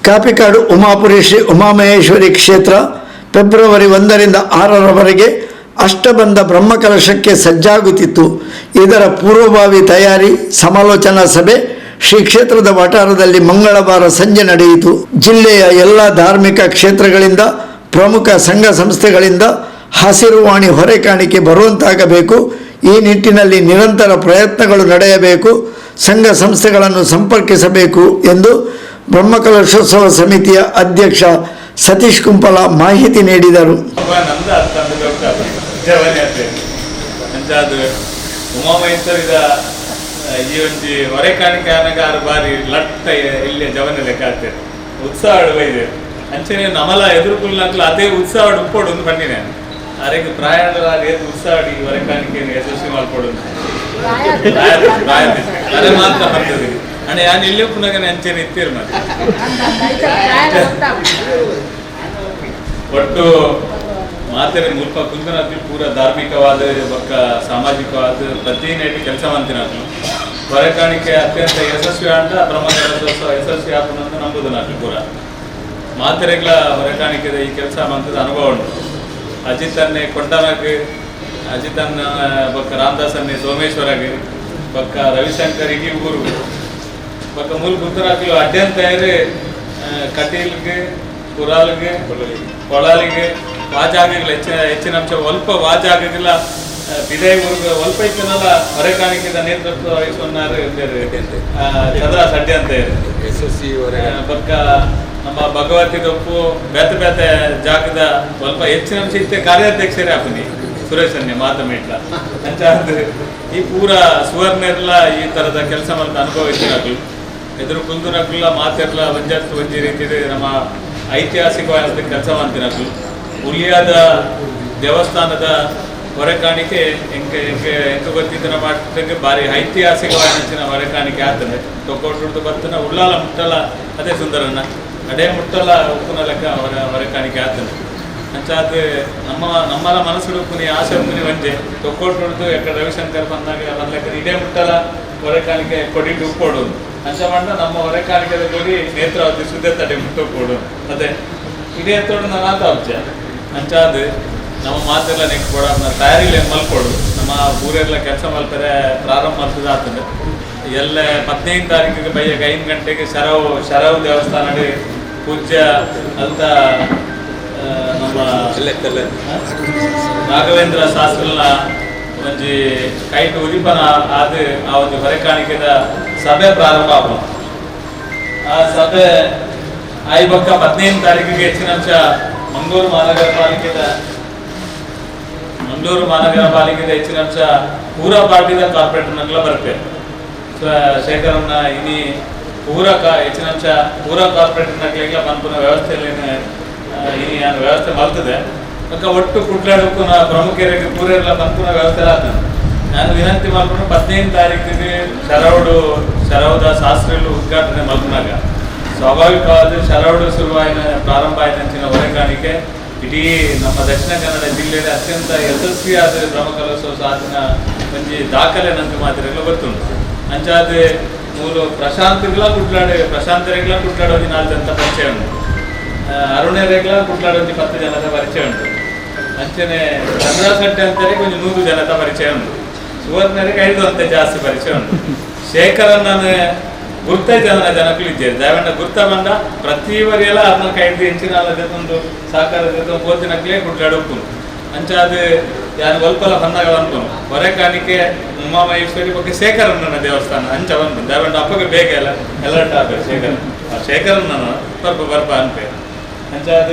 ಕಾಪಿಕಾಡು ಉಮಾಪುರಿ ಶ್ರೀ ಉಮಾಮಹೇಶ್ವರಿ ಕ್ಷೇತ್ರ ಫೆಬ್ರವರಿ 1ರಿಂದ 6ರವರೆಗೆ ಅಷ್ಟಬಂಧ ಬ್ರಹ್ಮಕಲಶಕ್ಕೆ ಸಜ್ಜಾಗುತ್ತಿತ್ತು. ಇದರ ಪೂರ್ವಭಾವಿ ತಯಾರಿ ಸಮಾಲೋಚನಾ ಸಭೆ ಶ್ರೀ ಕ್ಷೇತ್ರದ ವಠಾರದಲ್ಲಿ ಮಂಗಳವಾರ ಸಂಜೆ ನಡೆಯಿತು. ಜಿಲ್ಲೆಯ ಎಲ್ಲ ಧಾರ್ಮಿಕ ಕ್ಷೇತ್ರಗಳಿಂದ ಪ್ರಮುಖ ಸಂಘ ಸಂಸ್ಥೆಗಳಿಂದ ಹಸಿರುವಾಣಿ ಹೊರೆಕಾಣಿಕೆ ಬರುವಂತಾಗಬೇಕು. ಈ ನಿಟ್ಟಿನಲ್ಲಿ ನಿರಂತರ ಪ್ರಯತ್ನಗಳು ನಡೆಯಬೇಕು. ಸಂಘ ಸಂಸ್ಥೆಗಳನ್ನು ಸಂಪರ್ಕಿಸಬೇಕು ಎಂದು ಬ್ರಹ್ಮಕಲಶೋತ್ಸವ ಸಮಿತಿಯ ಅಧ್ಯಕ್ಷ ಸತೀಶ್ ಕುಂಪಲ ಮಾಹಿತಿ ನೀಡಿದರು. ಈ ಒಂದು ಹೊರೆಕಾಣಿಕೆ ಆನಾಗ 6 ಬಾರಿ ಲಟ್ಟ ಇಲ್ಲಿ ಜವನ ಲೆಕ್ಕ ಆಗ್ತದೆ ಉತ್ಸಾಹ ಇದೆ ಅಂಚನೆ ನಮಲ ಎದುರುಕುಲ್ನಾಕ್ಲ ಅದೇ ಉತ್ಸಾಹ ಉಪ್ಪೋಡು ಒಂದು ಬಂದಿನ ಅರೆಗೆ ಪ್ರಾಯದ ಉತ್ಸಾಹ ಹೊರೆಕಾಣಿಕೆಯನ್ನು ಯಶಸ್ವಿ ಮಾಡ್ಕೊಡು ಅದೇ ಮಾತ್ರ ಬರ್ತದೆ ಅಣ್ಣ ನಾನು ಇಲ್ಲೇ ಪುನಃ ಅಂಚೆನೆ ಇತ್ತೀರಿ ಮತ್ತೆ ಒಟ್ಟು ಮಾತರೆ ಮುಲ್ಪ ಕುಂದನಾದ್ರಿ ಪೂರ ಧಾರ್ಮಿಕವಾದ ಬಕ್ಕ ಸಾಮಾಜಿಕವಾದ ಪ್ರತಿನಿಧಿ ಕೆಲಸ ಮಾಡ್ತೀನಿ ಹೊರೆಕಾಣಿಕೆ ಅತ್ಯಂತ ಯಶಸ್ವಿ ಅಂತ ಬ್ರಹ್ಮಕಲಶೋತ್ಸವ ಯಶಸ್ವಿ ಆಪನಂತ ನಂಬುದು ನಾನು ಪೂರ ಮಾತೆರೆಗಳ ಹೊರೆಕಾಣಿಕೆದ ಈ ಕೆಲಸ ಮಂತದ ಅನುಭವ ಉಂಟು. ಅಜಿತನ್ನೇ ಕೊಂಡನಾಗ ಅಜಿತನ್ನ ಬಕ್ಕ ರಾಮದಾಸನ್ನೇ ಸೋಮೇಶ್ವರಗೆ ಬಕ್ಕ ರವಿಶಂಕರ್ ಇಗಿ ಊರು ಬಕ್ಕ ಮೂಲ ಕುಂದರಾಗ್ಲು ಅಡ್ಡಂತ ಕಟೀಲ್ಗೆ ಕುರಾಲ್ಗೆ ಕೊಳಲಿಗೆ ವಾಜಾಗಿಲ್ಲ ಹೆಚ್ಚಿನ ಅಂಶ ಅಲ್ಪ ವಾಜಾಗಿಲ್ಲ ಬಿದೈ ಊರಿಗೆ ಅಲ್ಪ ಇತ್ತನಲ್ಲ ಹೊರೆಕಾಣಿಕೆದ ನೇತೃತ್ವ ವಹಿಸುವన్నారు ಚಂದ್ರ ಸಡ್ಡೆ ಅಂತ ಬಕ್ಕ ನಮ್ಮ ಭಗವತಿ ದೊಪ್ಪು ಬೇತೆ ಬೇತೆ ಜಾಗದ ಸ್ವಲ್ಪ ಹೆಚ್ಚಿನ ಅಂಶ ಇತ್ತೆ ಕಾರ್ಯಾಧ್ಯಕ್ಷರೇ ಹಾಕಿ ಸುರೇಶನ್ನೇ ಮಾತಮಿಟ್ಲ ಅಂಚಾದ ಈ ಪೂರ ಸುವರ್ಣೆಲ್ಲ ಈ ತರದ ಕೆಲಸ ಮಾಡ್ತಾ ಅನುಭವ ಇದ್ದಾಗಲು ಎದುರು ಕುಂದೂರಾಗಲ್ಲ ಮಾತಿರ್ಲ ಒಂಜಿ ರೀತಿ ನಮ್ಮ ಐತಿಹಾಸಿಕವಾದ ಕೆಲಸ ಮಾಡ್ತಿರಾಗಲು ಹುಲಿಯಾದ ದೇವಸ್ಥಾನದ ಹೊರೆಕಾಣಿಕೆ ಎಂಕ ಗೊತ್ತಿದ್ದನ ಮಾಡಿದ್ರೆ ಭಾರಿ ಐತಿಹಾಸಿಕವಾದ ಹೊರೆಕಾಣಿಕೆ ಆಗ್ತದೆ ತೊಗೊಂಡು ಬರ್ತನ ಉಳ್ಳಾಲ ಮುಟ್ಟಲ್ಲ ಅದೇ ಸುಂದರನ ಅಡೇ ಮುಟ್ಟಲ್ಲ ಉಪ್ಪುನ ಲೆಕ್ಕ ಹೊರೆಕಾಣಿಕೆ ಆಗ್ತದೆ ಅಂಚಾದ ನಮ್ಮಲ ಮನಸ್ಸು ಉಪ್ಪುನಿ ಆಸೆ ಉಪ್ಪುನಿ ಒಂಜೆ ತೊಗೊಂಡು ಯಾಕಡೆ ರವಿಶಂಕರ್ ಬಂದಾಗ ಲೆಕ್ಕ ಇಡೇ ಮುಟ್ಟಲ್ಲ ಹೊರೆಕಾಣಿಕೆ ಕೊಡಿಟ್ಟು ಉಪ್ಪೋಡು ಅಂಚ ಮಾಡ ನಮ್ಮ ಹೊರೆಕಾಣಿಕೆದ ಕೊಡಿ ನೇತ್ರಾವತಿ ಸುದ್ದೆ ತಡೆ ಮುಟ್ಟೋಡು ಅದೇ ಇಡೇ ತೋಡು ನಾನು ಆತ ಅಂಚ ಅಂಚಾದ ನಮ್ಮ ಮಾತೆಲ್ಲ ನೆಕ್ಸ್ಟ್ ಕೊಡ ತಯಾರಿಲಿ ಮಲ್ಕೊಡು ನಮ್ಮ ಊರೆಲ್ಲ ಕೆಲಸ ಮಾಡ್ತಾರೆ ಪ್ರಾರಂಭ ಮಾಡ್ತದೆ ಆಗ್ತದೆ ಎಲ್ಲ 15 ತಾರೀಕಿಗೆ ಬೈಯ 5 ಗಂಟೆಗೆ ಶರವ್ ದೇವಸ್ಥಾನ ಪೂಜ್ಯ ಅಂತ ನಮ್ಮ ರಾಘವೇಂದ್ರ ಶಾಸ್ತ್ರನ ಒಂಜಿ ಕೈಟ್ ಉದಿಪನ ಆದ ಆ ಒಂದು ಹೊರೆಕಾಣಿಕೆದ ಸಭೆ ಪ್ರಾರಂಭ ಆಗ ಆ ಸಭೆ ಆಯ್ ಬಕ್ಕ 15 ತಾರೀಕಿಗೆ ಹೆಚ್ಚಿನ ಅಂಶ ಮಂಗಳೂರು ಮಹಾನಗರ ಪಾಲಿಕೆದ ಹೆಚ್ಚಿನ ಅಂಶ ಪೂರ ಪಾರ್ಟಿದ ಕಾರ್ಪೊರೇಟರ್ನೆಲ್ಲ ಬರ್ತೇವೆ ಶೇಖರನ್ನ ಇನಿ ಪೂರ ಹೆಚ್ಚಿನ ಅಂಶ ಪೂರ ಕಾರ್ಪೊರೇಟರ್ನಾಗ್ಲಿಲ್ಲ ಮನ್ಪುನ ವ್ಯವಸ್ಥೆಯಲ್ಲಿ ಇನಿ ನಾನು ವ್ಯವಸ್ಥೆ ಮಾಡ್ತದೆ ಅಕ್ಕ ಒಟ್ಟು ಕುಟ್ಲಾಡಕ್ಕೂ ಪ್ರಮುಖರಿಗೆ ಪೂರೆಲ್ಲ ಮನ್ಪುನ ವ್ಯವಸ್ಥೆ ಆಗ್ತದೆ. ನಾನು ವಿನಂತಿ ಮಾಡ್ಕೊಂಡು 15 ತಾರೀಕಿಗೆ ಶರವದ ಶಾಸ್ತ್ರಿಗಳು ಉದ್ಘಾಟನೆ ಮಾಡ್ಕೊಂಡಾಗ ಸ್ವಾಭಾವಿಕವಾದ ಶರವಡು ಶುರುವಾಯಿನ ಪ್ರಾರಂಭ ಆಯ್ತಂಚಿನ ಹೊರೆಕಾಣಿಕೆ ಇಡೀ ನಮ್ಮ ದಕ್ಷಿಣ ಕನ್ನಡ ಜಿಲ್ಲೆಯಲ್ಲಿ ಅತ್ಯಂತ ಯಶಸ್ವಿಯಾದ ಬ್ರಹ್ಮಕಲಶೋತ್ಸವ ಸಾಧನ ಒಂಜಿ ದಾಖಲೆ ನಂತ ಮಾತಿರಲ್ಲ ಗೊತ್ತುಂಟು. ಅಂಚಾದ ಮೂರು ಪ್ರಶಾಂತರೆಗಳ ಕುಟ್ಲಾಡೋದು 4 ಜನದ ಪರಿಚಯ ಉಂಟು. ಅರುಣರೇಗಳ ಕುಟ್ಲಾಡೋದು 10 ಜನದ ಪರಿಚಯ ಉಂಟು. ಅಂಚನೆ ಚಂದ್ರಸಟ್ಟೆ ಅಂತಾರೆ ಕೊಂಚ 100 ಜನದ ಪರಿಚಯ ಉಂಟು. ಸುವರ್ಣರಿಗೆ 5 ಅಂತ ಜಾಸ್ತಿ ಪರಿಚಯ ಉಂಟು. ಶೇಖರನ್ನ ಗುರ್ತೈತನ ಜನಕ್ಕೂ ಇದ್ದೇವೆ ದಯವಿಟ್ಟು ಗುರ್ತ ಬಂದ ಪ್ರತಿವರಿಯೆಲ್ಲ ಅದನ್ನ ಕೈದು ಹೆಚ್ಚಿನ ಒಂದು ಸಾಕಾರ ಓದಿನಕ್ಲೇ ಕುಟ್ಲಾಡೋಕು ಅಂಚಾದ ಯಾರು ಒಲ್ಪಲ ಬಂದಾಗ ಬಂತು ಹೊರೆಕಾಣಿಕೆ ಉಮಾಮಹೇಶ್ವರಿ ಬಗ್ಗೆ ಶೇಖರನ್ನ ದೇವಸ್ಥಾನ ಅಂಚ ಬಂತು ದಯವಿಟ್ಟು ಅಪ್ಪಗೆ ಬೇಗ ಎಲ್ಲರ್ಟ್ ಆಗ್ಬೇಕು ಶೇಖರನ್ನ ಬರ್ಪ ಅನ್ಪೆ ಅಂಚಾದ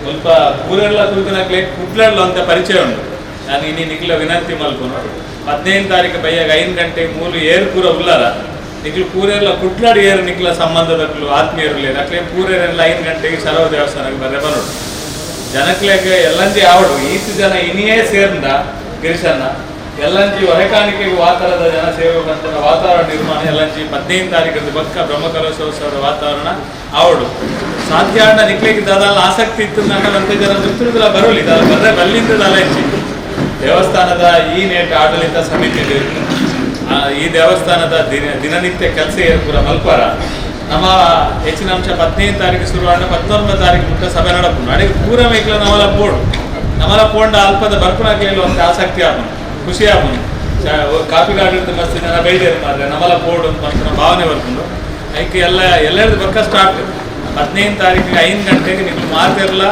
ಸ್ವಲ್ಪ ಊರೆಲ್ಲ ಕುರಿತನಕ್ಲೆ ಕುಟ್ಲಾಡ್ಲು ಅಂತ ಪರಿಚಯ ಉಂಟು. ನಾನು ಇನ್ನಿ ನಿಖಿಲ ವಿನಂತಿ ಮಲ್ಕೊಂಡು 15 ತಾರೀಕು ಬೈಯಾಗ 5 ಗಂಟೆಗೆ ಮೂಲು ಏರು ಪೂರ ಉಲ್ಲಾರ ನಿಖಿಲ್ ಪೂರೆಲ್ಲ ಕುಟ್ಲಾಡಿ ಏರು ನಿಖಿಲ ಸಂಬಂಧದಕ್ಕಲು ಆತ್ಮೀಯರಲ್ಲಿ ಅಕ್ಲೆ ಪೂರೆಲ್ಲ 5 ಗಂಟೆಗೆ ಶರವ ದೇವಸ್ಥಾನಕ್ಕೆ ಬರೋದು ಜನಕ್ಲೆಗೆ ಎಲ್ಲಂಜಿ ಆವಡು ಈತು ಜನ ಇನಿಯೇ ಸೇರ್ದ ಗಿರಿಶನ್ನ ಎಲ್ಲಂಜಿ ಹೊರೆಕಾಣಿಕೆಗೆ ವಾತಾವರಣದ ಜನ ಸೇವೆಗಂತ ವಾತಾವರಣ ನಿರ್ಮಾಣ ಎಲ್ಲಂಜಿ 15 ತಾರೀಕದ ಬಕ್ಕ ಬ್ರಹ್ಮಕಲಶೋತ್ಸವದ ವಾತಾವರಣ ಆವಡು ಸಾಧ್ಯಾಣ ನಿಕ್ಲಿಗೆ ದಾದಲ್ಲ ಆಸಕ್ತಿ ಇತ್ತು ನಾಕಂತ ಜನ ಮಿತ್ರದಲ್ಲ ಬರೋಲಿ ಬರ್ರೆ ಬಲ್ಲಿಂದದಲ್ಲ ಹೆಚ್ಚಿ ದೇವಸ್ಥಾನದ ಈ ನೇಟ ಆಡಳಿತ ಸಮಿತಿ ಈ ದೇವಸ್ಥಾನದ ದಿನನಿತ್ಯ ಕೆಲಸ ಪೂರ ಮಲ್ಪಾರ ನಮ್ಮ ಹೆಚ್ಚಿನ ಅಂಶ 15 ತಾರೀಕು ಶುರುವಾದ 19 ತಾರೀಕು ಮುಟ್ಟ ಸಭೆ ನಡಪುಂಡು ಅಡಿಗೆ ಪೂರ ಮೇಕ್ಲ ನಮಲ ಪೋಂಡ ಅಲ್ಪದ ಬರ್ಪುನಾಗಲಿ ಒಂದು ಆಸಕ್ತಿ ಆಪನು ಖುಷಿ ಆಪನು ಕಾಪಿ ಗಾಡಿರ್ದು ಮಸ್ತ್ ಜನ ಬೈದೇರು ಮಾದ್ರೆ ನಮಲ ಪೋಡು ಅಂತ ಭಾವನೆ ಬರ್ಕೊಂಡು ಅದಕ್ಕೆ ಎಲ್ಲರದ್ದು ಬಕ್ಕ ಸ್ಟಾರ್ಟ್ 15 ತಾರೀಕಿಗೆ 5 ಗಂಟೆಗೆ ನಿಖಿಲ್ ಮಾತಿರಲ್ಲ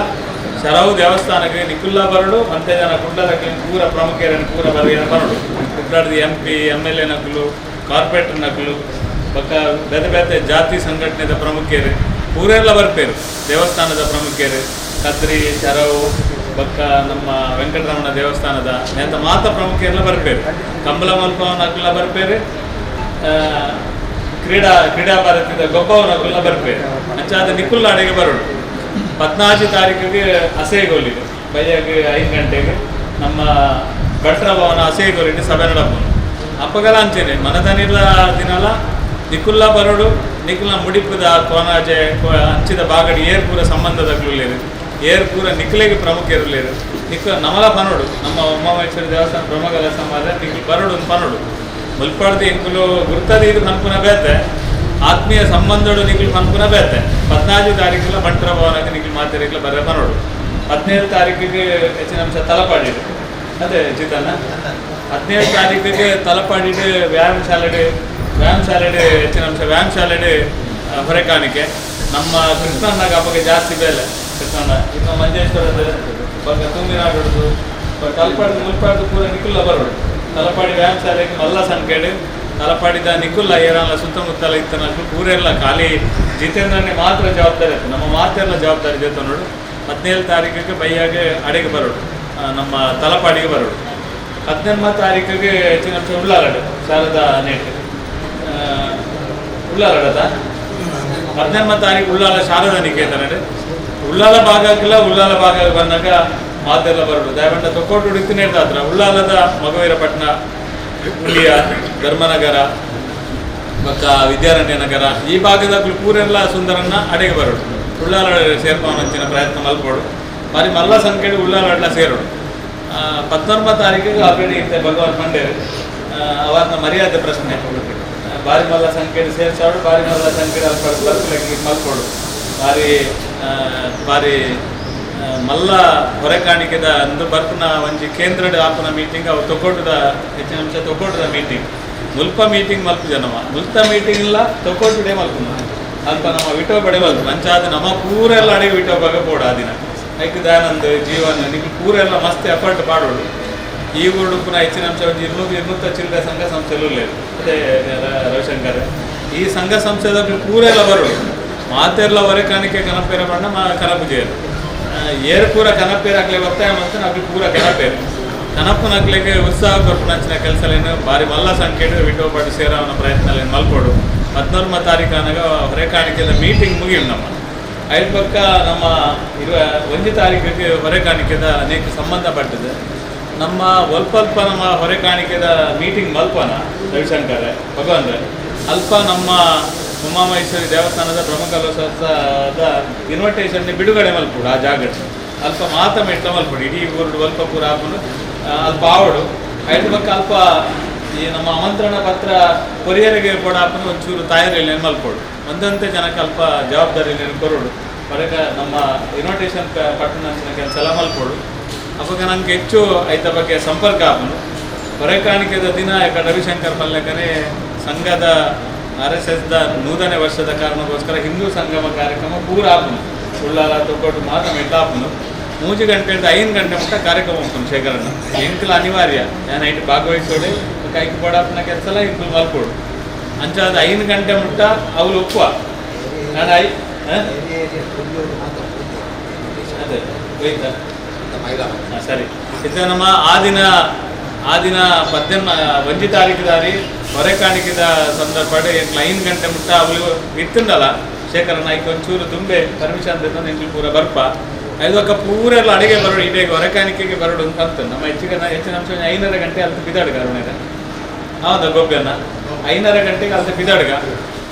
ಶರವು ದೇವಸ್ಥಾನಕ್ಕೆ ನಿಖುಲ್ಲ ಬರಡು ಮತ್ತೆ ಜನ ಕುಂಡಲಕ್ಕೆ ಪೂರ ಪ್ರಮುಖರನ್ನು ಪೂರ ಬರಡು ಕುಡ್ಡಾಡ್ದು MP MLA ನಕಲು ಕಾರ್ಪೊರೇಟರ್ ನಕಲು ಬಕ್ಕ ಬೇರೆ ಜಾತಿ ಸಂಘಟನೆದ ಪ್ರಮುಖರು ಪೂರೆಲ್ಲ ಬರ್ಪೇರು ದೇವಸ್ಥಾನದ ಪ್ರಮುಖರು ಕದ್ರಿ ಶರವು ಬಕ್ಕ ನಮ್ಮ ವೆಂಕಟರಮಣ ದೇವಸ್ಥಾನದ ಅಂತ ಮಾತ ಪ್ರಮುಖರೆಲ್ಲ ಬರ್ಪೇರು ಕಂಬಳ ಮಲ್ಪವನಕ್ಕೆಲ್ಲ ಬರ್ಪೇರು ಕ್ರೀಡಾ ಭಾರತದ ಗೊಬ್ಬವನಕ್ಕೆಲ್ಲ ಬರ್ಪೇರು ಅಂಚಾದ ನಿಖುಲ್ಲ ಅಡೆಗೆ ಬರೋಡು 14 ತಾರೀಕಿಗೆ ಅಸೇಗೋಲಿಗೆ ಬೈಯಾಗಿ 5 ಗಂಟೆಗೆ ನಮ್ಮ ಭಟ್ರ ಭವನ ಅಸೇಗೋಲಿಗೆ ಸಭೆ ನಡಪುನು ಅಪ್ಪಗಲ ಅಂಚೇನೆ ಮನದನಿಲ್ಲ ದಿನಲ ನಿಖುಲ್ಲ ಬರೋಡು ನಿಖುಲ್ನ ಮುಡಿಪದ ಕೋನಾಜೆ ಅಂಚಿದ ಬಾಗಡಿ ಏರ್ಪೂರ ಸಂಬಂಧದಗಳಿರು ಏರ್ಪೂರ ನಿಖಿಲೆಗೆ ಪ್ರಮುಖರಿರ್ಲೇರು ನಿಖಿಲ ನಮಲ ಪನೋಡು ನಮ್ಮ ಉಮಾಮಹೇಶ್ವರಿ ದೇವಸ್ಥಾನ ಪ್ರಮುಖ ಸಮಾಜ ನಿಖಿಲ್ ಬರೋಡು ಪನೋಡು ಮುಲ್ಪಾಡ್ದು ಇಂಕುಲು ಗುರ್ತದ ಇದು ಪನ್ಪುನ ಬೇತೆ ಆತ್ಮೀಯ ಸಂಬಂಧಗಳು ನಿಖಿಲ್ ಪನ್ಪುನ ಬೇತೆ 14 ತಾರೀಕಿಗೆ ಭಟ್ರ ಭವನಕ್ಕೆ ನಿಖಿಲ್ ಮಾತಿರಿಗ್ಲ ಬರ ಪನೋಡು 17 ತಾರೀಕಿಗೆ ಹೆಚ್ಚಿನ ಅಂಶ ತಲಪಾಡಿಡು ಅದೇ ಚಿತನ 17 ತಾರೀಕಿಗೆ ತಲಪಾಡಿಡು ವ್ಯಾಯಾಮ ಶಾಲೆಡೆ ಹೆಚ್ಚಿನ ಅಂಶ ವ್ಯಾಯಾಮ ಶಾಲೆಡೆ ಹೊರೆಕಾಣಿಕೆ ನಮ್ಮ ಕೃಷ್ಣನಾಗ ಹಬ್ಬಗೆ ಜಾಸ್ತಿ ಬೆಲೆ ಕೃಷ್ಣನ ಇನ್ನು ಮಂಜೇಶ್ವರದ ಬಗ್ಗೆ ತುಂಬಿನಾಡೋದು ತಲಪಾಡಿ ಮುಲ್ಪಾಡ್ದು ಪೂರ ನಿಖುಲ್ಲ ಬರೋಡು ತಲಪಾಡಿ ವ್ಯಾಯಾಮ ಶಾಲೆಗೆ ಮಲ್ಲ ಸಂಖ್ಯೆಡು ತಲಪಾಡಿದ ನಿಖುಲ್ಲ ಏನೆಲ್ಲ ಸುತ್ತಮುತ್ತಲ ಇತ್ತನ ಪೂರೆಲ್ಲ ಖಾಲಿ ಜಿತೇಂದ್ರನೇ ಮಾತ್ರ ಜವಾಬ್ದಾರಿ ಇತ್ತು ನಮ್ಮ ಮಾತೆಲ್ಲ ಜವಾಬ್ದಾರಿ ಜೊತೆ ನೋಡು 17 ತಾರೀಕಿಗೆ ಬೈಯಾಗೆ ಅಡೆಗೆ ಬರೋಡು ನಮ್ಮ ತಲಪಾಡಿಗೆ ಬರೋಡು 19 ತಾರೀಕಿಗೆ ಹೆಚ್ಚಿನ ಅಂಶ ಉಳ್ಳಾಲಡು ಶಾರದಾ ನೇಟ್ ಉಳ್ಳಾಲಡದ 19 ತಾರೀಕು ಉಳ್ಳಾಲ ಶಾರದಾ ನಿಕೇತನ ಉಳ್ಳಾಲ ಭಾಗ ಬಂದಾಗ ಮಾತೆಲ್ಲ ಬರೋಡು ದಯವಂಡ ತೊಕ್ಕೋಟು ಹುಡುಕ್ತೀನಿ ಹತ್ರ ಉಳ್ಳಾಲದ ಮಗವೀರಪಟ್ಟಣ ಹುಲಿಯ ಧರ್ಮನಗರ ಬಕ್ಕ ವಿದ್ಯಾರಣ್ಯ ನಗರ ಈ ಭಾಗದ ಪೂರೆಲ್ಲ ಸುಂದರನ್ನ ಅಡೆಗೆ ಬರೋಡು ಉಳ್ಳಾಲ ಸೇರ್ಪವನಂಚಿನ ಪ್ರಯತ್ನ ಮಲ್ಪೋಡು ಬಾರಿ ಮಲ್ಲ ಸಂಖ್ಯೆ ಉಳ್ಳಾಲ ಸೇರೋಡು 19 ತಾರೀಕಿಗೆ ಆಲ್ರೆಡಿ ಇತ್ತೆ ಭಗವಾನ್ ಮಂಡ್ಯರು ಅವರನ್ನ ಮರ್ಯಾದೆ ಪ್ರಶ್ನೆ ಬಾರಿ ಮಲ್ಲ ಸಂಖ್ಯೆ ಸೇರ್ಸಾಡು ಬಾರಿ ಮಲ್ಲ ಸಂಖ್ಯೆ ಬರ್ಕಲಕ್ಕೆ ಮಲ್ಪೋಡು ಬಾರಿ ಮಲ್ಲ ಹೊರೆಕಾಣಿಕೆದ ಅಂದು ಬರ್ಪುನ ಒಂಜಿ ಕೇಂದ್ರದ ಆಪನ ಮೀಟಿಂಗ್ ಅವು ತೊಕೊಟದ ಹೆಚ್ಚಿನ ಅಂಶ ತೊಕೊಟದ ಮೀಟಿಂಗ್ ಮುಲ್ಪ ಮೀಟಿಂಗ್ ಮಲ್ಪ ಜನವ ಮುಲ್ತ ಮೀಟಿಂಗ್ ಇಲ್ಲ ತೊಕೊಟುಡೆ ಮಲ್ಪುನ ಅಲ್ಪ ನಮ್ಮ ವಿಟೋಬಡೆ ಮಲ್ಪು ಅಂಚಾದ ನಮ್ಮ ಪೂರೆಲ್ಲ ಅಡಿಗೆ ವಿಟೋಬಾಗ ಬೋಡ ಆ ದಿನ ಐಕ್ ದಯಾನಂದ ಜೀವನ ನಿಮಗೆ ಪೂರೆಲ್ಲ ಮಸ್ತ್ ಎಫರ್ಟ್ ಮಾಡೋಡು ಈ ಉಡುಪುನ ಹೆಚ್ಚಿನ ಅಂಶ ಒಂದು 200 ಚಿಲ್ಲರೆ ಸಂಘ ಸಂಸ್ಥೆಗಳು లేదు ಅದೇ ರವಿಶಂಕರ್ ಈ ಸಂಘ ಸಂಸ್ಥೆದ ಪೂರೆಲ್ಲ ಬರೋಡು ಮಾತೆಲ್ಲ ಹೊರೆಕಾಣಿಕೆ ಕನಪೇರ ಬಣ್ಣ ಕನಪುಜೆಯರು ಏರು ಪೂರ ಕನಪೇರಾಗಲಿ ಒತ್ತಾಯ ಮತ್ತು ನಾವು ಪೂರ ಕನಪನಾಗ್ಲಿಕ್ಕೆ ಉತ್ಸಾಹ ಕೊರ್ಪುನಂಚಿನ ಕೆಲಸಲೇನು ಬಾರಿ ಮಲ್ಲ ಸಂಖ್ಯೆ ವಿಟೋಪಾಟಿ ಸೇರವನ ಪ್ರಯತ್ನ ಮಲ್ಪೋಡು 19 ತಾರೀಕು ಅನ್ನಾಗ ಹೊರೆಕಾಣಿಕೆದ ಮೀಟಿಂಗ್ ಮುಗಿಯು ನಮ್ಮ ಐದು ಪಕ್ಕ ನಮ್ಮ 1 ತಾರೀಕಿಗೆ ಹೊರೆಕಾಣಿಕೆದ ಅನೇಕ ಸಂಬಂಧಪಟ್ಟಿದೆ ನಮ್ಮ ಒಲ್ಪ ನಮ್ಮ ಹೊರೆಕಾಣಿಕೆದ ಮೀಟಿಂಗ್ ಮಲ್ಪನ ರವಿಶಂಕರ್ ಭಗವಂತ ಅಲ್ಪ ನಮ್ಮ ಉಮಾಮಹೇಶ್ವರಿ ದೇವಸ್ಥಾನದ ಪ್ರಮುಖ ಇನ್ವಿಟೇಷನ್ ಬಿಡುಗಡೆ ಮಲ್ಪುಡು ಆ ಜಾಗ ಅಲ್ಪ ಮಾತ ಮೆಟ್ಲ ಮಲ್ಪುಡು ಇಡೀ ಊರು ಅಲ್ಪ ಪೂರ ಹಾಕೊಂಡು ಅಲ್ಪ ಆವಡು ಐದು ಪಕ್ಕ ಅಲ್ಪ ಈ ನಮ್ಮ ಆಮಂತ್ರಣ ಪತ್ರ ಕೊರಿಯರಿಗೆ ಕೂಡ ಹಾಕೊಂಡು ಒಂಚೂರು ತಯಾರಿಯಲ್ಲಿ ಮಲ್ಪೋಡು ಒಂದಂತೆ ಜನಕ್ಕೆ ಅಲ್ಪ ಜವಾಬ್ದಾರಿಯಲ್ಲಿ ಕೊರೋಡು ಹೊರಗೆ ನಮ್ಮ ಇನ್ವಿಟೇಷನ್ ಪಟ್ಟಣಂಚಿನ ಕೆಲಸ ಎಲ್ಲ ಮಲ್ಪೋಡು ಅವಾಗ ನನಗೆ ಹೆಚ್ಚು ಐತ ಬಗ್ಗೆ ಸಂಪರ್ಕ ಹಾಕೊಂಡು ಹೊರೆಕಾಣಿಕೆದ ದಿನ ರವಿಶಂಕರ್ ಮಲ್ಲಕನೇ ಸಂಘದ RSSದ 100ನೇ ವರ್ಷದ ಕಾರಣಕ್ಕೋಸ್ಕರ ಹಿಂದೂ ಸಂಗಮ ಕಾರ್ಯಕ್ರಮ ಪೂರ ಆಪುನು ಉಳ್ಳಾಲ ತೊಕ್ಕೊಟ್ಟು ಮಾತ ಮೆಟ್ಟ ಆಪುನು 3 ಗಂಟೆಯಿಂದ 5 ಗಂಟೆ ಮುಟ್ಟ ಕಾರ್ಯಕ್ರಮ ಹೋಗ್ತಾನೆ ಶೇಖರಣ್ಣ ಎಂಕಲ್ ಅನಿವಾರ್ಯ ನಾನು ಐಟು ಭಾಗವಹಿಸೋಡೆ ಕೈಗೆ ಕೊಡಾಪನ ಕೆಲಸ ಎಲ್ಲ ಇಂಕಲ್ ಮಲ್ಕೊಡು ಅಂಚಾದ 5 ಗಂಟೆ ಮುಟ್ಟ ಅವ್ರು ಒಪ್ಪುವ ನಾನು ಅದೇ ಹೋಯ್ತಾ ಸರಿ ಇದು ನಮ್ಮ ಆ ದಿನ 1 ತಾರೀಕು ದಾರಿ ಹೊರೆಕಾಣಿಕೆದ ಸಂದರ್ಭ 5 ಗಂಟೆ ಮುಟ್ಟ ಅವಳು ಇತ್ತುಂಡಲ್ಲ ಶೇಖರಣ್ಣ ಐಕ್ ಒಂಚೂರು ತುಂಬೆ ಪರ್ಮಿಷನ್ ನಿಂತು ಪೂರ ಬರ್ಪ ಐದಕ್ಕ ಪೂರೆಲ್ಲ ಅಡಿಗೆ ಬರೋಡು ಇಡೀ ಹೊರೆಕಾಣಿಕೆಗೆ ಬರೋಡು ಅಂತ ನಮ್ಮ ಹೆಚ್ಚಿನ ಅಂಶ 5:30 ಗಂಟೆ ಅಲ್ತ ಬಿದ್ದಾಡ್ಗ ಅರುಣದ ಹೌದಾ ಗೊಬ್ಬೆನ 5:30 ಗಂಟೆಗೆ ಅಲ್ತ ಬಿದ್ದಾಡ್ಗ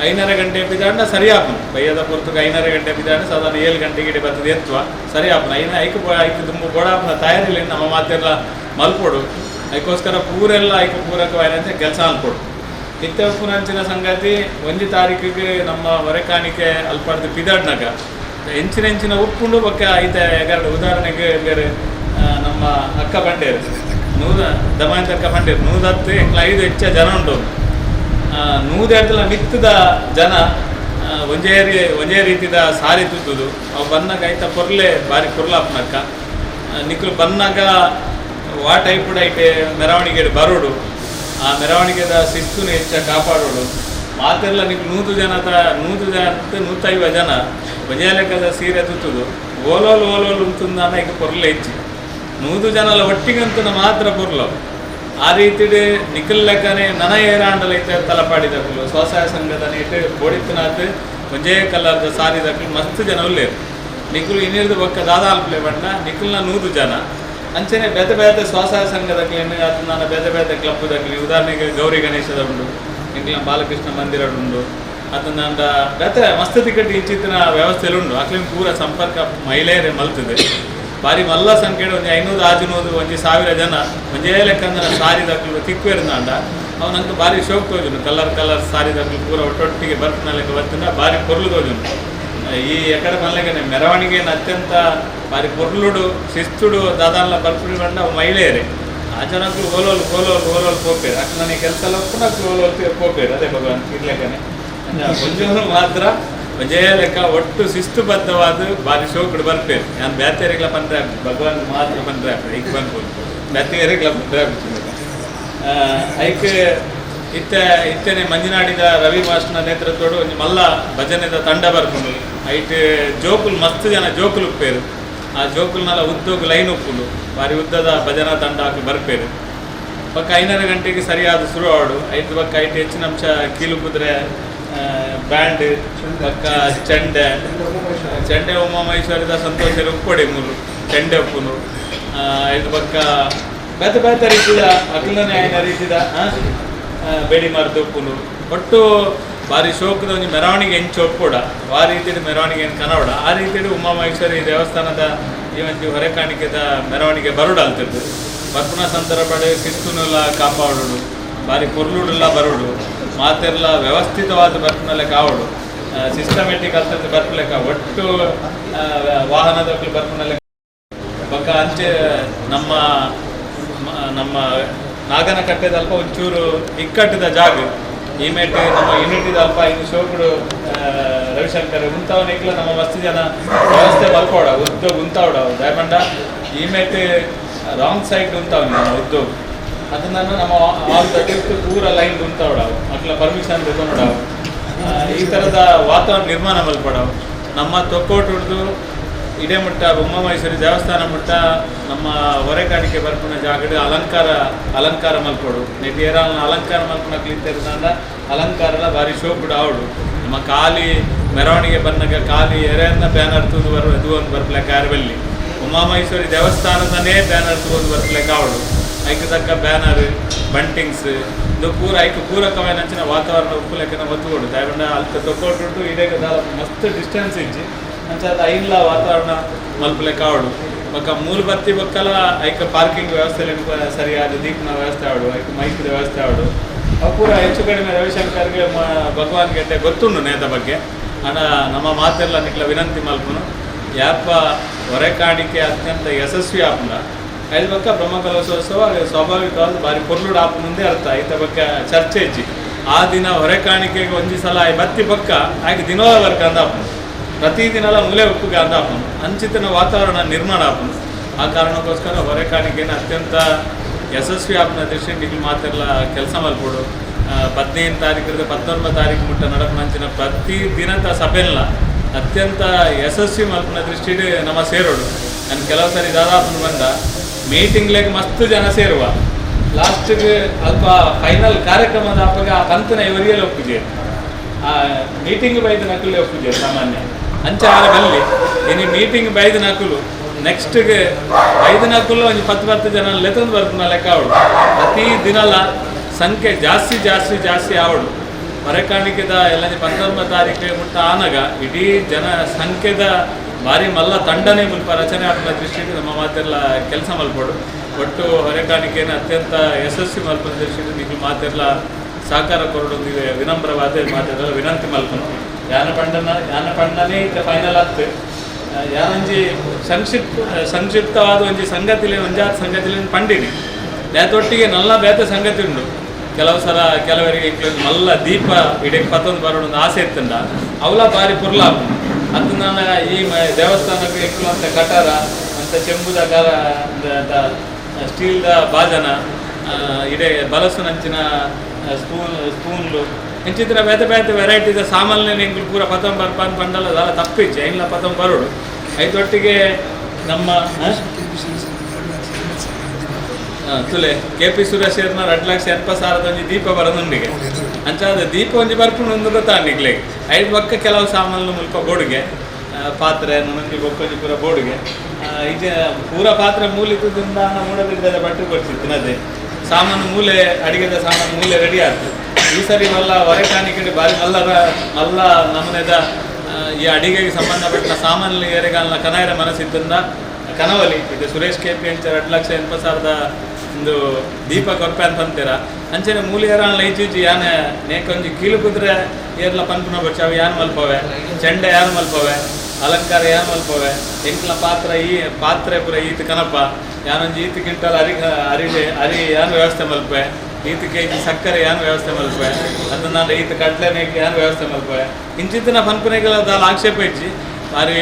5:30 ಗಂಟೆ ಬಿದ್ದಾಡ ಸರಿ ಆಪನು ಬೈಯದ ಪುರ್ತಕ್ಕೆ 5:30 ಗಂಟೆ ಬಿದ್ದಾಡ ಸಾಧಾರಣ 7 ಗಂಟೆಗೆ ಇಡೀ ಬರ್ತದೆ ಎತ್ತುವ ಸರಿ ಆಪನ ಐಕ್ ತುಂಬ ಗೋಡಾಪನ ತಯಾರಿಲ್ಲ ನಮ್ಮ ಮಾತೆಲ್ಲ ಮಲ್ಪೋಡು ಅದಕ್ಕೋಸ್ಕರ ಪೂರೆಲ್ಲ ಐಕ್ ಪೂರಕವಾದಂತೆ ಕೆಲಸ ಅನ್ಕೊಡು ಇತ್ತೆ ಉಪ್ಪುನಂಚಿನ ಸಂಗತಿ 1 ತಾರೀಕಿಗೆ ನಮ್ಮ ಹೊರೆಕಾಣಿಕೆ ಅಲ್ಪಾಡ್ದು ಪಿದಾಡ್ನಾಗ ಹೆಂಚಿನ ಉಪ್ಪುಂಡು ಬೊಕ್ಕ ಐತೆ ಎರಡು ಉದಾಹರಣೆಗೆ ಬೇರೆ ನಮ್ಮ ಅಕ್ಕ ಬಂಡೇರು ದಮಾಂತ ಅಕ್ಕ ಬಂಡೇರು 110 5 ಹೆಚ್ಚ ಜನ ಉಂಟು 102 ಮಿತ್ತದ ಜನ ಒಂದೇ ರೀತಿದ ಸಾರಿ ತುತ್ತುದು ಅವು ಬನ್ನಾಗ ಐತ ಪೊರ್ಲೆ ಬಾರಿ ಪೊರ್ಲಾಪ್ನಕ್ಕ ನಿಕ್ಲು ಬನ್ನಾಗ ವಾ ಟೈಪ್ ಐಟೆ ಮೆರವಣಿಗೆ ಬರೋಡು ಆ ಮೆರವಣಿಗೆದ ಶಿಸ್ತುನ ಹೆಚ್ಚ ಕಾಪಾಡೋಡು ಮಾತೆಲ್ಲ ನಿಕ್ಲು 150 ಜನ ಒಂದೇ ಲೆಕ್ಕದ ಸೀರೆ ತುತ್ತುದು ಓಲೋಲು ಉಂತುಂದಾನ ಈಗ ಪೊರ್ಲೆ ಹೆಚ್ಚಿ 100 ಜನಲ ಒಟ್ಟಿಗಂತನ ಮಾತ್ರ ಪೊರ್ಲವು ಆ ರೀತಿ ನಿಖಲ್ ಲೆಕ್ಕನೆ ನನ ಏರಾಂಡಲೈತೆ ತಲಪಾಡಿದಕ್ಕಲು ಸ್ವಸಹಾಯ ಸಂಘದ ನೀಟ್ ಬೋಡಿತ್ತನಾತ್ ಒಂದೇ ಕಲರ್ದ ಸಾರಿದಕ್ಕಲು ಮಸ್ತ್ ಜನ ಉಳ್ಳೇರು ನಿಖಲು ಇನ್ನಿರ್ದು ಬೊಕ್ಕ ದಾದಾಲ್ಪಲೆ ಬಣ್ಣ ನಿಖಲ್ನ 100 ಜನ ಅಂಚನೆ ಬೇತೆ ಸ್ವಸಹಾಯ ಸಂಘದಕ್ಕೆ ಅದು ನಾನು ಬೇತೆ ಕ್ಲಬ್ದಕ್ಕೆ ಉದಾಹರಣೆಗೆ ಗೌರಿ ಗಣೇಶದ ಉಂಡು ಇಂಗ್ಲ ಬಾಲಕೃಷ್ಣ ಮಂದಿರ ಉಂಡು ಅದನ್ನ ಬೇತೆ ಮಸ್ತ್ ತಿಕ್ಕಟ್ಟು ಇಂಚಿತ್ತಿನ ವ್ಯವಸ್ಥೆಯಲ್ಲಿ ಉಂಡು ಅಕ್ಲಿನ ಪೂರ ಸಂಪರ್ಕ ಮಹಿಳೆಯರೇ ಮಲ್ತದೆ ಬಾರಿ ಮಲ್ಲ ಸಂಖ್ಯೆ ಒಂದು 500 600 1,000 ಜನ ಒಂದೇ ಲೆಕ್ಕಂದ ಸಾರಿದಕ್ಕಲು ತಿಕ್ಕುವೆರ್ನಾಂಡ ಅವನಂತೂ ಭಾರಿ ಶೋಕ್ ತೋಜುನು ಕಲರ್ ಸಾರಿದಕ್ಕಲು ಪೂರ ಒಟ್ಟೊಟ್ಟಿಗೆ ಬರ್ಪನ ಲೆಕ್ಕ ಬರ್ತಿನ ಭಾರಿ ಪೊರ್ಲು ತೋಜುನು ಈ ಎಕಡೆ ಮಲ್ಲೆಗನೆ ಮೆರವಣಿಗೆಯನ್ನು ಅತ್ಯಂತ ಭಾರಿ ಪೊರ್ಲುಡು ಶಿಸ್ತುಡು ದಾದಾನ್ಲ ಬರ್ಪುಡಿ ಬಂಡ ಮಹಿಳೆಯರೇ ಆ ಜನಕ್ಕೂ ಓಲೋಲು ಪೋಪೇರು ಅಕ್ಕ ನನಗೆ ಕೆಲಸ ಎಲ್ಲ ಪುನಃ ಓಲೋಲು ಪೋಪೇರು ಅದೇ ಭಗವಾನ್ ಇರ್ಲೆಕ್ಕನೆ ಒಂಜೂರು ಮಾತ್ರ ಒಂದೇ ಲೆಕ್ಕ ಒಟ್ಟು ಶಿಸ್ತುಬದ್ಧವಾದ ಭಾರಿ ಶೋಕಡು ಬರ್ಪೇರು ನಾನು ಬ್ಯಾತೇರಿಗಳ ಬಂದರೆ ಭಗವಾನ್ ಮಾತ್ರ ಬಂದರೆ ಈಗ ಬಂದ್ಬೋದು ಬ್ಯಾತೇರಿಗಳ ಬಂದರೆ ಐಕೆ ಇತ್ತೇನೆ ಮಂಜಿನಾಡಿದ ರವಿ ಮಾಸ್ಟರ್ನ ನೇತೃತ್ವಡು ಒಂದು ಮಲ್ಲ ಭಜನೆದ ತಂಡ ಬರ್ಕೊಂಡು ಐಟ್ ಜೋಕುಲು ಮಸ್ತ್ ಜನ ಜೋಕುಲು ಉಪ್ಪೇರು ಆ ಜೋಕುಲ್ನೆಲ್ಲ ಉದ್ದೋಗು ಲೈನ್ ಉಪ್ಪುಲು ಭಾರಿ ಉದ್ದದ ಭಜನಾ ತಂಡ ಹಾಕಿ ಬರ್ಪೇರು ಪಕ್ಕ 5:30 ಗಂಟೆಗೆ ಸರಿಯಾದ ಶುರು ಆಡು 5 ಪಕ್ಕ ಐಟು ಹೆಚ್ಚಿನ ಅಂಶ ಕೀಲು ಕುದುರೆ ಬ್ಯಾಂಡ್ ಪಕ್ಕ ಚೆಂಡೆ ಉಮಾಮಹೇಶ್ವರದ ಸಂತೋಷ ಉಪ್ಪೊಡೆ ಮೂರು ಚೆಂಡೆ ಉಪ್ಪುನು 5 ಪಕ್ಕ ಬೇತೆ ರೀತಿಯ ಅಖಿಲನೇ ಐನ ರೀತಿದ ಬೇಡಿ ಮರದ ಉಪ್ಪುನು ಒಟ್ಟು ಭಾರಿ ಶೋಕದ ಒಂದು ಮೆರವಣಿಗೆ ಹೆಂಚು ಒಪ್ಪೋಡ ಆ ರೀತಿಯ ಮೆರವಣಿಗೆ ಕನವಡ ಆ ರೀತಿಯ ಉಮಾಮಹೇಶ್ವರಿ ದೇವಸ್ಥಾನದ ಈ ಒಂದು ಹೊರೆಕಾಣಿಕೆದ ಮೆರವಣಿಗೆ ಬರೋಡು ಅಲ್ತಿದ್ದು ಬರ್ಪುನ ಸಂದರ್ಭ ಶಿಸ್ತುನೆಲ್ಲ ಕಾಪಾಡೋಡು ಭಾರಿ ಪೊರ್ಲುಡೆಲ್ಲ ಬರೋಡು ಮಾತೆಲ್ಲ ವ್ಯವಸ್ಥಿತವಾದ ಬರ್ಪನಲ್ಲೇ ಕಾವಡು ಸಿಸ್ಟಮೆಟಿಕ್ ಅಂತ ಬರ್ಪಲೆಕ್ಕ ಒಟ್ಟು ವಾಹನದ ಬರ್ಪನಲ್ಲೇ ಪಕ್ಕ ಅಂಚೆ ನಮ್ಮ ನಾಗನಕಟ್ಟೆದ ಅಲ್ಪ ಒಂಚೂರು ಇಕ್ಕಟ್ಟದ ಜಾಗ ಈ ಮೇಟು ನಮ್ಮ ಯೂನಿಟಿದ ಅಲ್ಪ ಇನ್ನು ಶೋಕುಡು ರವಿಶಂಕರ್ ಉಂತವನಿಕ್ಲ ನಮ್ಮ ಮಸ್ತ್ ಜನ ವ್ಯವಸ್ಥೆ ಬರ್ಕೋಡ ಉದ್ಯೋಗ ಉಂತಾವಡ ದಯಮಂಡ ಈ ಮೇಟು ರಾಂಗ್ ಸೈಡ್ ಉಂತಾವನಿ ನಮ್ಮ ಉದ್ಯೋಗ ಅದನ್ನ ನಮ್ಮ ಆಲ್ ತಟ್ಟಿತ್ತು ಪೂರ ಲೈನ್ ಉಂತಾವಡವು ಮಕ್ಕಳ ಪರ್ಮಿಷನ್ ತಗೊಂಡವು ಈ ಥರದ ವಾತಾವರಣ ನಿರ್ಮಾಣ ಮಲ್ಪಡವು ನಮ್ಮ ತೊಕ್ಕೋಟುಡ್ದು ಇಡೇ ಮುಟ್ಟ ಉಮಾಮಹೇಶ್ವರಿ ದೇವಸ್ಥಾನ ಮುಟ್ಟ ನಮ್ಮ ಹೊರೆಕಾಣಿಕೆ ಬರ್ಪುನ ಜಾಗದ ಅಲಂಕಾರ ಮಲ್ಪಡು ನೆಟ್ಟಿ ಏರಾಲ್ನ ಅಲಂಕಾರ ಮಲ್ಪನಕ್ಲಿಂದ ಅಲಂಕಾರಲ ಭಾರಿ ಶೋಕುಡು ಆವಡು ನಮ್ಮ ಖಾಲಿ ಮೆರವಣಿಗೆ ಬಂದಾಗ ಖಾಲಿ ಎರೆಯನ್ನ ಬ್ಯಾನರ್ ತೂದು ಇದು ಒಂದು ಬರ್ಪಲೆಕ್ಕ ಯಾರಬಲ್ಲಿ ಉಮಾಮಹೇಶ್ವರಿ ದೇವಸ್ಥಾನದನೇ ಬ್ಯಾನರ್ ತೂದು ಬರ್ಪಲೆಕ್ಕ ಆವಡು ಐಕೆ ತಕ್ಕ ಬ್ಯಾನರ್ ಬಂಟಿಂಗ್ಸ್ ಇದು ಪೂರಕమైన ನಂಚಿನ ವಾತಾವರಣ ಉಪ್ಪು ಲೆಕ್ಕನ ಒತ್ತುಕೊಡು ದಯವಿಟ್ಟು ಅಲ್ಲಿ ತೊಕ್ಕೊಟ್ಟು ಇಡೀ ಮಸ್ತ್ ಡಿಸ್ಟೆನ್ಸ್ ಇಚ್ಚಿ ಅಂಚಾದ ಐನ್ಲ ವಾತಾವರಣ ಮಲ್ಪಲೆ ಕಾವಡು ಬೊಕ್ಕ ಮೂಲ ಬತ್ತಿ ಬೊಕ್ಕಲ ಐಕ ಪಾರ್ಕಿಂಗ್ ವ್ಯವಸ್ಥೆ ಸರಿಯಾದ ದೀಪನ ವ್ಯವಸ್ಥೆ ಆವಡು ಐಕ ಮೈಕ್ದ ವ್ಯವಸ್ಥೆ ಆವಡು ಅವು ಪೂರ ಹೆಚ್ಚು ಕಡಿಮೆ ರವಿಶಂಕರ್ಗೆ ಭಗವಾನ್ ಗೆಡ್ಡೆ ಗೊತ್ತುಂಡು ನೇದ ಬಗ್ಗೆ ಅಣ್ಣ ನಮ್ಮ ಮಾತೆಲ್ಲ ನಿಕ್ಲ ವಿನಂತಿ ಮಲ್ಪನು ಯಾಪ ಹೊರೆಕಾಣಿಕೆ ಅತ್ಯಂತ ಯಶಸ್ವಿ ಆಪುಂಡ ಐದು ಪಕ್ಕ ಬ್ರಹ್ಮಕಲಶೋತ್ಸವ ಸ್ವಾಭಾವಿಕವಾದ ಭಾರಿ ಪೊರ್ಲುಡು ಆಪು ಮುಂದೆ ಅರ್ಥ ಐತ ಬಗ್ಗೆ ಚರ್ಚೆ ಇಚ್ಚಿ ಆ ದಿನ ಹೊರೆಕಾಣಿಕೆಗೆ ಒಂಜಿ ಸಲ ಬತ್ತಿ ಪಕ್ಕ ಹಾಗೆ ದಿನೋಲ ವರ್ಗ ಅಂದಾಪುಂಡು ಪ್ರತಿದಿನಲ ಮೂಲೆ ಉಪ್ಪುಗೆ ಅಂದಾಪನು ಅಂಚಿತನ ವಾತಾವರಣ ನಿರ್ಮಾಣ ಆಪನು ಆ ಕಾರಣಕ್ಕೋಸ್ಕರ ಹೊರೆಕಾಣಿಕೆನ ಅತ್ಯಂತ ಯಶಸ್ವಿ ಆಪನ ದೃಷ್ಟಿ ನಿಖಿಲ್ ಮಾತೆಲ್ಲ ಕೆಲಸ ಮಲ್ಪಡು 15 ತಾರೀಕಿಂದ 19 ತಾರೀಕು ಮುಟ್ಟ ನಡಪನಂಚಿನ ಪ್ರತಿ ದಿನದ ಸಭೆಲ್ಲ ಅತ್ಯಂತ ಯಶಸ್ವಿ ಮಲ್ಪನ ದೃಷ್ಟಿ ನಮ್ಮ ಸೇರೋಡು ನಾನು ಕೆಲವು ಸರಿ ದಾದಾಪನ ಬಂದ ಮೀಟಿಂಗ್ಲೆಗೆ ಮಸ್ತ್ ಜನ ಸೇರುವ ಲಾಸ್ಟ್ಗೆ ಅಲ್ಪ ಫೈನಲ್ ಕಾರ್ಯಕ್ರಮದ ಅಪ್ಪಗೆ ಆ ಕಂತನ ಇವರಿಗೆಲ್ಲ ಒಪ್ಪಿದೆ ಆ ಮೀಟಿಂಗ್ ಬೈದ ನಕಲೇ ಒಪ್ಪಿದೆ ಸಾಮಾನ್ಯ ಅಂಚಾರ ಬಲ್ಲಿ ಇನ್ನು ಮೀಟಿಂಗ್ ಬೈದ ನಕಲು ನೆಕ್ಸ್ಟ್ಗೆ 5 ನಕಲು ಒಂದು 10 ಜನ ಲೆತಂದು ಬರ್ಪುನ ಲೆಕ್ಕ ಆವಡು ಪ್ರತಿ ದಿನಲ ಸಂಖ್ಯೆ ಜಾಸ್ತಿ ಆವಡು ಹೊರೆಕಾಣಿಕೆದ ಎಲ್ಲ 19 ತಾರೀಕಿಗೆ ಮುಟ್ಟ ಆನಾಗ ಇಡೀ ಜನ ಸಂಖ್ಯೆದ ಭಾರಿ ಮಲ್ಲ ತಂಡನೇ ಮುಲ್ಪ ರಚನೆ ಆದ ದೃಷ್ಟಿಯಿಂದ ನಮ್ಮ ಮಾತೆಲ್ಲ ಕೆಲಸ ಮಲ್ಪಡು ಒಟ್ಟು ಹೊರೆಕಾಣಿಕೆಯನ್ನು ಅತ್ಯಂತ ಯಶಸ್ವಿ ಮಲ್ಪದ ದೃಷ್ಟಿಯಿಂದ ನಿಖಿಲ್ ಮಾತೆಲ್ಲ ಸಹಕಾರ ಕೊರಡೊಂದಿಗೆ ವಿನಮ್ರವಾದ ಮಾತಾಡಲು ವಿನಂತಿ ಮಲ್ಪನು ಯಾನ ಪಂಡನೇ ಇತ್ತೆ ಫೈನಲ್ ಆಗ್ತದೆ ಯಾನೊಂಜಿ ಸಂಕ್ಷಿಪ್ತವಾದ ಒಂಜಿ ಸಂಗತಿಲೆ ಒಂಜಾತ ಸಂಗತಿಲೆ ಪಂಡಿನಿ ಬೇತೊಟ್ಟಿಗೆ ನಲ್ಲ ಬೇತ ಸಂಗತಿ ಉಂಡು ಕೆಲವು ಸಲ ಕೆಲವರಿಗೆ ಮಲ್ಲ ದೀಪ ಇಡೀ ಪತ್ತೊಂದು ಬರೋಣ ಆಸೆ ಇತ್ತಂಡ ಅವಲ ಬಾರಿ ಪುರ್ಲಾಪ ಅದು ನಾನು ಈ ದೇವಸ್ಥಾನಕ್ಕೆ ಅಂತ ಕಟಾರ ಅಂತ ಚೆಂಬುದ ಸ್ಟೀಲ್ದ ಬಾಜನ ಇಡೇ ಬಲಸು ನಂಚಿನ ಸ್ಪೂನ್ಲು ಹೆಂಚಿದ್ರೆ ಬೇತೆ ಬೇತೆ ವೆರೈಟಿದ ಸಾಮಾನ್ಯ ಎಂಗ್ಲು ಪೂರ ಪತಂ ಬರ್ಪಾನ್ ಬಂಡಲ್ಲ ದಾಲ ತಪ್ಪಿಚ್ಚೆ ಇಲ್ಲ ಪತಂ ಬರೋಡು ಐದೊಟ್ಟಿಗೆ ನಮ್ಮ ತುಲೆ KP ಸುರೇಶ್ನ 2,80,000 ಒಂಜಿ ದೀಪ ಬರೋದುಂಡಿಗೆ ಅಂಚಾದ ದೀಪ ಒಂಜಿ ಬರ್ಪುಂಡು ಒಂದು ಗೊತ್ತಾಂಡಿಗ್ಲೆ ಐದು ಪಕ್ಕ ಕೆಲವು ಸಾಮಾನು ಮುಲ್ಪ ಬೋಡಿಗೆ ಪಾತ್ರೆ ನೊಂಜಿ ಬೊಕ್ಕೊಂಜಿ ಪೂರ ಬೋಡಿಗೆ ಈಗ ಪೂರ ಪಾತ್ರೆ ಮೂಲಿತದಿಂದ ಮೂಡದಿದ್ದದ ಬಟ್ಟೆ ಕೊಡ್ಸಿತ್ತಿನದೆ ಸಾಮಾನು ಮೂಲೆ ಅಡಿಗೆದ ಸಾಮಾನು ಮೂಲೆ ರೆಡಿ ಆಗ್ತದೆ ಈ ಸರಿ ಮಲ್ಲ ಹೊರಕಾಣಿಕೆ ಬಾರಿ ಮಲ್ಲ ನಮನೆದ ಈ ಅಡಿಗೆಗೆ ಸಂಬಂಧಪಟ್ಟ ಸಾಮಾನ್ಯ ಏರೆಗಾಲನ ಕನಾಯರ ಮನಸ್ಸಿದ್ದಿಂದ ಕನವಲಿ ಇದು ಸುರೇಶ್ KP ಅಂತ 2,80,000 ಒಂದು ದೀಪ ಕೊರಪೆ ಅಂತ ಅಂತೀರ ಅಂಚನೆ ಮೂಲಿಯರಲ್ಲ ಈಚೀಚಿ ಯಾನೆ ನೇಕೊಂಜಿ ಕೀಲು ಕುದ್ರೆ ಏರ್ಲ ಪಂಪನ ಬಚ್ಚಾವ ಯಾನ್ ಮಲ್ಪವೆ ಚೆಂಡೆ ಯಾರು ಮಲ್ಪವೆ ಅಲಂಕಾರ ಯಾರು ಮಲ್ಪವೆ ಎಂಕ್ಲ ಪಾತ್ರೆ ಪುರ ಈತ ಕನಪ ಯಾನೊಂಜಿ ಈತ ಕ್ವಿಂಟಲ್ ಅರಿ ಯಾನು ವ್ಯವಸ್ಥೆ ಮಲ್ಪೆ ಈತ KG ಸಕ್ಕರೆ ಯಾನು ವ್ಯವಸ್ಥೆ ಮಲ್ಪೆ ಅದನ್ನ ನಾನು ಈತ ಕಡ್ಲೆನೇಗೆ ಯಾನು ವ್ಯವಸ್ಥೆ ಮಲ್ಪೆ ಇಂಚಿತ್ತಿನ ಪಂಪನೆಗಳ ದಾಲ ಆಕ್ಷೇಪ ಇಚ್ಚಿ ಬಾರಿ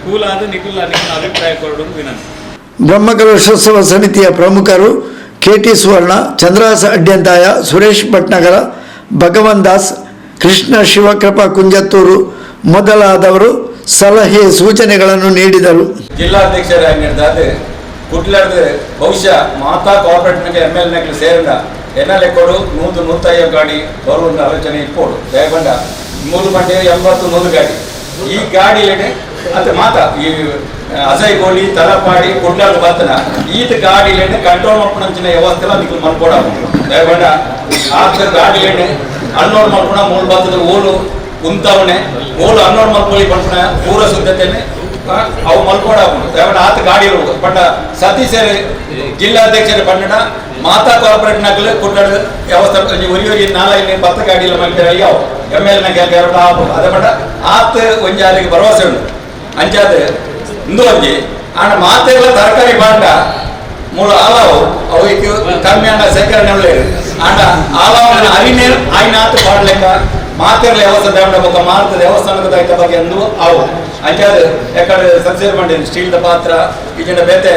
ಕೂಲಾದ ನಿಖಿಲ ನಿಮ್ಮ ಅಭಿಪ್ರಾಯ ಕೊಡೋದು ವಿನಂತಿ. ಬ್ರಹ್ಮಕಲಶೋತ್ಸವ ಸಮಿತಿಯ ಪ್ರಮುಖರು KT ಸುವರ್ಣ, ಚಂದ್ರಹಾಸ ಅಡ್ಯಂತಾಯ, ಸುರೇಶ್ ಭಟ್ನಗರ, ಭಗವನ್ ದಾಸ್, ಕೃಷ್ಣ ಶಿವಕೃಪಾ ಕುಂಜತ್ತೂರು ಮೊದಲಾದವರು ಸಲಹೆ ಸೂಚನೆಗಳನ್ನು ನೀಡಿದರು. ಜಿಲ್ಲಾಧ್ಯಕ್ಷರಾಗಿ ಕುಟ್ಲಾರ್ದ ಬಹುಶಃ ಮಾತಾ ಕಾರ್ಪೊರೇಟ್ನಾಗೆ MLA ಸೇರಿದ ಎನ್ನಲೆಕ್ಕೋಡು 150 ಗಾಡಿ ಬರುವಂತ ಆಲೋಚನೆ ಇಟ್ಕೋಡು ದಯಗೊಂಡ 3 ಬಂಡೆ 80 ಗಾಡಿ ಈ ಗಾಡಿಲೇನೆ ಅಂತ ಮಾತಾ ಈ ಅಜಯ್ ಗೋಳಿ ತಲಪಾಡಿ ಕುಟ್ಲಾರ್ದ ಬರ್ತನ ಈತ ಗಾಡಿಲೇನೆ ಕಂಟ್ರೋಲ್ ಮಾಡ್ಕೊಂಡ ವ್ಯವಸ್ಥೆ ನಿಖಿಲ್ ಮಲ್ಕೊಡ ದಯಗೊಂಡ ಆತ ಗಾಡಿಲೇನೆ ಅನ್ನೋರ್ ಮಾಡ್ಕೊಂಡ ಮೂಲ ಬರ್ತದ ಓಲು ಉಂತವನೆ ಓಲು ಅನ್ನೋರ್ ಮಲ್ಕೊಳ್ಳಿ ಪಂಪನ ಪೂರ ಸಿದ್ಧತೆನೆ ಅವು ಮಲ್ಕೊಡ ದಯಗೊಂಡ ಆತ ಗಾಡಿ ಪಂಡ ಸತೀಶ್ ಜಿಲ್ಲಾಧ್ಯಕ್ಷರ ಪಂಡ ಮಾತಾ ಕಾರ್ಪೊರೇಟ್ ನಗಲು ಕುಟ್ಲಾಡ ವ್ಯವಸ್ಥೆ ಒರಿ 4-10 ಗಾಡಿ ಮಲ್ತಾರೆ ಯಾವ MLA ಅದೇ ಪಂಡ ಆತ ಒಂಜಾರಿಗೆ ಭರವಸೆ ಉಂಟು ಅಂಚಾದ ಇಂದು ಒಂಜಿ ಆಂಡ ಮಾತೆಲ್ಲ ತರಕಾರಿ ಬಾಂಡ ಮೂಲ ಆಲಾವು ಅವಕ್ಕೆ ಕಮ್ಮಿ ಆಂಡ ಸೇಕರಣೆ ಒಳ್ಳೆಯದು ಆಂಡ ಆಲಾವನ ಅರಿನೇ ಆಯ್ನಾತು ಪಾಡ್ಲೆಕ್ಕ ಮಾತೆಲ್ಲ ವ್ಯವಸ್ಥೆ ದೇವಣ್ಣ ಬೊಕ್ಕ ಮಾತ ದೇವಸ್ಥಾನದ ದೈತ ಬಗ್ಗೆ ಅಂದು ಅವು ಅಂಚಾದ ಯಾಕಡೆ ಸಬ್ಸಿಡಿ ಮಾಡಿದ್ರು ಸ್ಟೀಲ್ದ ಪಾತ್ರ ಈಜಿನ ಬೇತೆ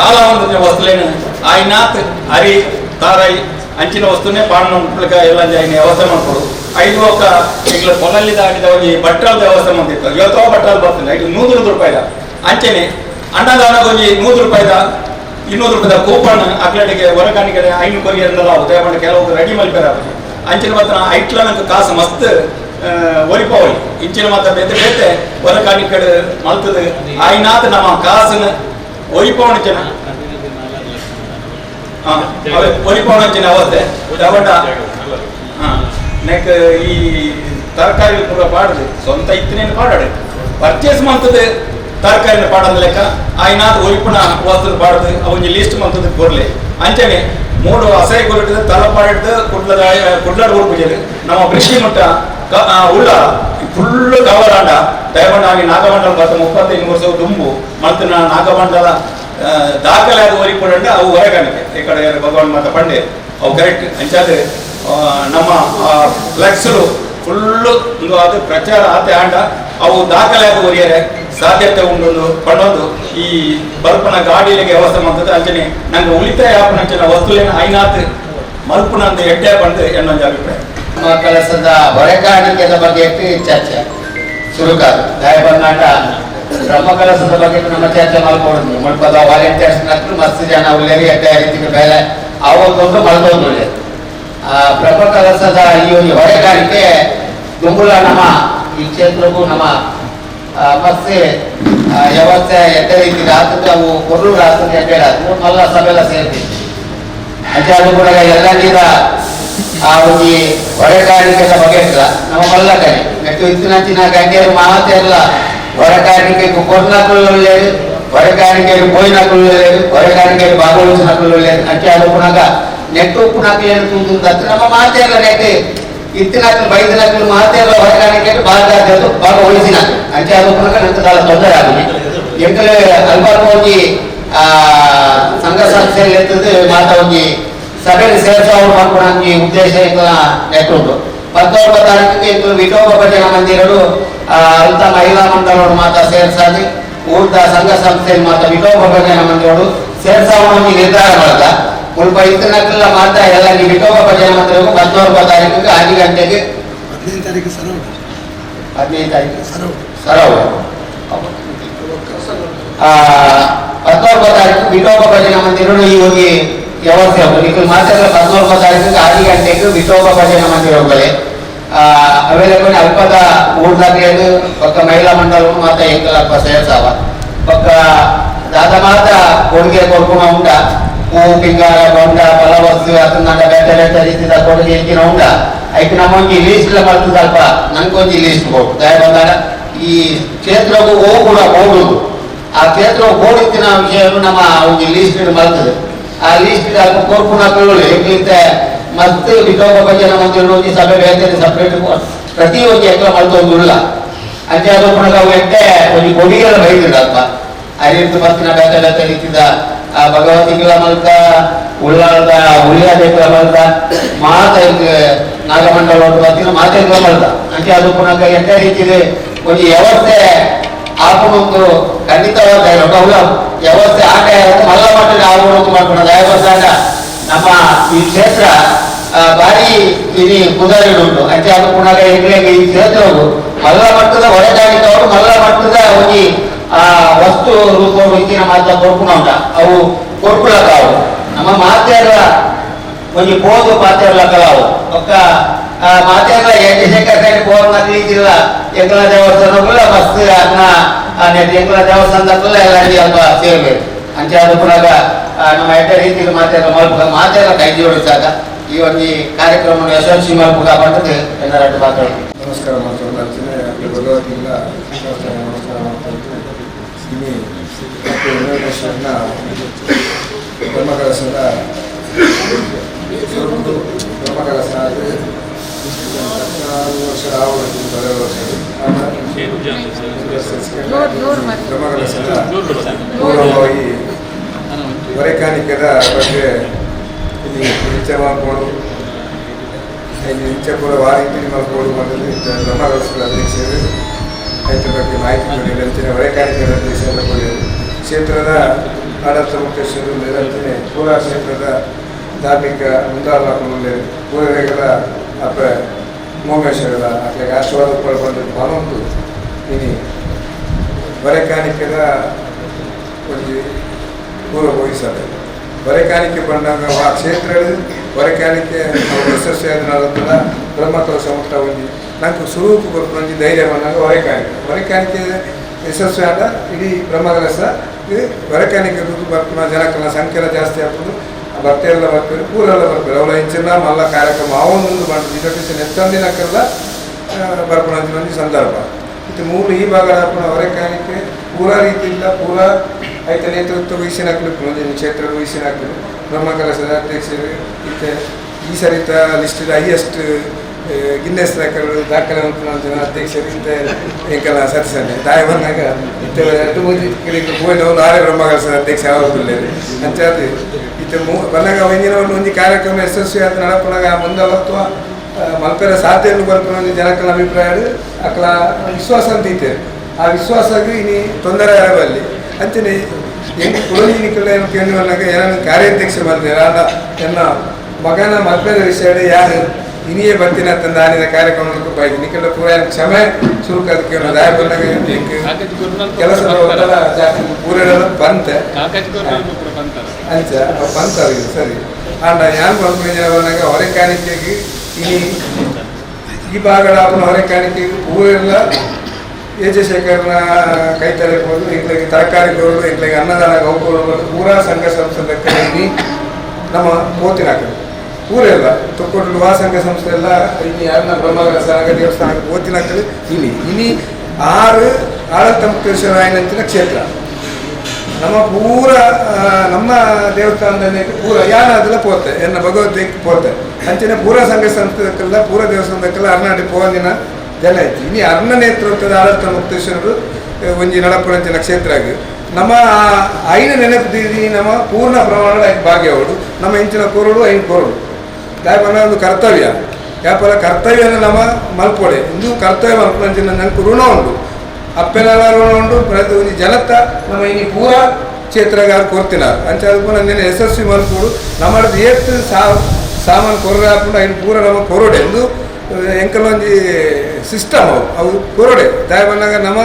ಆಲಾವಂದ ವಸ್ತುಲೇನು ಆಯ್ನಾತ್ ಅರಿ ತಾರಾಯಿ ಅಂಚಿನ ವಸ್ತುನೇ ಪಾಡ್ನ ಉಪ್ಲಿಕ ಎಲ್ಲ ಜಾಯಿನ ವ್ಯವಸ್ಥೆ ಮಾಡ್ಕೊಡು 5 ಒಕ್ಕ ಈಗ ಮೊದಲಿದ ಆಗಿದ ಒಂದು ಬಟ್ರಾಲ್ ವ್ಯವಸ್ಥೆ ಮಾಡ್ತಿತ್ತು ಇವತ್ತೋ ಬಟ್ರಾಲ್ ಬರ್ತದೆ ಇದು 100 ರೂಪಾಯಿದ ಅಂಚೆನೆ ಅನ್ನದಾನ ಒಂದು 100 ರೂಪಾಯಿದ 200 ರೂಪಾಯಿದ ಕೂಪನ್ ಅಕ್ಲಟಿಗೆ ಹೊರಗಾಣಿಕೆ 500 ಕೊರಿಯರ್ನೆಲ್ಲ ಉದಯಮಾಡ ಕೆಲವು ರೆಡಿ ಮಲ್ಪೇರ ಅಂಚಿನ ಮಾತ್ರ ಐಟ್ಲನಕ ಕಾಸು ಮಸ್ತ್ ಒರಿಪವಳಿ ಇಂಚಿನ ಮಾತ್ರ ಬೇತೆ ಬೇತೆ ಹೊರಗಾಣಿಕೆ ಮಲ್ತದ ಆಯ್ನಾತ್ ನಮ್ಮ ಕಾಸನ ಒರಿಪವಣ ಜನ ಒರಿಪವಣ ಅವಸ್ಥೆ ಉದಯಗೊಂಡ ನೆಕ್ ಈ ತರಕಾರಿ ಪೂರ ಪಾಡದು ಸ್ವಂತ ಇತ್ತಿನೇನು ಪಾಡಾಡು ಪರ್ಚೇಸ್ ಮಂತದ ತರಕಾರಿನ ಪಾಡದ ಲೆಕ್ಕ ಆಯ್ನಾದ್ ಒಯ್ಪುಣ ವಸ್ತು ಪಾಡದು ಅವನಿಗೆ ಲಿಸ್ಟ್ ಮಂತದ ಕೊರ್ಲೆ ಅಂಚನೆ 3 ಅಸಹ್ಯ ಕೊರಟಿದ ತಲಪಾಡಿದ ಕುಡ್ಲಾಡ ಊರ್ಪುಜರು ನಮ್ಮ ಕೃಷಿ ಮಟ್ಟ ಉಳ್ಳ ಫುಲ್ ಕವರಾಂಡ ದಯಗೊಂಡ ಆಗಿ ನಾಗಮಂಡಲ ಬತ್ತ 35 ವರ್ಷ ದುಂಬು ಮತ್ತು ನಾಗಮಂಡಲ ದಾಖಲೆ ಆದ ಒರಿಪುಡಂಡ ಅವು ಹೊರಗಾಣಿಕೆ ಈ ಕಡೆ ಭಗವಾನ್ ಮತ ಪಂಡೆ ಅವು ಕರೆಕ್ಟ್ ಅಂಚಾದ್ರೆ ನಮ್ಮ ಫ್ಲೆಕ್ಸ್ಲು ಫುಲ್ಲು ಅದು ಪ್ರಚಾರ ಆತೆ ಆಂಡ ಅವು ದಾಖಲೆ ಆದ ಒರಿಯರೆ ಸಾಧ್ಯತೆ ಉಂಡು ಪಡೋದು ಈ ಬಲ್ಪನ ಗಾಡಿಲಿಗೆ ವ್ಯವಸ್ಥೆ ಮಾಡ್ತದೆ ಅಂಚನೆ ನಂಗೆ ಉಳಿತಾಯ ಆಪನ ಅಂಚನ ವಸ್ತುಲೇನ ಐನಾತ್ ಮಲ್ಪನ ಅಂತ ಎಡ್ಡೆ ಬಂದು ಎನ್ನೊಂದು ಅಭಿಪ್ರಾಯ. ಕೆಲಸದ ಹೊರಗಾಣಿಕೆದ ಬಗ್ಗೆ ಚರ್ಚೆ ಶುರುಕಾದ ಗಾಯಬನ್ನಾಟ ಬ್ರಹ್ಮ ಕೆಲಸದ ಬಗ್ಗೆ ನಮ್ಮ ಚರ್ಚೆ ಮಾಡ್ಕೊಂಡು ಮುಳ್ಪದ ವಾಲಂಟಿಯರ್ಸ್ ನಕ್ಕಲು ಮಸ್ತ್ ಜನ ಉಳ್ಳೇರಿ ಎಡ್ಡೆ ರೀತಿಗೆ ಬೇರೆ ಅವೊಂದೊಂದು ಮಲ್ದೊಂದು ಒಳ್ಳೆಯದು ಬ್ರಹ್ಮ ಕೆಲಸದ ಈ ಒಂದು ಹೊರಗಾಣಿಕೆ ತುಂಬುಲ ನಮ್ಮ ಈ ಕ್ಷೇತ್ರಕ್ಕೂ ನಮ್ಮ ಮತ್ತೆ ವ್ಯವಸ್ಥೆ ಎಡ್ಡೆ ರೀತಿಗೆ ಆಗ್ತದೆ ಅವು ಕೊರೂರು ಆಗ್ತದೆ ಎಡ್ಡೆ ಆಗ್ತದೆ ಮಲ್ಲ ಸಭೆಲ್ಲ ಸೇರ್ತೀವಿ ಅದು ಕೂಡ ಎಲ್ಲ ನೀರ ಆ ಒಂದು ಹೊರಗಾಣಿಕೆಯ ಬಗ್ಗೆ ಇಲ್ಲ ನಮ್ಮ ಮಲ್ಲ ಕಡೆ ನೆಟ್ಟು ಇತ್ತಿನ ಗಂಗೆಯರು ಮಾತೆಲ್ಲ ಹೊರಗಾಣಿಕೆಗೆ ಕೊರ್ನಕ್ಕೂ ಒಳ್ಳೆಯದು ಹೊರಗಾಣಿಕೆಗೆ ಬೋಯಿನಕ್ಕೂ ಒಳ್ಳೆಯದು ಹೊರಗಾಣಿಕೆಗೆ ಭಾಗವಹಿಸಿನಕ್ಕೂ ಒಳ್ಳೆಯದು ಅಂಚೆ ಅದು ಪುನಃ ನೆಟ್ಟು ಉಪ್ಪು ನಾಲ್ಕು ತುಂಡು ನಮ್ಮ ಮಾತೆಲ್ಲ ನೆಟ್ಟು ಇತ್ತಿನಾಕ್ಲು ಬೈದಿನಾಕ್ಲು ಮಾತೆಲ್ಲ ಹೊರಗಾಣಿಕೆ ಭಾಗ ಉಳಿಸಿನ ಅಂಚೆ ಅದು ನಂತರ ತೊಂದರೆ ಆಗಿದೆ ಎಂಕಲೆ ಅಲ್ಬಾರ್ದು ಹೋಗಿ ಸಂಘ ಸಂಸ್ಥೆಯಲ್ಲಿ ಇರ್ತದೆ ಮಾತಾ ಹೋಗಿ ಸಭೆಯಲ್ಲಿ ಸೇರಿಸೋರು ಮಾಡ್ಕೊಳಂಗೆ ಉದ್ದೇಶ ನೆಟ್ಟುಂಟು 19 ತಾರೀಕಿಗೆ ವಿಠೋಬ ಭಜನಾ ಮಂದಿರಗಳು ಅಲ್ತ ಮಹಿಳಾ ಮಂಡಳಗಳು ಮಾತಾ ಸೇರಿಸಾದಿ ಊಟ ಸಂಘ ಸಂಸ್ಥೆಯಲ್ಲಿ ಮಾತಾ ವಿಠೋಬ ಭಜನಾ ಮಂದಿರಗಳು ಸೇರಿಸೋಣ ನಿರ್ಧಾರ ಮಾಡ್ದ ಮುಲ್ಪ ಇತ್ತಿನಕ್ಕೆಲ್ಲ ಮಾತಾ ಎಲ್ಲ ವಿಠೋಬ ಭಜನಾ ಮಂದಿರಗಳು 19 ತಾರೀಕಿಗೆ 5 ಗಂಟೆಗೆ 15 ತಾರೀಕು ಸರವು 19 ತಾರೀಕು ವಿಠೋಬ ಭಜನಾ ಮಂದಿರಗಳು ಈ ಹೋಗಿ ವ್ಯವಸ್ಥೆ ಹೋಗಿ ಮಾತ್ರ 19 ತಾರೀಕಿಗೆ 6 ಗಂಟೆಗೆ ವಿಠೋಬ ಭಜನಾ ಮಂದಿರ ಹೋಗಲಿ ಅವೈಲೇಬಲ್ ಅಲ್ಪದ ಊಟದು ಪಕ್ಕ ಮಹಿಳಾ ಮಂಡಲ ಮಾತ ಎಂಕಲಪ್ಪ ಸೇರ್ಸಾವ ಪಕ್ಕ ದಾದ ಮಾತ ಕೊಡುಗೆ ಕೊಡ್ಕೊಂಡು ಉಂಟ ಹೂವು ಪಿಂಗಾರ ಬೊಂಡ ಫಲವಸ್ತು ಅದನ್ನ ಬೇರೆ ಬೇರೆ ರೀತಿಯ ಕೊಡುಗೆ ಇಂಚಿನ ಉಂಟ ಅದಕ್ಕೆ ನಮ್ಮೊಂದು ಲೀಸ್ಟ್ ಬರ್ತದಲ್ಪ ನಂಗೊಂದು ಲೀಸ್ಟ್ ಕೊಡು ದಯ ಬಂದಾಗ ಈ ಕ್ಷೇತ್ರಕ್ಕೂ ಕೂಡ ಓಡುದು ಆ ಕ್ಷೇತ್ರ ಓಡಿತ್ತಿನ ವಿಷಯವನ್ನು ನಮ್ಮ ಒಂದು ಲೀಸ್ಟ್ ಬರ್ತದೆ ಆ ಲೀಸ್ಟ್ ಕೋರ್ಪುನ ಹೇಗಿರುತ್ತೆ ಮತ್ತೆ ವಿಠೋಬ ಭಜನಾ ಮಂದಿರ ಸಭೆ ಬೇರೆ ಸಪ್ರೇಟ್ ಪ್ರತಿ ಒಂದು ಎಕ್ಲ ಮಲ್ತೊಂದುಲ್ಲ ಅಂಚೆ ಅದು ಪುನಃ ಎಟ್ಟೆ ಒಂದು ಕೊಡಿಗೆಲ್ಲ ಬೈದಿಡಪ್ಪ ಆ ರೀತಿ ಬರ್ತಿನ ಬೇರೆ ಬೇರೆ ರೀತಿದ ಭಗವತಿಗಳ ಮಲ್ಕ ಉಳ್ಳಾಳದ ಉಳಿಯಾದೇಗಳ ಮಲ್ಕ ಮಾತ ನಾಗಮಂಡಲ ಬರ್ತಿನ ಮಾತೆಗಳ ಮಲ್ಕ ಅಂಚೆ ಅದು ಪುನಃ ಎಟ್ಟೆ ರೀತಿದೆ ಒಂದು ವ್ಯವಸ್ಥೆ ಆಪುನೊಂದು ಖಂಡಿತವಾದ ವ್ಯವಸ್ಥೆ ಆಟ ಮಲ್ಲ ಮಟ್ಟದ ಆಗುವಂತ ಮಾಡ್ಕೊಂಡು ದಯವಾದಾಗ ನಮ್ಮ ಈ ಕ್ಷೇತ್ರ ಭಾರಿ ಇಲ್ಲಿ ಉದಾಹರಣೆ ಅಂಚೆ ಅದು ಪುನಃ ಈ ಕ್ಷೇತ್ರವು ಮಲ್ಲ ಮಟ್ಟದ ಹೊರಗಾಣಿಕವರು ಮಲ್ಲ ಮಟ್ಟದ ಒಂದು ವಸ್ತು ರೂಪ ಇಚ್ಚಿನ ಮಾತ್ರ ಕೊಡ್ಕೊಂಡು ಉಂಟ ಅವು ಕೊಡ್ಕೊಳಕಾವು ನಮ್ಮ ಮಾತೆಲ್ಲ ಒಂದು ಬೋದು ಪಾತೆರ್ಲಕ್ಕಲಾವು ಒಕ್ಕ ಮಾತೆಲ್ಲ ಯಜ್ಞಶೇಖರ ಸೈಡ್ ಬೋರ್ನ ರೀತಿಲ್ಲ ಎಂಕಲ ದೇವಸ್ಥಾನಗಳ ಮಸ್ತ್ ಅನ್ನ ಎಂಕಲ ದೇವಸ್ಥಾನದಲ್ಲ ಎಲ್ಲ ಅಲ್ಪ ಸೇರ್ಬೇಕು ಅಂಚೆ ಅದು ಪುನಃ ನಮ್ಮ ಎಡ್ಡ ರೀತಿಯಲ್ಲಿ ಮಾತೆಲ್ಲ ಕೈ ಜೋಡಿಸಿದಾಗ ಈ ಒಂದು ಕಾರ್ಯಕ್ರಮ ಯಶಸ್ವಿ ಮಲ್ಪುಗ ಬಂದದ್ದು ಎಲ್ಲರಟ್ಟು ಮಾತಾಡೋದು ನಮಸ್ಕಾರ ಮಾಡ್ತೀನಿ ಭಗವದ್ಗೀತ ನಮಸ್ಕಾರ ಮಾಡ್ತೀನಿ ಧರ್ಮಕಲಶನ ಧರ್ಮಕಲಶದ ಧರ್ಮಕಲಶ 14 ವರ್ಷ ಆವೃತ್ತಿ ಬರೋ ಧರ್ಮಕಲಶದ ಪೂರ್ವವಾಗಿ ವರೆಕಾಣಿಕದ ಬಗ್ಗೆ ಇಲ್ಲಿ ನಿತ್ಯ ಮಾಡ್ಕೊಂಡು ನಿತ್ಯ ಕೂಡ ವಾರಂಟಿ ಮಾಡ್ಕೊಂಡು ಮೊದಲು ಧರ್ಮಕಲಶದ ಅಧ್ಯಕ್ಷರು ರೈತರ ಬಗ್ಗೆ ಮಾಹಿತಿ ನೀಡಿದಂತೆ ವರೆಕಾಣಿಕದ ಅಧ್ಯಕ್ಷರ ಕ್ಷೇತ್ರದ ಆಡಳಿತ ಮುಖ್ಯಸ್ಥರು ನಿರಂತನೆ ಪೂರ ಕ್ಷೇತ್ರದ ಧಾರ್ಮಿಕ ಮುಂದಾಳಾಗಳು ಪೂರೈಗಳ ಅಪ್ಪ ಮೋಮೇಶ್ವರರ ಅಟ್ಲಾಗ ಆಶೀರ್ವಾದ ಪಡ್ಕೊಂಡು ಬಾನೊಂದು ಇನಿ ವರೆಕಾಣಿಕದ ಒಂದು ಪೂರ್ವ ವಹಿಸದೆ ವರೆಕಾಣಿಕೆ ಬಂದಾಗ ಆ ಕ್ಷೇತ್ರಗಳು ವರೆಕಾಣಿಕೆ ಯಶಸ್ವಿಯಾದ ನಾಳತ್ತಲ್ಲ ಬ್ರಹ್ಮಕಲಶ ಮುಟ್ಟ ಒಂದು ನಂಗೆ ಸ್ವರೂಪ ಬರ್ಕೊಂಡು ಧೈರ್ಯ ಬಂದಾಗ ವರೆಕಾಣಿಕೆ ಯಶಸ್ವಿ ಆದ ಇಡೀ ಬ್ರಹ್ಮಕಲಶ ಇದು ವರೆಕಾಣಿಕೆ ಬರ್ಕೊಂಡು ಜನಕ್ಕೆಲ್ಲ ಸಂಖ್ಯೆ ಜಾಸ್ತಿ ಆಗ್ತದೆ ಭಕ್ತಿ ಎಲ್ಲ ಬರ್ತಾರೆ ಪೂರೆಲ್ಲ ಬರ್ತಾರೆ ಅವಳ ಹೆಚ್ಚಿನ ಮಲ್ಲ ಕಾರ್ಯಕ್ರಮ ಅವನೊಂದು ಮಾಡ್ತೀವಿ ಇದಕ್ಕೆ ನೆತ್ತೊಂದಿನಕ್ಕೆಲ್ಲ ಬರ್ಕೊಂಡು ಒಂದು ಸಂದರ್ಭ ಇದು ಮೂರು ಈ ಭಾಗ ವರೆಕಾಣಿಕೆ ಪೂರ ರೀತಿಯಿಂದ ಪೂರ ಆಯ್ತು ನೇತೃತ್ವ ವಹಿಸಿನಾಕ್ಲು ಕ್ಷೇತ್ರದ ವಹಿಸಿನಾಕ್ಲು ಬ್ರಹ್ಮಕಲಶದ ಅಧ್ಯಕ್ಷರು ಇತ್ತೆ ಈ ಸರಿತ ಲಿಸ್ಟದ ಹೈಯೆಸ್ಟ್ ಗಿನ್ನೆಸ್ ದಾಖಲೆ ಜನ ಅಧ್ಯಕ್ಷರು ಇಂತ ಎಂಕೆಲ್ಲ ಸದಸ್ಯನೇ ದಾಯ ಬಂದಾಗ ಇತ್ತೆ ಹೋಯ್ನವರು ನಾರೇ ಬ್ರಹ್ಮಕಲಶದ ಅಧ್ಯಕ್ಷ ಯಾವಾಗಲೇ ಅಂಚಾದ ಇತ್ತೆ ಬಂದಾಗ ಒಂದಿನ ಒಂದು ಕಾರ್ಯಕ್ರಮ ಯಶಸ್ವಿ ಆದ ನಡಪನಾಗ ಮುಂದೆ ಅಥವಾ ಮಲ್ಪೆರ ಸಾಧ್ಯವನ್ನು ಬರ್ಕೊಂಡು ಜನಕ್ಕಳ ಅಭಿಪ್ರಾಯ ಅಕ್ಕಲ ವಿಶ್ವಾಸ ಅಂತ ಇತ್ತೆ ಆ ವಿಶ್ವಾಸಕ್ಕೆ ಇನಿ ತೊಂದರೆ ಆಗಬಲ್ಲಿ ಅಂಚನೆ ಹೆಂಗೆ ಕುಲನಿಕಲ ಕೇಂದ್ರವನ್ನಾಗ ಏನಾದ್ರು ಕಾರ್ಯಾಧ್ಯಕ್ಷ ಮಾಡ್ತಾರೆ ಎನ್ನ ಮಗನ ಮಲ್ಪೆರ ವಿಷಯ ಯಾರು ಇನಿಯೇ ಬರ್ತೀನಿ ಅಂತಂದು ಆನಿದ ಕಾರ್ಯಕ್ರಮಕ್ಕೆ ಬಾಯ್ತು ನಿಕಲ ಪೂರ ಕ್ಷಮೆ ಶುಲ್ಕ ಅದಕ್ಕೆ ದಾಯ ಬಂದಾಗ ಕೆಲಸ ಜಾಸ್ತಿ ಪೂರೆಲ್ಲ ಬಂತೆ ಅಂಚ ಬಂತಾರೆ ಸರಿ ಆಂಡ ಯಾನ್ ಬರ್ಕೊಂಡು ಜನ ಬಂದಾಗ ಹೊರೆಕಾಣಿಕೆಗೆ ಇನಿ ಈ ಭಾಗದ ಹೊರೆಕಾಣಿಕೆಗೆ ಊರೆಲ್ಲ ಯಜಶೇಖರನ ಕೈತಲೆ ಇರ್ಬೋದು ಇಂಗ್ಲಿಗೆ ತರಕಾರಿಗಳು ಇಂಗ್ಲಿಗೆ ಅನ್ನದಾನ ಗೌಕಗಳು ಪೂರಾ ಸಂಘ ಸಂಸ್ಥೆ ಇನಿ ನಮ್ಮ ಪೋತಿನ ಹಾಕಿದ್ರು ಊರೆಲ್ಲ ತೊಕ್ಕೊಟ್ಟು ಆ ಸಂಘ ಸಂಸ್ಥೆ ಎಲ್ಲ ಇನ್ನು ಯಾರನ್ನ ಬ್ರಹ್ಮಕಲಶ ದೇವಸ್ಥಾನಕ್ಕೆ ಪೋತಿನ ಹಾಕಿದ್ರು ಇನಿ 6 ಆಡಳಿತ ಮುಖ್ಯಸ್ಥರಾಯನಂಚಿನ ಕ್ಷೇತ್ರ ನಮ್ಮ ಪೂರ ನಮ್ಮ ದೇವಸ್ಥಾನದಲ್ಲಿ ಪೂರ ಯಾನ ಅದೆಲ್ಲ ಪೋತೆ ಎನ್ನ ಭಗವದ್ಗೀತೆ ಪೋತೆ ಅಂಚನೆ ಪೂರ ಸಂಘ ಸಂಸ್ಥೆದಕ್ಕೆಲ್ಲ ಪೂರ ದೇವಸ್ಥಾನದಕ್ಕೆಲ್ಲ ಅರ್ನಾಟಿ ಪೋಂದಿನ ಜನ ಐತಿ ಇನ್ನು ಅರ್ಣ ನೇತೃತ್ವದ ಆಡಳಿತ ಮುಕ್ತೇಶ್ವರರು ಒಂಜಿ ನಡಪುರಂಚಿನ ಕ್ಷೇತ್ರ ಆಗಿ ನಮ್ಮ ಐನ ನೆನಪಿದ್ದೀವಿ ನಮ್ಮ ಪೂರ್ಣ ಪ್ರಮಾಣದ ಐದು ಭಾಗ್ಯವಾಡು ನಮ್ಮ ಇಂಚಿನ ಕೊರಡು ಐದು ಕೊರಡು ದಾಯಪನ ಒಂದು ಕರ್ತವ್ಯ ಯಾಪಲ ಕರ್ತವ್ಯನ ನಮ್ಮ ಮಲ್ಪೊಡೆ ಇಂದು ಕರ್ತವ್ಯ ಮಲ್ಪಂಚಿನ ನನಗೆ ಋಣ ಉಂಟು ಅಪ್ಪೆಲ್ಲ ಋಣ ಉಂಟು ಪ್ರತಿ ಒಂದು ಜನತ ನಮ್ಮ ಇನ್ನು ಪೂರ ಕ್ಷೇತ್ರಗಾರ ಕೊಡ್ತಿನಾರು ಅಂಚೆ ಅದಕ್ಕೂ ನನ್ನ ಯಶಸ್ವಿ ಮಲ್ಪೋಡು ನಮ್ಮದು ಏತ್ತು ಸಾಮಾನು ಕೊರಡೆ ಹಾಕೊಂಡು ಐದು ಪೂರ ನಮ್ಮ ಕೊರಡೆ ಎಂದು ಎಂಕಲೊಂದು ಸಿಸ್ಟಮ್ ಅವು ಕೊರಡೆ ದಾಯ ಬಂದಾಗ ನಮ್ಮ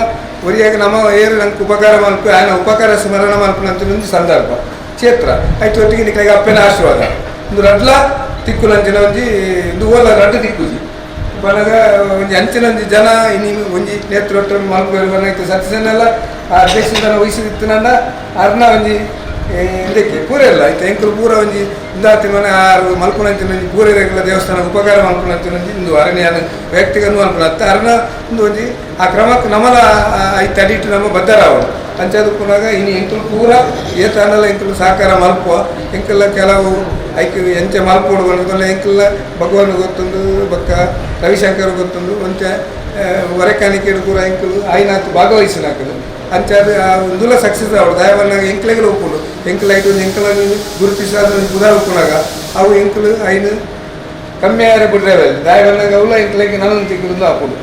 ಒರಿಯಾಗ ನಮ್ಮ ಏರು ನಂಗೆ ಉಪಕಾರ ಮಲ್ಪು ಆಯ್ನ ಉಪಕಾರ ಸ್ಮರಣ ಮಲ್ಪನಂತ ಒಂದು ಸಂದರ್ಭ ಕ್ಷೇತ್ರ ಆಯ್ತು ಒಟ್ಟಿಗೆ ನಿಕ್ಕಾಗ ಅಪ್ಪನ ಆಶೀರ್ವಾದ ಒಂದು ರಡ್ಲ ತಿಕ್ಕುಲಂಚಿನ ಒಂಜಿ ಓಲ ರಡ್ಡು ತಿಕ್ಕುಜಿ ಬನಗ ಒಂಜಿ ಅಂಚಿನ ಒಂಜಿ ಜನ ಇನ್ನು ಒಂಜಿ ನೇತೃತ್ವ ಮಲ್ಪು ಬನಾಯ್ತು ಸತ್ಯಸನ್ನೆಲ್ಲ ಆ ಅಧ್ಯಕ್ಷನ ವಹಿಸಿದಿತ್ತನಂದ ಅರ್ನ ಒಂಜಿ ಇದಕ್ಕೆ ಪೂರ ಇಲ್ಲ ಆಯ್ತು ಎಂಕಲು ಪೂರ ಒಂಜಿ ಇಂದಾತಿನ ಮನೆ ಆರು ಮಲ್ಪುನಂಚಿನ ಒಂಜಿ ಪೂರ ಇರಲ್ಲ ದೇವಸ್ಥಾನ ಉಪಕಾರ ಮಲ್ಪುನಂಚಿನ ಒಂಜಿ ಇಂದು ಅರಣ್ಯ ವ್ಯಕ್ತಿಗನ್ನು ಮಲ್ಪುನತ್ತ ಅರ್ನ ಒಂದು ಒಂಜಿ ಆ ಕ್ರಮಕ್ಕೆ ನಮ್ಮನ ಐದು ಅಡಿಟ್ಟು ನಮ್ಮ ಬದ್ಧರಾವಳು ಅಂಚದು ಪುನಃ ಇನ್ನು ಎಂಕಲು ಪೂರ ಏತನಲ್ಲ ಎಂಕಲು ಸಹಕಾರ ಮಲ್ಪುವ ಎಂಕಲ್ಲ ಕೆಲವು ಐಕೆ ಎಂಚೆ ಮಲ್ಪೋಡು ಬಂದಲ್ಲ ಎಂಕಲ್ಲ ಭಗವಾನ್ ಗೊತ್ತೊಂದು ಬಕ್ಕ ರವಿಶಂಕರ್ ಗೊತ್ತೊಂದು ಒಂಚ ವರೆಕಾಣಿಕೆಡು ಪೂರ ಎಂಕಲು ಐನಾತು ಭಾಗವಹಿಸಿನಾಕಲು ಅಂಚಾದ ಒಂದುಲ ಸಕ್ಸಸ್ ಅವಳು ದಯವನ್ನಾಗ ಎಂಕ್ಲೆಗಳು ಒಪ್ಪುಂಡು ಎಂಕಲ್ ಐಟು ಒಂದು ಎಂಕಲನ್ನು ಗುರುತಿಸಾದ ಒಂದು ಪುನಃ ಒಪ್ಪುನಾಗ ಅವು ಎಂಕಲು ಐನು ಕಮ್ಮಿ ಆರೆ ಬಿಡ್ರೆ ದಯವನ್ನಾಗ ಅವಳ ಎಂಕ್ಲೆಗೆ ನಾನು ತಿಂಗಳು ಹಾಕೊಂಡು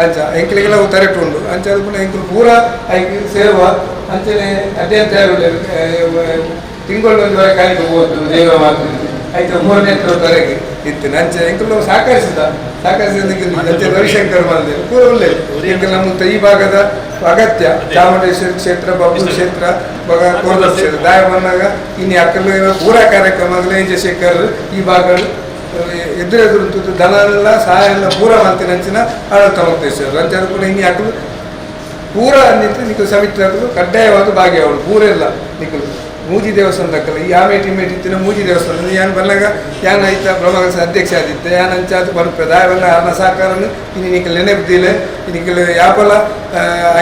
ಅಂಚ ಎಂಕ್ಲೆಗೆಲ್ಲ ಅವು ತರೆಟ್ಟು ಉಂಡು ಅಂಚಾದ ಪುನಃ ಎಂಕಲು ಪೂರ ಐದು ಸೇರುವ ಅಂಚನೆ ಅದೇ ತಿಂಗಳು ಒಂದು ಕಾಲಿಗೆ ಹೋಗ್ತು ದೇವ ಮಾಡ್ತೀನಿ ಆಯ್ತು 3ನೇ ತರಗತಿ ಇತ್ತು ಅಂಚೆ ಎಂಕಲು ಸಹಕರಿಸಿದ ಅಂಚೆ ರವಿಶಂಕರ್ ಮಾಡಿದೆ ಪೂರ ಒಳ್ಳೆ ಎಂಕಲ್ ನಮ್ಮ ಈ ಭಾಗದ ಅಗತ್ಯ ಚಾಮುಂಡೇಶ್ವರಿ ಕ್ಷೇತ್ರ ಬಬ್ಬು ಕ್ಷೇತ್ರ ಕೋರ್ದ ಕ್ಷೇತ್ರ ದಾಯ ಬಂದಾಗ ಇನ್ನು ಅಕ್ಕಲು ಪೂರ ಕಾರ್ಯಕ್ರಮಗಳು ಚಂದ್ರಶೇಖರ್ ಈ ಭಾಗಗಳು ಎದುರೆದುರು ದನ ಎಲ್ಲ ಸಹಾಯ ಎಲ್ಲ ಪೂರ ಮಾಡ್ತೀನಿ ಅಂಚಿನ ಆಡಳಿತ ಮುಕ್ತೇಶ್ವರ ಅಂಚೆ ಕೂಡ ಇನ್ನು ಅಕ್ಕಲು ಪೂರ ಅಂದಿತ್ತು ನಿಖಲು ಸಮಿತಿ ಹಾಕಲು ಕಡ್ಡಾಯವಾದ ಭಾಗ್ಯವಾಳು ಪೂರ ಇಲ್ಲ ನಿಖಲು ಮೂಜಿ ದೇವಸ್ಥಾನದಕ್ಕಲ್ಲ ಈ ಆಮೇಟಿ ಇತ್ತಿನ ಮೂಜಿ ದೇವಸ್ಥಾನ ಯಾನ್ ಬಂದಾಗ ಯಾನ್ ಆಯ್ತಾ ಬ್ರಹ್ಮಕಲಶ ಅಧ್ಯಕ್ಷ ಆದಿತ್ತೆ ಯಾನ್ ಅಂಚಾದ ಬರ್ತದೆ ಆವೆಲ್ಲ ಅರ್ನ ಸಹಕಾರನು ಇನ್ನು ನಿಖಲ್ ನೆನೆಪ್ದಿಲೆ ನಿಖಲ್ ಯಾಪಲ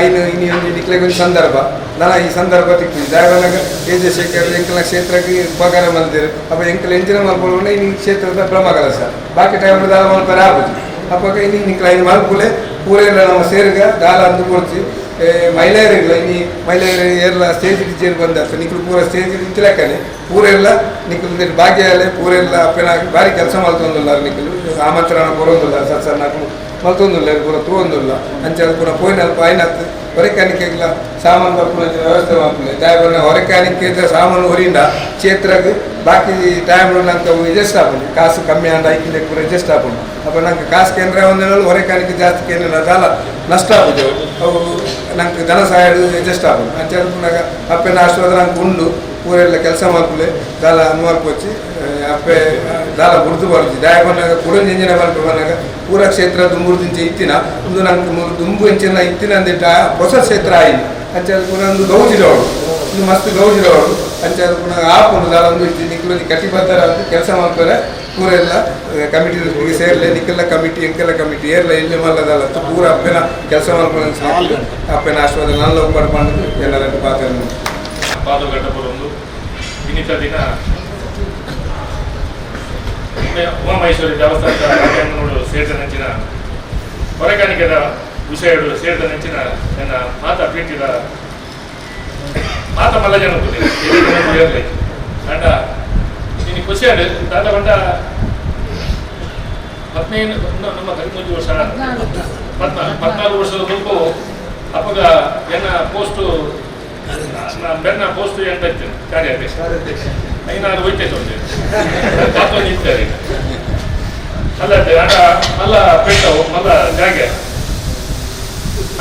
ಐನು ಇನ್ನು ಒಂದು ನಿಖಲಿಗೆ ಒಂದು ಸಂದರ್ಭ ನಾನು ಈ ಸಂದರ್ಭ ತಿಕ್ಕಿದ್ದೆ ದಾಯವನ್ನಾಗ ಚಂದ್ರಶೇಖರ್ ಎಂಕಲ ಕ್ಷೇತ್ರಕ್ಕೆ ಉಪಕಾರ ಮಾಡಿದ್ದೇವೆ ಅಪ್ಪ ಎಂಕಲ ಎಂಚಿನ ಮಲ್ಪೊಳ್ಳೆ ಇನ್ನು ಕ್ಷೇತ್ರದ ಬ್ರಹ್ಮಕಲಶ ಬಾಕಿ ಟೈಮ್ ದಾಲ ಮಲ್ಪರೆ ಆಗುದು ಅಪ್ಪಾಗ ಇನ್ನು ನಿಖಲ ಐದು ಮಲ್ಪುಲೆ ಪೂರ ಎಲ್ಲ ನಮ್ಮ ಸೇರ್ಗ ದಾಲ ಅಂದು ಕೊಡ್ಸಿ ಮಹಿಳೆಯರಿಲ್ಲ ಇನ್ನು ಮಹಿಳೆಯರು ಎಲ್ಲ ಸ್ಟೇಜ್ ಟೀಚರ್ ಬಂದ ನಿಖಲು ಪೂರ ಸ್ಟೇಜ್ ಇತ್ತಲಕ್ಕನೆ ಪೂರ ಎಲ್ಲ ನಿಖಲು ಭಾಗ್ಯ ಎಲ್ಲ ಪೂರ ಎಲ್ಲ ಅಪ್ಪನ ಭಾರಿ ಕೆಲಸ ಮಲ್ತೊಂದಿಲ್ಲ ನಿಖಲು ಆಮಂತ್ರಣ ಕೊರೊಂದಿಲ್ಲ ಸತ್ಸನ್ನ ಮಲ್ತೊಂದಿಲ್ಲ ಪೂರ ತೂವೊಂದಿಲ್ಲ ಅಂಚೆ ಅದು ಪೂರ ಪೋಯಿನ ಅಲ್ಪ ಐನತ್ತು ಹೊರೆಕಾಣಿಕೆಲ್ಲ ಸಾಮಾನು ಬರ್ಪುನ ವ್ಯವಸ್ಥೆ ಮಾಡ್ತಾರೆ ದಾಯಬನ್ನ ಹೊರೆಕಾಣಿಕೆ ಸಾಮಾನು ಹೊರಿಂದ ಕ್ಷೇತ್ರಕ್ಕೆ ಬಾಕಿ ಟೈಮ್ ನಂಗೆ ಅಡ್ಜಸ್ಟ್ ಆಪುಂಡು ಕಾಸು ಕಮ್ಮಿ ಅಂಡ ಐಕಿಂದ ಪೂರ ಅಡ್ಜಸ್ಟ್ ಆಪುಂಡು ಅಪ್ಪ ನಂಗೆ ಕಾಸು ಕೇಂದ್ರ ಒಂದಿನ ಹೊರೆಕಾಣಿಕೆ ಜಾಸ್ತಿ ಕೇಂದ್ರ ದಾಲ ನಷ್ಟ ಆಗುದು ಅವು ನಂಗೆ ಧನ ಸಹಾಯ ಅಡ್ಜಸ್ಟ್ ಆಪುಂಡು ಅಂಚೆ ಪುನಃ ಅಪ್ಪನ ಆಶೀರ್ವಾದ ನಂಗೆ ಉಂಡು ಪೂರೆಲ್ಲ ಕೆಲಸ ಮಾಡ್ಕೊಳ್ಳಿ ದಾಲ ಅನುವಾರ್ಪೊಚ್ಚಿ ಅಪ್ಪೆ ದಾಲ ಬುಡ್ದು ಬರುತ್ತಿ ದಾಯ ಬಂದಾಗ ಕುಡೊಂದು ಎಂಜಿನ ಬಂದು ಬಂದಾಗ ಪೂರ ಕ್ಷೇತ್ರ ದುಂಬುರ್ದಿಂಚೆ ಇತ್ತಿನ ಒಂದು ನಂಗೆ ದುಂಬು ಎಂಚಿನ ಇತ್ತಿನ ಅಂದಿಟ್ಟ ಹೊಸ ಕ್ಷೇತ್ರ ಆಯ್ತು ಅಂಚೆ ಅದು ಪುನಃ ಒಂದು ಗೌಜಿರೋಡು ಒಂದು ಮಸ್ತ್ ಗೌಜಿರೋಡು ಅಂಚೆ ಅದು ಪುನಃ ಆಪುಂಡು ದಾಲ ಒಂದು ಇತ್ತು ನಿಖಲು ಕಟಿಬದ್ಧರ ಅಂತ ಕೆಲಸ ಮಾಡ್ತಾರೆ ಪೂರ ಎಲ್ಲ ಕಮಿಟಿ ಸೇರಲೆ ನಿಕ್ಕೆಲ್ಲ ಕಮಿಟಿ ಎಂಕೆಲ್ಲ ಕಮಿಟಿ ಏರ್ಲ ಎಲ್ಲಿ ಮಲ್ಲದಲ್ಲ ಪೂರ ಅಪ್ಪನ ಕೆಲಸ ಮಾಡ್ಕೊಂಡು ಅಪ್ಪನ ಆಶೀರ್ವಾದ ನಾನು ಪಡ್ಕೊಂಡು ಎಲ್ಲರೂ ಪಾತ್ರ ಪಾದಗಡ್ಡ ಬರೋದು ಇನ್ನಿತ ದಿನ ಉಮಾಮಹೇಶ್ವರಿ ದೇವಸ್ಥಾನದ ರಾಜಣ್ಣನೋಡು ಸೇರಿದ ನೆಂಚಿನ ಹೊರೆಕಾಣಿಕೆದ ವಿಷಯಗಳು ಸೇರಿದ ನೆಂಚಿನ ನನ್ನ ಮಾತಾ ಪ್ರೀತಿದ ಮಾತ ಮಲ್ಲ ಜನ ಇರಲಿ ಅಂಡ ನೀನು ಖುಷಿ ಆಡ ದಾದ ಬಂಡ 15 ವರ್ಷ 14 ವರ್ಷದ ಗುಂಪು ಅಪ್ಪಗ ಎನ್ನ ಪೋಸ್ಟು ಬೆನ್ನ ಪೋಸ್ಟ್ ಎಂಟೈತೆ ಕಾರ್ಯಾಧ್ಯಕ್ಷ ಐನಾರು ಹೋಯ್ತೈತೆ ಒಂದು ನಿಂತಾರೆ ಅಲ್ಲದೆ ಆಗ ಮಲ್ಲ ಪೆಟ್ಟವು ಮಲ್ಲ ಜಾಗೆ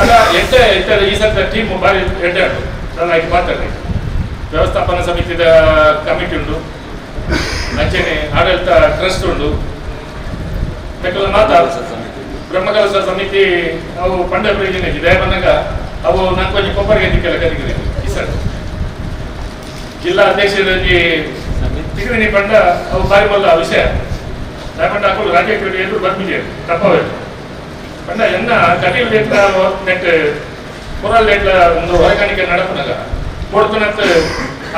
ಆಗ ಎಂಟೆ ಈ ಸತ್ತ ಟೀಮ್ ಭಾರಿ ಎಡ್ಡಾಡು ನಾನು ಆಗಿ ಮಾತಾಡಿ ವ್ಯವಸ್ಥಾಪನಾ ಸಮಿತಿದ ಕಮಿಟಿ ಉಂಟು ಅಂಚೆನೆ ಆಡಳಿತ ಟ್ರಸ್ಟ್ ಉಂಟು ಬೇಕಲ್ಲ ಮಾತಾಡ ಬ್ರಹ್ಮಕಲಶ ಸಮಿತಿ ಅವು ಪಂಡಪುರಿ ದಯ ಬಂದಾಗ ಅವು ನಾನು ಕೊಂಚ ಕೊಬ್ಬರಿಗೆ ದಿಕ್ಕೆಲ್ಲ ಕದಿಗಿದೆ ಈ ಸರ್ ಜಿಲ್ಲಾ ಅಧ್ಯಕ್ಷರಾಗಿ ತಿರುವಿನಿ ಪಂಡ ಅವು ಬಾರಿ ಬಲ್ಲ ವಿಷಯ ದಯಪಂಡ ಹಾಕೊಂಡು ರಾಜ್ಯಕ್ಕೆ ಎದುರು ಬರ್ಮಿದೆ ತಪ್ಪಬೇಕು ಪಂಡ ಎನ್ನ ಕಟೀಲ್ ನೆಟ್ ಕೊರಲ್ ಒಂದು ಹೊರಗಾಣಿಕೆ ನಡಪನಾಗ ಕೊಡ್ತಾನಂತ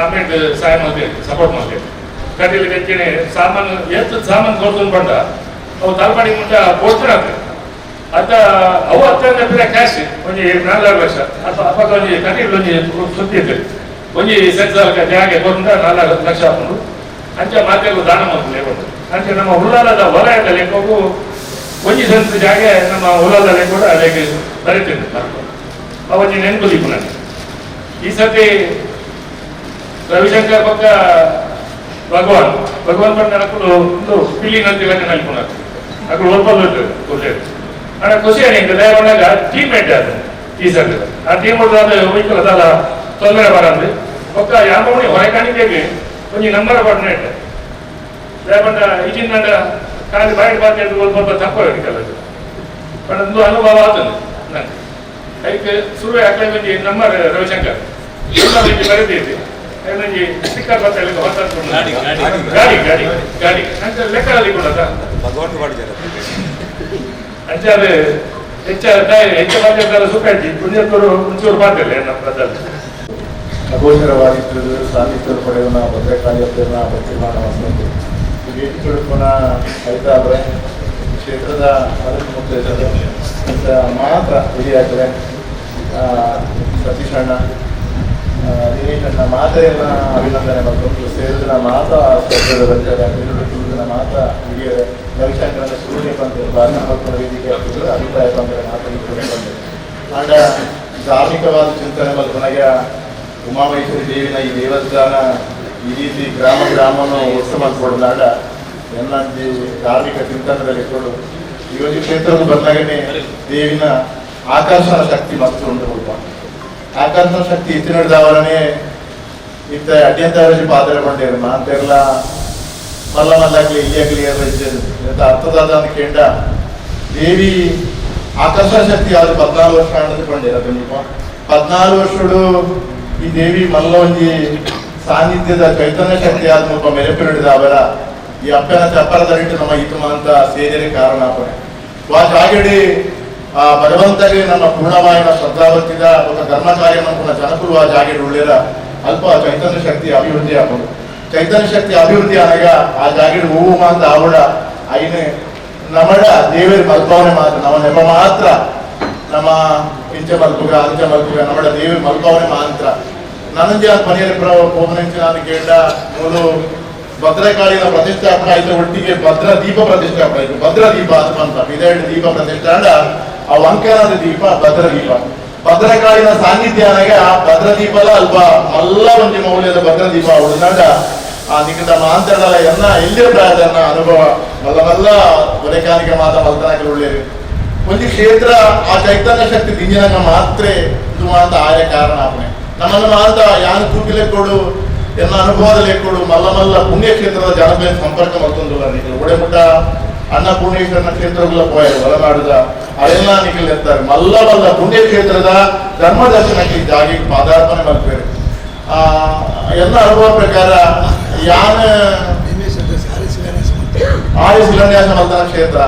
ಆಮೇಲೆ ಸಹಾಯ ಮಾಡ್ತೇವೆ, ಸಪೋರ್ಟ್ ಮಾಡ್ತೇವೆ. ಕಡೀಲಿ ಹೆಚ್ಚಿನ ಸಾಮಾನು ಎಷ್ಟು ಸಾಮಾನು ಕೊಡ್ಕೊಂಡು ಬಂದ ಅವು ತಲಪಾಡಿ ಮುಂದೆ ಕೊಡ್ತಾರಂತೆ. ಅತ್ತ ಅವು ಹತ್ತಿರ ಕ್ಯಾಶ್ ಒಂದು 4 ಲಕ್ಷ ಅಥವಾ ಅಪ್ಪ ಒಂದು ಕಡೀಲಿ ಒಂದು ಸುದ್ದಿ ಇರ್ತದೆ. ಒಂದು ಸೆನ್ಸ್ ಜಾಗ ಕೊಡ್ತಾ 4 ಲಕ್ಷ ಹಾಕೊಂಡು ಅಂಚ ಮಾತೆಗೂ ದಾನ ಮಾಡ್ತದೆ. ಅಂಚೆ ನಮ್ಮ ಹುಲ್ಲಾಲದ ವಲಯದ ಲೆಕ್ಕವು ಒಂದು ಸೆನ್ಸ್ ಜಾಗ ನಮ್ಮ ಹೊಲದಲ್ಲಿ ಕೂಡ ಅದಕ್ಕೆ ಬರೀತಿದ್ದೆ. ಅವತ್ತು ನೆನಪು ದೀಪು ನನಗೆ ಈ ಸತಿ ರವಿಶಂಕರ್ ಪಕ್ಕ ಭಗವಾನ್ ಪಟ್ಟ ನಕ್ಕಲು ಒಂದು ಫೀಲಿಂಗ್ ಅಂತ ಇಲಾಖೆ ನಲ್ಪುನಾಗ ಅక్కడ ಒಬ್ಬರು ಖುಷಿ ಅಣ್ಣ ಖುಷಿ ನಿಂಗೆ ದಯಗೊಂಡಾಗ ಟೀಮ್ ಮೇಟ್ ಅದು ಈ ಸತಿ ಆ ಟೀಮ್ ವೈಕಲ್ ಅದಲ್ಲ ತೊಂದರೆ ಬರಂದು ಪಕ್ಕ ಯಾಮಣಿ ಹೊರಕಾಣಿಕೆಗೆ ಒಂದು ನಂಬರ್ ಪಡ್ನ ಇಟ್ಟೆ ದಯಗೊಂಡ ಈಗಿನ ಕಾಲಿ ಬಾಯಿಗೆ ಬಾಕಿ ಅಂತ ಸ್ವಲ್ಪ ತಪ್ಪ ಹಿಡಿಕಲ್ಲ ಬಟ್ ಒಂದು ಅನುಭವ ಆಗ್ತದೆ ನನಗೆ. ಅದಕ್ಕೆ ಶುರು ಹಾಕಿ ಒಂದು ನಂಬರ್ ರವಿಶಂಕರ್ ಬರೀತಿದ್ದೆ ನನಗೆ ಸ್ಟಿಕ್ಕರ್ ಬತ್ತ ಗಾಡಿ ಗಾಡಿ ಗಾಡಿ ಅಂತ ಲೆಕ್ಕದಲ್ಲಿ ಕೂಡ ಅಂಚೆ ಅದು ಹೆಚ್ಚು ಬಾಧ್ಯತೆಲ್ಲ ಸುಖಾಯ್ತಿ ಪುಣ್ಯತ್ತೂರು ಒಂಚೂರು ಬಾಧ್ಯಲ್ಲ ನಮ್ಮ ಪ್ರದಲ್ಲಿ ಅಗೋಚರವಾಗಿದ್ದು ಸಾನ್ನಿಧ್ಯ ಪಡೆಯುವ ಭದ್ರಕಾಳಿಯನ್ನ ಪ್ರತಿಮಾನ ವಸಂತ ಭೇಟಿ ಕೊಡುಪನ ಆಯ್ತಾದ್ರೆ ಕ್ಷೇತ್ರದ ಅದಕ್ಕೆ ಮುಖ್ಯ ಮಾತ್ರ ಹಿರಿಯಾಗ್ತದೆ. ಸತೀಶ್ ಅಣ್ಣ ದಿನೇಶ್ ಅಣ್ಣ ಮಾತೆಲ್ಲ ಅಭಿನಂದನೆ ಮಾಡ್ಕೊಂಡು ಸೇರಿದ ಮಾತ ಸ್ಪರ್ಧೆದ ಮಾತ ಹಿರಿಯರ ರವಿಶಂಕರನ ಸೂರ್ಯ ಬಂದರು ಭಾಷಣ ಮಕ್ಕಳ ವೇದಿಕೆ ಆಗ್ತಿದ್ರು ಅಭಿಪ್ರಾಯ ಬಂದರೆ ಮಾತಾಡಿಕೊಂಡು ಅಂಡ ಧಾರ್ಮಿಕವಾದ ಚಿಂತನೆ ಮಲ್ಕೊನಾಗ ಉಮಾಮಹೇಶ್ವರಿ ದೇವಿನ ಈ ದೇವಸ್ಥಾನ ಈ ರೀತಿ ಗ್ರಾಮವನ್ನು ಉತ್ಸವ ಮಾಡ್ಕೊಡೋದಾಡ ಎಲ್ಲ ಧಾರ್ಮಿಕ ಚಿಂತನದಲ್ಲಿ ಕೊಡು ಇವತ್ತು ಕ್ಷೇತ್ರದ ಬಂದಾಗನೇ ದೇವಿನ ಆಕರ್ಷಣ ಶಕ್ತಿ ಮಸ್ತು ಉಂಟು ಸ್ವಲ್ಪ ಆಕರ್ಷಣ ಶಕ್ತಿ ಇತ್ತಿನವರನೇ ಇತ್ತ ಅಡ್ಯಂತವರಲ್ಲಿ ಪಾತ್ರ ಪಂಡೇರು ಮಾತೆಲ್ಲ ಮಲ್ಲ ಮಲ್ಲಾಗ್ಲಿ ಇಲ್ಲಿಯಾಗ್ಲಿ ಅರ್ಥದಾದ ಕೇಂದ್ರ ದೇವಿ ಆಕರ್ಷಣ ಶಕ್ತಿ ಯಾವ್ದು 14 ವರ್ಷ ಆಡೋದು ಪಂಡೇರ 14 ವರ್ಷಗಳು ಈ ದೇವಿ ಮಲ್ಲ ಒಂಜಿ ಸಾನ್ನಿಧ್ಯದ ಚೈತನ್ಯ ಶಕ್ತಿ ಆದ ಮುಲ್ಪ ಮೆರೆಪಿಡಿದ ಅವರ ಈ ಅಪ್ಪನ ಚಪ್ಪರದಲ್ಲಿಟ್ಟು ನಮ್ಮ ಹಿತಮ ಅಂತ ಸೇರಿದರೆ ಕಾರಣ ಜಾಗಡಿ ಆ ಭಗವಂತಗೆ ನಮ್ಮ ಪೂರ್ಣವಾಯಿನ ಶ್ರದ್ಧಾವತ್ತಿದ ಒಂದು ಧರ್ಮ ಕಾರ್ಯ ಮಾಡ್ಕೊಂಡ ಜನಕರು ಆ ಜಾಗಡಿ ಉಳ್ಳಿರ ಅಲ್ಪ ಚೈತನ್ಯ ಶಕ್ತಿ ಅಭಿವೃದ್ಧಿ ಆಗೋದು. ಚೈತನ್ಯ ಶಕ್ತಿ ಅಭಿವೃದ್ಧಿ ಆದಾಗ ಆ ಜಾಗಡಿ ಹೂವು ಅಂತ ಆವಡ ಐನೆ ನಮ್ಮಡ ದೇವರ ಮಲ್ಪವನೆ ಮಾತ್ರ ನಮ್ಮ ನೆಪ ಮಾತ್ರ ನಮ್ಮ ಇಂಚ ಮಲ್ಪುಗ ಅಂಚ ಮಲ್ಪುಗ ನಮ್ಮಡ ದೇವರ ಮಲ್ಪವನೆ ಮಾತ್ರ ನನಂಜೆ ಮನೆಯಲ್ಲಿ ಹೋಗನಿಂಚ ನಾನು ಕೇಳ ಮೂರು ಭದ್ರಕಾಳಿನ ಪ್ರತಿಷ್ಠಾಪನೆ ಆಯ್ತು. ಒಟ್ಟಿಗೆ ಭದ್ರ ದೀಪ ಪ್ರತಿಷ್ಠಾಪನೆ ಆಯ್ತು. ಭದ್ರ ದೀಪ ಅಂತ ಇದೆರಡು ದೀಪ ಪ್ರತಿಷ್ಠಾನ ಆ ಅಂಕನಾದ ದೀಪ ಭದ್ರ ದೀಪ ಭದ್ರಕಾಳಿನ ಸಾನ್ನಿಧ್ಯಾನಾಗ ಭದ್ರ ದೀಪಲ ಅಲ್ಪ ಮಲ್ಲ ಒಂದು ಮೌಲ್ಯದ ಭದ್ರ ದೀಪ ಉಳಿದಾಡ ಆ ನಿಕಟ ಮಾಂತಡಲ ಎನ್ನ ಎಲ್ಲಿಯ ಪ್ರಾಯದನ್ನ ಅನುಭವ ಮಲ್ಲ ಮಲ್ಲ ಹೊರೆಕಾನಿಗೆ ಮಾತ ಮಲ್ತನಾಗ ಒಳ್ಳೆಯದು ಒಂದು ಕ್ಷೇತ್ರ ಆ ಚೈತನ್ಯ ಶಕ್ತಿ ದಿಂಜಿನಾಗ ಮಾತ್ರ ಇದು ಅಂತ ಆಯ ಕಾರಣ ಆಪಣೆ ನಮ್ಮನ್ನು ಮಾತ ಯಾನು ತೂಕಿಲೆ ಕೊಡು ಎನ್ನ ಅನುಭವದಲ್ಲಿ ಕೊಡು ಮಲ್ಲ ಮಲ್ಲ ಪುಣ್ಯಕ್ಷೇತ್ರದ ಜನಪದ ಸಂಪರ್ಕ ಮತ್ತೊಂದು ಒಡೆಮುಟ್ಟ ಅನ್ನಪೂರ್ಣೇಶ್ವರನ ಕ್ಷೇತ್ರಗಳ ಪೋಯರು ಹೊರನಾಡುದ ಅವೆಲ್ಲ ನಿಖಿಲ್ ಇರ್ತಾರೆ. ಮಲ್ಲ ಮಲ್ಲ ಪುಣ್ಯಕ್ಷೇತ್ರದ ಧರ್ಮ ದರ್ಶನಕ್ಕೆ ಜಾಗಿ ಪಾದಾರ್ಪಣೆ ಮಾಡ್ತಾರೆ. ಎಲ್ಲ ಅನುಭವ ಪ್ರಕಾರ ಯಾನ ಆರ್ಯ ಶಿಲಾನ್ಯಾಸ ಮಲ್ತನ ಕ್ಷೇತ್ರ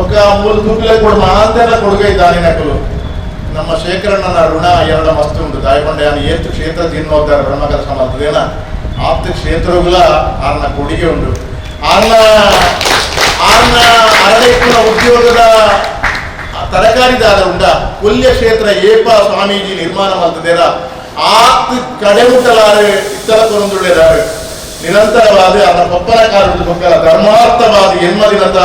ಒಕ್ಕ ಮೂಲ ತೂಕಿಲೆ ಕೊಡು ಮಾತೆಲ್ಲ ಕೊಡುಗೆ ದಾನಿ ನಕಲು ನಮ್ಮ ಶೇಖರಣ್ಣನ ಋಣ ಎರಡು ಮಸ್ತು ಉಂಟು ದಾಯಕೊಂಡ ಎಷ್ಟು ಕ್ಷೇತ್ರ ತಿನ್ನೋಗ್ತಾರೆ ಬ್ರಹ್ಮಕಲಶ ಮಲ್ತದೇನ ಆಪ್ತ ಕ್ಷೇತ್ರಗಳ ಆರ್ನ ಕೊಡುಗೆ ಉಂಟು. ಆರ್ನ ಅರಳಿನ ಉದ್ಯೋಗದ ತರಕಾರಿದಾರ ಉಂಟ ಕೊಲ್ಯ ಕ್ಷೇತ್ರ ಏಪ ಸ್ವಾಮೀಜಿ ನಿರ್ಮಾಣ ಮಲ್ತದೇರ ಆತ್ ಕಡೆಮುಟ್ಟಲಾರೆ ಇತರ ಕೊರೊಂದುಳ್ಳೆದಾರೆ ನಿರಂತರವಾದ ಅನ್ನ ಪಪ್ಪನ ಕಾಲದ ಮಕ್ಕಳ ಧರ್ಮಾರ್ಥವಾದ ಎನ್ಮದಿನದ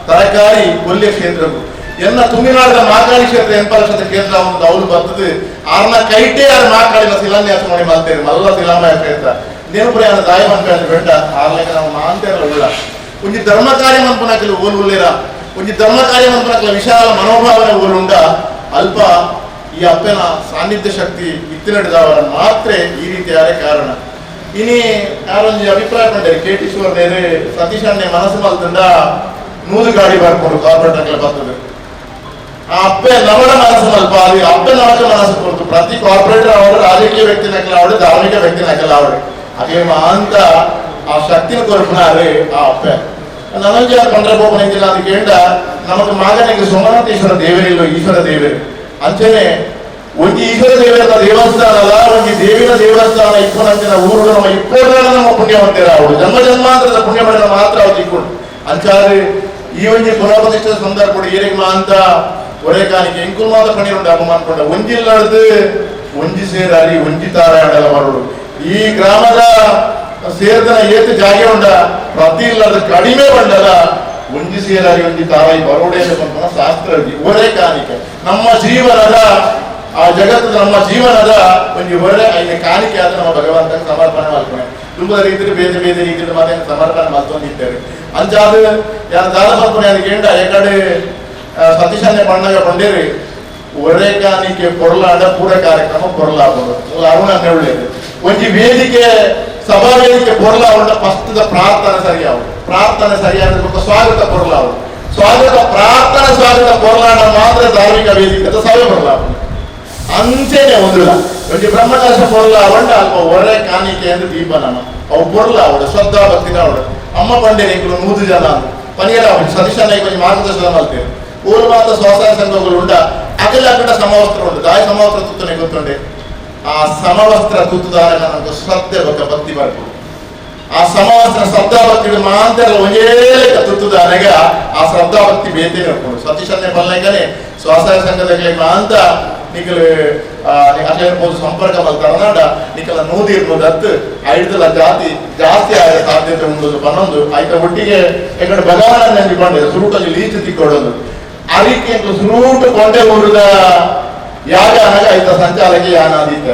ತರಕಾರಿ ಕೊಲ್ಯ ಕ್ಷೇತ್ರವು ಎನ್ನ ತುಮಿನಾಡದ ಮಾಕಾಳಿ ಕ್ಷೇತ್ರ ಎಂಪಲಕ್ಷದ ಕೇಂದ್ರ ಒಂದು ಅವಳು ಬರ್ತದೆ ಆರ್ನ ಕೈಟೇ ಆರು ಮಾಕಾಳಿನ ಶಿಲಾನ್ಯಾಸ ಮಾಡಿ ಮಾಡ್ತೇವೆ ಮಲ್ಲ ಶಿಲಾಮಯ ಕ್ಷೇತ್ರ ನೇನುಪ್ರಯಾಣ ದಾಯ ಮಾಡ್ಕೊಂಡು ಬೇಡ ಆರ್ಲೆಕ್ಕ ನಾವು ಮಾಂತೇರ ಉಳ್ಳ ಒಂದು ಧರ್ಮ ಕಾರ್ಯ ಮನ್ಪನಕಲು ಓಲ್ ಉಳ್ಳೇರ ಒಂದು ಧರ್ಮ ಕಾರ್ಯ ಮನ್ಪನಕಲ ವಿಶಾಲ ಮನೋಭಾವನೆ ಓಲುಂಡ ಅಲ್ಪ ಈ ಅಪ್ಪನ ಸಾನ್ನಿಧ್ಯ ಶಕ್ತಿ ಇತ್ತಿನಡಿದವರ ಮಾತ್ರ ಈ ರೀತಿಯಾದ ಕಾರಣ. ಇನಿ ಯಾರೊಂದು ಅಭಿಪ್ರಾಯ ಪಂಡೇರಿ ಕೇಟೀಶ್ವರ ನೇರೆ ಸತೀಶ್ ಅಣ್ಣೆ ಮನಸ್ಸು ಮಲ್ತಂಡ 100 ಗಾಡಿ ಬರ್ಕೊಂಡು ಕಾರ್ಪೊರೇಟ್ ಅಂಕಲ ಬರ್ತದೆ ಆ ಅಪ್ಪೆ ನವಡ ಮನಸ್ಸು ಮಲ್ಪ ಅದು ಅಪ್ಪೆ ನವಡ ಮನಸ್ಸು ಕೊಡ್ತು ಪ್ರತಿ ಕಾರ್ಪೊರೇಟರ್ ಅವರು ರಾಜಕೀಯ ವ್ಯಕ್ತಿ ನಕಲ ಅವಳು ಧಾರ್ಮಿಕ ವ್ಯಕ್ತಿ ನಕಲ ಅವಳು ಅದೇ ಅಂತ ಆ ಶಕ್ತಿನ ಕೊರಪನಾರೆ ಆ ಅಪ್ಪೆ ನನಂಜ ಪಂಡ್ರಬೋಪನ ಇಂಜಿನ ಅದು ಕೇಂಡ ನಮಗೆ ಮಗನಿಗೆ ಸೋಮನಾಥೇಶ್ವರ ದೇವರಿಲ್ಲ ಈಶ್ವರ ದೇವರು ಅಂಚೆನೆ ಒಂದು ಈಶ್ವರ ದೇವರ ದೇವಸ್ಥಾನ ಅಲ್ಲ ಒಂದು ದೇವಿನ ದೇವಸ್ಥಾನ ಇಪ್ಪನಂಚಿನ ಊರು ನಮ್ಮ ಇಪ್ಪೋದ್ರ ನಮ್ಮ ಪುಣ್ಯವಂತಿರ ಅವಳು ಜನ್ಮ ಜನ್ಮಾಂತರದ ಪುಣ್ಯ ಪಡೆದ ಮಾತ್ರ ಅವ್ರು ತಿಕ್ಕೊಂಡು ಅಂಚಾದ್ರೆ ಈ ಒಂಜಿ ಪುನಃಪ್ರತಿಷ್ಠದ ಸಂದರ್ಭ ಏರಿಗ ಅಂತ ಒರೆ ಕಾಣಿಕೆ ಎಂಕುಲ್ ಮಾತ ಪಣಿರುಂಡು ಅಮ್ಮ ಅನ್ಕೊಂಡ ಒಂಜಿಲ್ಲಡ್ದು ಒಂಜಿ ಸೇರಾರಿ ಒಂಜಿ ತಾರಾಯಣಲ ಮರಳು ಈ ಗ್ರಾಮದ ಸೇರ್ದನ ಏತು ಜಾಗೆ ಉಂಡ ಪ್ರತಿ ಇಲ್ಲದ ಕಡಿಮೆ ಬಂಡದ ಒಂಜಿ ಸೇರಾರಿ ಒಂಜಿ ತಾರಾಯಿ ಬರೋಡೆ ಅಂತ ಶಾಸ್ತ್ರ ಒರೆ ಕಾಣಿಕೆ ನಮ್ಮ ಜೀವನದ ಆ ಜಗತ್ತದ ನಮ್ಮ ಜೀವನದ ಒಂದು ಒಳ್ಳೆ ಐದು ಕಾಣಿಕೆ ಆದ ನಮ್ಮ ಭಗವಂತ ಸಮರ್ಪಣೆ ಮಾಡ್ಕೊಂಡೆ ತುಂಬ ರೀತಿಯಲ್ಲಿ ಬೇರೆ ಬೇರೆ ರೀತಿಯಲ್ಲಿ ಮತ್ತೆ ಸಮರ್ಪಣೆ ಮಾಡ್ಕೊಂಡಿದ್ದೇವೆ ಅಂಚಾದ ಯಾರು ದಾನ ಮಾಡ್ಕೊಂಡೆ ಅದಕ್ಕೆ ಎಂಡ ಎಕಡೆ ಸತೀಶನ್ನೇ ಬಣ್ಣಗ ಬಂಡೇರಿ ಒಳ್ಳೆ ಕಾಣಿಕೆ ಪೊರಲಾಡ ಪೂರ ಕಾರ್ಯಕ್ರಮ ಪೊರಲಾಗೋದು ಅರುಣ ಒಳ್ಳೇದು ಒಂಜಿ ವೇದಿಕೆ ಸಭಾ ವೇದಿಕೆ ಪೊರಲಾವುಂಡ ಫಸ್ಟ್ ಪ್ರಾರ್ಥನೆ ಸರಿಯಾವು ಪ್ರಾರ್ಥನೆ ಸರಿಯಾದ ಸ್ವಾಗತ ಪೊರಲಾವು ಸ್ವಾಗತ ಪ್ರಾರ್ಥನೆ ಸ್ವಾಗತ ಪೊರಲಾಡ ಮಾತ್ರ ಧಾರ್ಮಿಕ ವೇದಿಕೆ ಸಭೆ ಪೊರಲಾವು ಅಂಚೆನೆ ಒಂದಿಲ್ಲ ಒಂಜಿ ಬ್ರಹ್ಮಕಲಶ ಪೊರ್ಲ ಅವಳ ಅಲ್ಪ ಒರೆ ಕಾಣಿಕೆ ಅಂದ್ರೆ ದೀಪ ನಮ್ಮ ಅವು ಪೊರ್ಲ ಅವಳು ಶ್ರದ್ಧಾ ಭಕ್ತಿನ ಅವಳು ಅಮ್ಮ ಪಂಡೇರಿ 100 ಜನ ಪನಿಯರ ಅವಳು ಸತೀಶನ ಕೊಂಚ ಮಾರ್ಗದರ್ಶನ ಮಾಡ್ತೇವೆ ಊರು ಮಾತ್ರ ಸ್ವಸಹಾಯ ಸಂಘಗಳು ಉಂಡ ಅಕಲ ಅಕಡ ಸಮವಸ್ತ್ರ ಉಂಟು ದಾಯ ಸಮವಸ್ತ್ರ ತುತ್ತನೆ ಗೊತ್ತುಂಡೆ ಆ ಸಮವಸ್ತ್ರ ತುತ್ತುದಾರ ನಮಗೆ ಶ್ರದ್ಧೆ ಬಗ್ಗೆ ಭಕ್ತಿ ಬರ್ಬೋದು ಆ ಸಮವಸ್ತ್ರ ಶ್ರದ್ಧಾ ಭಕ್ತಿ ಮಾಂತರ ಒಂದೇ ತುತ್ತುದಾನೆಗ ಆ ಶ್ರದ್ಧಾ ಭಕ್ತಿ ಬೇತೇ ನೋಡ್ಕೊಂಡು ಸತೀಶನ್ನೇ ಬಲ್ಲಂಗನೆ ಸ್ವಸಹಾಯ ಸಂಘದಲ್ಲಿ ಮಾಂತ ನಿಖಲು ಅಲ್ಲಿರ್ಬೋದು ಸಂಪರ್ಕ ಮಲ್ತಾರನಾಡ ನಿಖಲ ನೂದಿರ್ಬೋದು ಹತ್ತು ಐದಲ ಜಾಸ್ತಿ ಆದ ಸಾಧ್ಯತೆ ಉಂಟು ಬನ್ನೊಂದು ಆಯ್ತ ಒಟ್ಟಿಗೆ ಯಾಕಂದ್ರೆ ಭಗವಾನ ನೆಂದಿಕೊಂಡಿದೆ ಸುರುಟಲ್ಲಿ ಲೀಚು ತಿಕ್ಕೊಡೋದು ಅರಿಕೆ ಸುರುಟು ಕೊಂಡೆ ಊರದ ಯಾಗ ಅನಾಗ ಐತ ಸಂಚಾಲಕ್ಕೆ ಯಾನಾದಿದ್ದ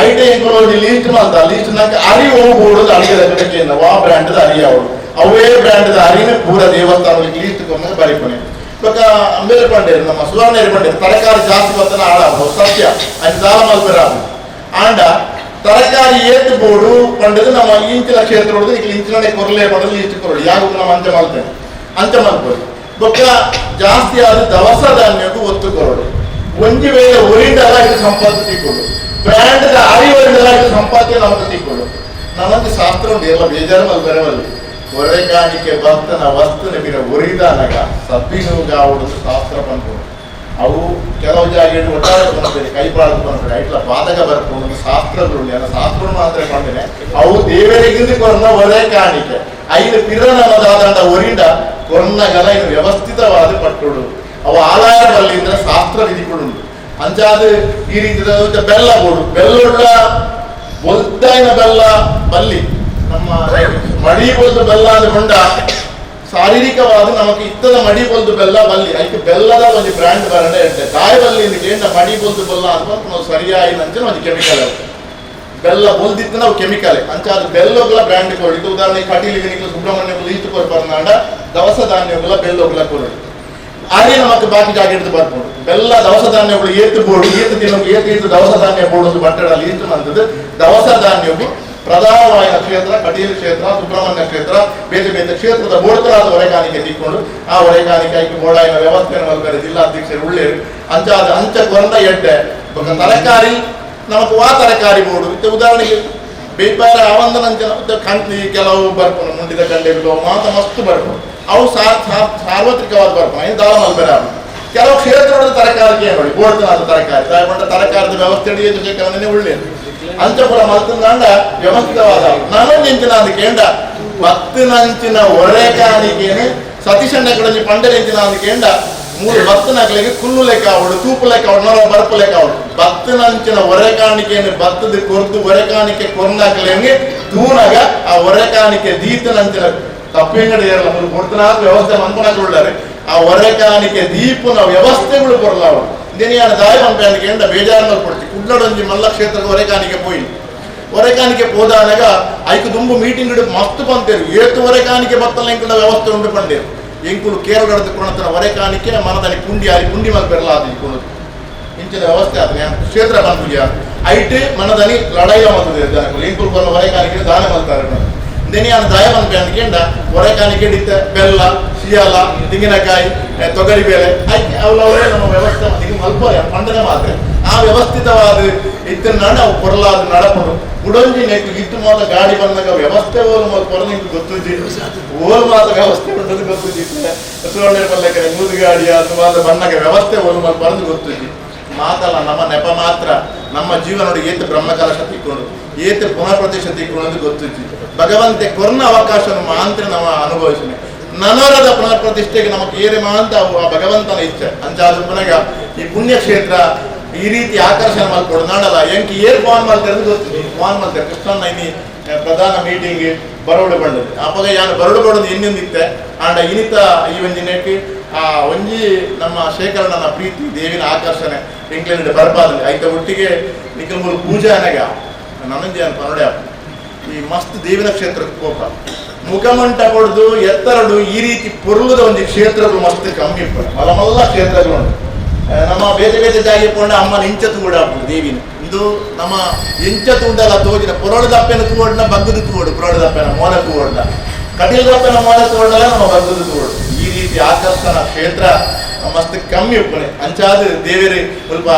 ಐಟೆ ಇಂಕೊಳ್ಳೋದು ಲೀಸ್ಟ್ ಮಾಲ್ತ ಲೀಸ್ಟ್ ನಾಕ ಅರಿ ಹೋಗ್ಬೋಡುದು ಅಡಿಗೆದ ಕಡೆಯಿಂದ ವಾ ಬ್ರ್ಯಾಂಡ್ ಅರಿ ಅವಳು ಅವೇ ಬ್ರ್ಯಾಂಡ್ ಅರಿನೇ ಪೂರ ದೇವಸ್ಥಾನಕ್ಕೆ ಲೀಸ್ಟ್ ಕೊಂಡ ಬರಿಕೊನೆ ಇವಾಗ ಅಂಬೇಲೆ ಪಂಡೇರು ನಮ್ಮ ಸುವರ್ಣ ಪಂಡೇರು ತರಕಾರಿ ಜಾಸ್ತಿ ಬರ್ತನ ಆಡಬಹುದು ಸತ್ಯ ಅದು ದಾಳ ಮಲ್ಪೆರ ಆಂಡ ತರಕಾರಿ ಏತು ಬೋಡು ಪಂಡದು ನಮ್ಮ ಇಂಚಿನ ಕ್ಷೇತ್ರ ಹೊಡೆದು ಈಗ ಇಂಚಿನ ಕೊರಲೆ ಪಡೆದು ಲೀಸ್ಟ್ ಕೊರಡು ಯಾವಾಗ ನಮ್ಮ ಅಂಚೆ ಮಲ್ತೇನೆ ಅಂಚೆ ಮಲ್ಪರು ಬೊಕ್ಕ ಜಾಸ್ತಿ ಆದ ದವಸ ಧಾನ್ಯಕ್ಕೂ ಒತ್ತು ಕೊರಡು ಒಂಜಿ ವೇಳೆ ಒರಿಂಡಲ್ಲ ಇದು ಸಂಪಾದನೆ ತಿಕ್ಕೊಂಡು ಬ್ರ್ಯಾಂಡ್ ಅರಿ ಒರಿಂಡಲ್ಲ ಇದು ಸಂಪಾದನೆ ನಮಗೆ ತಿಕ್ಕೊಂಡು ನಮಗೆ ಶಾಸ್ತ್ರ ಉಂಟು ಎಲ್ಲ ಬೇಜಾರು ಮಲ್ಪೆರವಲ್ಲಿ ಒರೆ ಕಾಣಿಕೆ ಭಕ್ತನ ವಸ್ತುನ ಬಿರ ಒರಿದಾನಾಗ ಸಬ್ಬಿನೂಗ ಅವಳದು ಶಾಸ್ತ್ರ ಪಂದ್ಕೊಂಡು ಅವು ಕೆಲವು ಜಾಗ ಒಟ್ಟಾರೆ ಬಂದಿದೆ ಕೈಪಾಳದು ಬಂದ್ರೆ ಐಟ್ಲ ಬಾಧಕ ಬರ್ಕೊಂಡು ಶಾಸ್ತ್ರಗಳು ಎಲ್ಲ ಶಾಸ್ತ್ರ ಮಾತ್ರ ಕೊಂಡೇನೆ ಅವು ದೇವರಿಗಿಂದ ಕೊರನ ಒರೆ ಕಾಣಿಕೆ ಐದು ಪಿರನದಾದಂಡ ಒರಿಂಡ ಕೊರನಗಲ ಇದು ವ್ಯವಸ್ಥಿತವಾದ ಪಟ್ಟುಡು ಅವು ಆಲಾಯ ಬಲ್ಲಿಂದ ಶಾಸ್ತ್ರ ವಿಧಿಕೊಳ್ಳುಂಟು ಅಂಚಾದ ಈ ರೀತಿಯ ಬೆಲ್ಲ ಬೋಡು ಬೆಲ್ಲುಳ್ಳ ಒದ್ದಾಯಿನ ಬೆಲ್ಲ ಬಲ್ಲಿ ನಮ್ಮ ಮಡಿ ಬೊಲ್ದು ಬೆಲ್ಲ ಅಂದುಕೊಂಡ ಶಾರೀರಿಕವಾದ ನಮಗೆ ಇತ್ತದ ಮಡಿ ಬೊಲ್ದು ಬೆಲ್ಲ ಬಲ್ಲಿ ಅದಕ್ಕೆ ಬೆಲ್ಲದ ಒಂದು ಬ್ರ್ಯಾಂಡ್ ಬರಡೆ ಇರ್ತದೆ ಕಾಯಿ ಕೇಂದ್ರ ಮಡಿ ಬೊಲ್ದು ಬೆಲ್ಲ ಅಂತ ನಾವು ಸರಿಯಾಗಿ ನಂಚೆ ಒಂದು ಕೆಮಿಕಲ್ ಬೆಲ್ಲ ಬೊಲ್ದಿತ್ತು ನಾವು ಕೆಮಿಕಲ್ ಅಂಚ ಅದು ಬೆಲ್ಲಗಳ ಬ್ರ್ಯಾಂಡ್ ಕೊಡಿದ್ದು ಉದಾಹರಣೆ ಕಟೀಲಿಗೆ ಸುಬ್ರಹ್ಮಣ್ಯ ಲೀಸ್ಟ್ ಕೊಡ್ಬಾರ್ನಾಡ ದವಸ ಧಾನ್ಯಗಳ ಬೆಲ್ಲಗಳ ಕೊಡಿ ಅದೇ ನಮಗೆ ಬಾಕಿ ಜಾಗ ಹಿಡಿದು ಬರ್ಬೋದು ಬೆಲ್ಲ ದವಸ ಧಾನ್ಯಗಳು ಏತು ಬೋರ್ಡು ಏತು ದಿನಕ್ಕೆ ಏತು ದವಸ ಧಾನ್ಯ ಬೋರ್ಡು ಬಟ್ಟಡ ಲೀಸ್ಟ್ ಅಂತದ್ದು ದವಸ ಧಾನ್ಯವು ಪ್ರಧಾನವಾದ ಕ್ಷೇತ್ರ ಕಟೀಲು ಕ್ಷೇತ್ರ ಸುಬ್ರಹ್ಮಣ್ಯ ಕ್ಷೇತ್ರ ಬೇರೆ ಬೇರೆ ಕ್ಷೇತ್ರದ ಬೋಡ್ತರಾದ ಹೊರೆಕಾಣಿಕೆ ತಿಕ್ಕೊಂಡು ಆ ಹೊರೆಕಾಣಿಕೆ ಆಯ್ಕೆ ಬೋಡಾಯಿನ ವ್ಯವಸ್ಥೆಯನ್ನು ಮಲ್ಪರೆ ಜಿಲ್ಲಾಧ್ಯಕ್ಷರು ಉಳ್ಳೇರು ಅಂಚಾದ ಅಂಚ ಕೊಂದ ಎಡ್ಡೆ ತರಕಾರಿ ನಮಗೆ ವಾ ತರಕಾರಿ ಬೋರ್ಡು ಇದು ಉದಾಹರಣೆಗೆ ಬೇಪಾರ ಆವಂದನಂಚನ ಕಂಟ್ಲಿ ಕೆಲವು ಬರ್ಕೊಂಡು ಮುಂಡಿದ ಕಂಡೆಗಳು ಮಾತ ಮಸ್ತು ಬರ್ಕೊಂಡು ಅವು ಸಾರ್ವತ್ರಿಕವಾದ ಬರ್ಕೊಂಡು ದಾಳ ಮಲ್ಪರೆ ಆಗ ಕೆಲವು ಕ್ಷೇತ್ರದ ತರಕಾರಿಗೆ ನೋಡಿ ಬೋಡ್ತನಾದ ತರಕಾರಿ ದಯಗೊಂಡ ತರಕಾರದ ವ್ಯವಸ್ಥೆ ಕೆಲವನ್ನೇ ಉಳ್ಳೇರು ಅಂಚಪುರ ಮಲ್ತಂದಾಂಡ ವ್ಯವಸ್ಥಿತವಾದ ನಾನೊಂದಿಂಚಿನ ಅದಕ್ಕೆ ಎಂಡ ಭಕ್ತನಂಚಿನ ಒರೆ ಕಾಣಿಕೆನೆ ಸತೀಶಣ್ಣಗಳಲ್ಲಿ ಪಂಡರಿಂಚಿನ ಅದಕ್ಕೆ ಎಂಡ 3 ಭಕ್ತನಗಳಿಗೆ ಕುಲ್ಲು ಲೆಕ್ಕ ಅವಳು ತೂಪು ಲೆಕ್ಕ ಅವಳು ನೋಡ ಬರಪು ಲೆಕ್ಕ ಅವಳು ಭಕ್ತನಂಚಿನ ಒರೆ ಕಾಣಿಕೆಯನ್ನು ಭತ್ತದ ಕೊರ್ದು ಒರೆ ಕಾಣಿಕೆ ಕೊರ್ನಾಕಲೆಂಗೆ ತೂನಾಗ ಆ ಒರೆ ಕಾಣಿಕೆ ದೀತನಂಚಿನ ತಪ್ಪೆಂಗಡಿ ಇರಲ್ಲ ಕೊಡ್ತನಾದ ವ್ಯವಸ್ಥೆ ಮನ್ಪನಾಕೊಳ್ಳಾರೆ ಆ ಒರೆ ಕಾಣಿಕೆ ದೀಪನ ವ್ಯವಸ್ಥೆಗಳು ಬರಲ್ಲ ಅವಳು ದಿನಿಯಾನ ದಾಯ ಪಂಪೆ ಎಂಡ ಬೇಜಾರನ್ನ ಕೊಡ್ತಿ ಕುಡ್ಲಡೊಂಜಿ ಮಲ್ಲ ಕ್ಷೇತ್ರದ ಒರೆಕಾಣಿಕೆ ಪೋಯಿ ಒರೆಕಾಣಿಕೆ ಹೋದಾನಾಗ ಐಕು ದುಂಬು ಮೀಟಿಂಗ್ ಇಡು ಮಸ್ತ್ ಬಂತೇರು ಏತು ಒರೆಕಾಣಿಕೆ ಬತ್ತಲ್ಲ ಎಂಕುಲ ವ್ಯವಸ್ಥೆ ಉಂಟು ಪಂಡೇರು ಎಂಕುಲು ಕೇರಳದ ಕೊಣತನ ಒರೆಕಾಣಿಕೆ ಮನದಲ್ಲಿ ಪುಂಡಿ ಮಲ್ಪೆರಲ್ಲ ಅದು ಇಟ್ಕೊಂಡು ಇಂಚಿನ ವ್ಯವಸ್ಥೆ ಆದ್ರೆ ಕ್ಷೇತ್ರ ಬಂದ್ಬಿಡಿಯ ಐಟ್ ಮನದಲ್ಲಿ ಲಡಾಯಿ ಮಲ್ತದೆ ಜನಗಳು ಎಂಕುಲು ಕೊಲ್ಲ ಒರೆಕಾಣಿಕೆ ದಾನ ಮಲ್ತಾರೆ ದಿನಿಯಾನ ದಾಯ ಪಂಪೆ ಅಂದ್ಕೊಂಡ ಒರೆಕಾಣಿಕೆ ಹಿಡಿತ ಬೆಲ್ಲ ಸಿಯಾಲ ತೆಂಗಿನಕಾಯಿ ತೊಗರಿ ಬೇಳೆ ಆಯ್ಕೆ ಅವಳವರೇ ನಮ್ಮ ವ್ಯವಸ್ಥೆ ಈಗ ಮಲ್ಪ ಪಂಡನೆ ಮಾತ್ರ ಆ ವ್ಯವಸ್ಥಿತವಾದ ಇತ್ತನ್ನ ನಾವು ಕೊರಲಾದ ನಡಪಡು ಉಡಂಜಿ ನೆಟ್ಟು ಇತ್ತು ಮಾತ್ರ ಗಾಡಿ ಬಂದಾಗ ವ್ಯವಸ್ಥೆ ಓಲ್ ಮಾತು ಕೊರಲಿ ಗೊತ್ತಿದ್ದಿ ಓಲ್ ಮಾತ್ರ ವ್ಯವಸ್ಥೆ ಉಂಟದು ಗೊತ್ತಿದ್ದಿತ್ತು ಸುವರ್ಣ ಪಲ್ಲೆ ಕಡೆ ಮೂದು ಗಾಡಿ ಅಥವಾ ಬಣ್ಣಗೆ ವ್ಯವಸ್ಥೆ ಓಲ್ ಮಾತು ಬರೆದು ಗೊತ್ತಿದ್ದಿ ಮಾತಲ್ಲ ನಮ್ಮ ನೆಪ ಮಾತ್ರ ನಮ್ಮ ಜೀವನೋಡು ಏತು ಬ್ರಹ್ಮಕಲಶ ತಿಕ್ಕೊಂಡು ಏತು ಪುನಃಪ್ರತಿಷ್ಠೆ ತಿಕ್ಕೊಂಡು ಗೊತ್ತಿತ್ತು ಭಗವಂತೆ ಕೊರ್ನ ಅವಕಾಶ ಮಾತ್ರ ನಾವು ಅನುಭವಿಸಿದೆ ನನರದ ಪುನಃಪ್ರತಿಷ್ಠೆಗೆ ನಮಗೆ ಏರೆ ಮಾಂತ ಆ ಭಗವಂತನ ಇಚ್ಛೆ ಅಂಚಾದ ಪುನಗ ಈ ಪುಣ್ಯಕ್ಷೇತ್ರ ಈ ರೀತಿ ಆಕರ್ಷಣೆ ಮಾಡ್ಕೊಂಡು ನಾಡಲ್ಲ ಎಂಕಿ ಏರ್ ಫೋನ್ ಮಾಡ್ತಾರೆ ಗೊತ್ತಿದೆ ಫೋನ್ ಮಾಡ್ತಾರೆ ಕೃಷ್ಣನ ಇನಿ ಪ್ರಧಾನ ಮೀಟಿಂಗ್ ಬರೋಡು ಬಂಡದು ಅವಾಗ ಯಾನು ಬರೋಡು ಬರೋದು ಇನ್ನೊಂದಿತ್ತೆ ಆಂಡ ಇನಿತ ಈ ಒಂದಿನಕ್ಕೆ ಆ ಒಂಜಿ ನಮ್ಮ ಶೇಖರಣನ ಪ್ರೀತಿ ದೇವಿನ ಆಕರ್ಷಣೆ ಇಂಕ್ಲಿಂದ ಬರ್ಬಾರ್ದು ಆಯ್ತ ಒಟ್ಟಿಗೆ ನಿಖಲ್ ಪೂಜೆ ಅನಗ ನನಂಜಿ ಅಂತ ನೋಡ್ಯ ಈ ಮಸ್ತ್ ದೇವಿನ ಕ್ಷೇತ್ರಕ್ಕೆ ಕೋಪ ಮುಖಮಂಟ ಕೊಡ್ದು ಎತ್ತರಡು ಈ ರೀತಿ ಪೊರುಳದ ಒಂದು ಕ್ಷೇತ್ರಗಳು ಮಸ್ತ್ ಕಮ್ಮಿ ಮಲ್ಲ ಕ್ಷೇತ್ರಗಳು ಉಂಟು ನಮ್ಮ ಬೇರೆ ಬೇರೆ ಜಾಗಿ ಕೊಂಡ ಅಮ್ಮನ ಇಂಚತ್ತು ಕೂಡ ಆಗ್ಬೋದು ದೇವಿನ ಇದು ನಮ್ಮ ಇಂಚತ್ತು ಉಂಟಲ್ಲ ತೋಜಿನ ಪುರೋಡ ದಪ್ಪೆನ ತೂವಡ್ನ ಬಗ್ಗದು ತೂವಡು ಪುರೋಡ ದಪ್ಪೆನ ಮೋನ ತೂವಡ್ನ ಕಟೀಲ್ ದಪ್ಪೆನ ಮೋನ ತೂವಡಲ್ಲ ನಮ್ಮ ಬಗ್ಗದು ತೂವಡು ಈ ರೀತಿ ಆಕರ್ಷಣ ಕ್ಷೇತ್ರ ಮಸ್ತ್ ಕಮ್ಮಿ ಉಪ್ಪನೆ ಅಂಚಾದ ದೇವರೇ ಸ್ವಲ್ಪ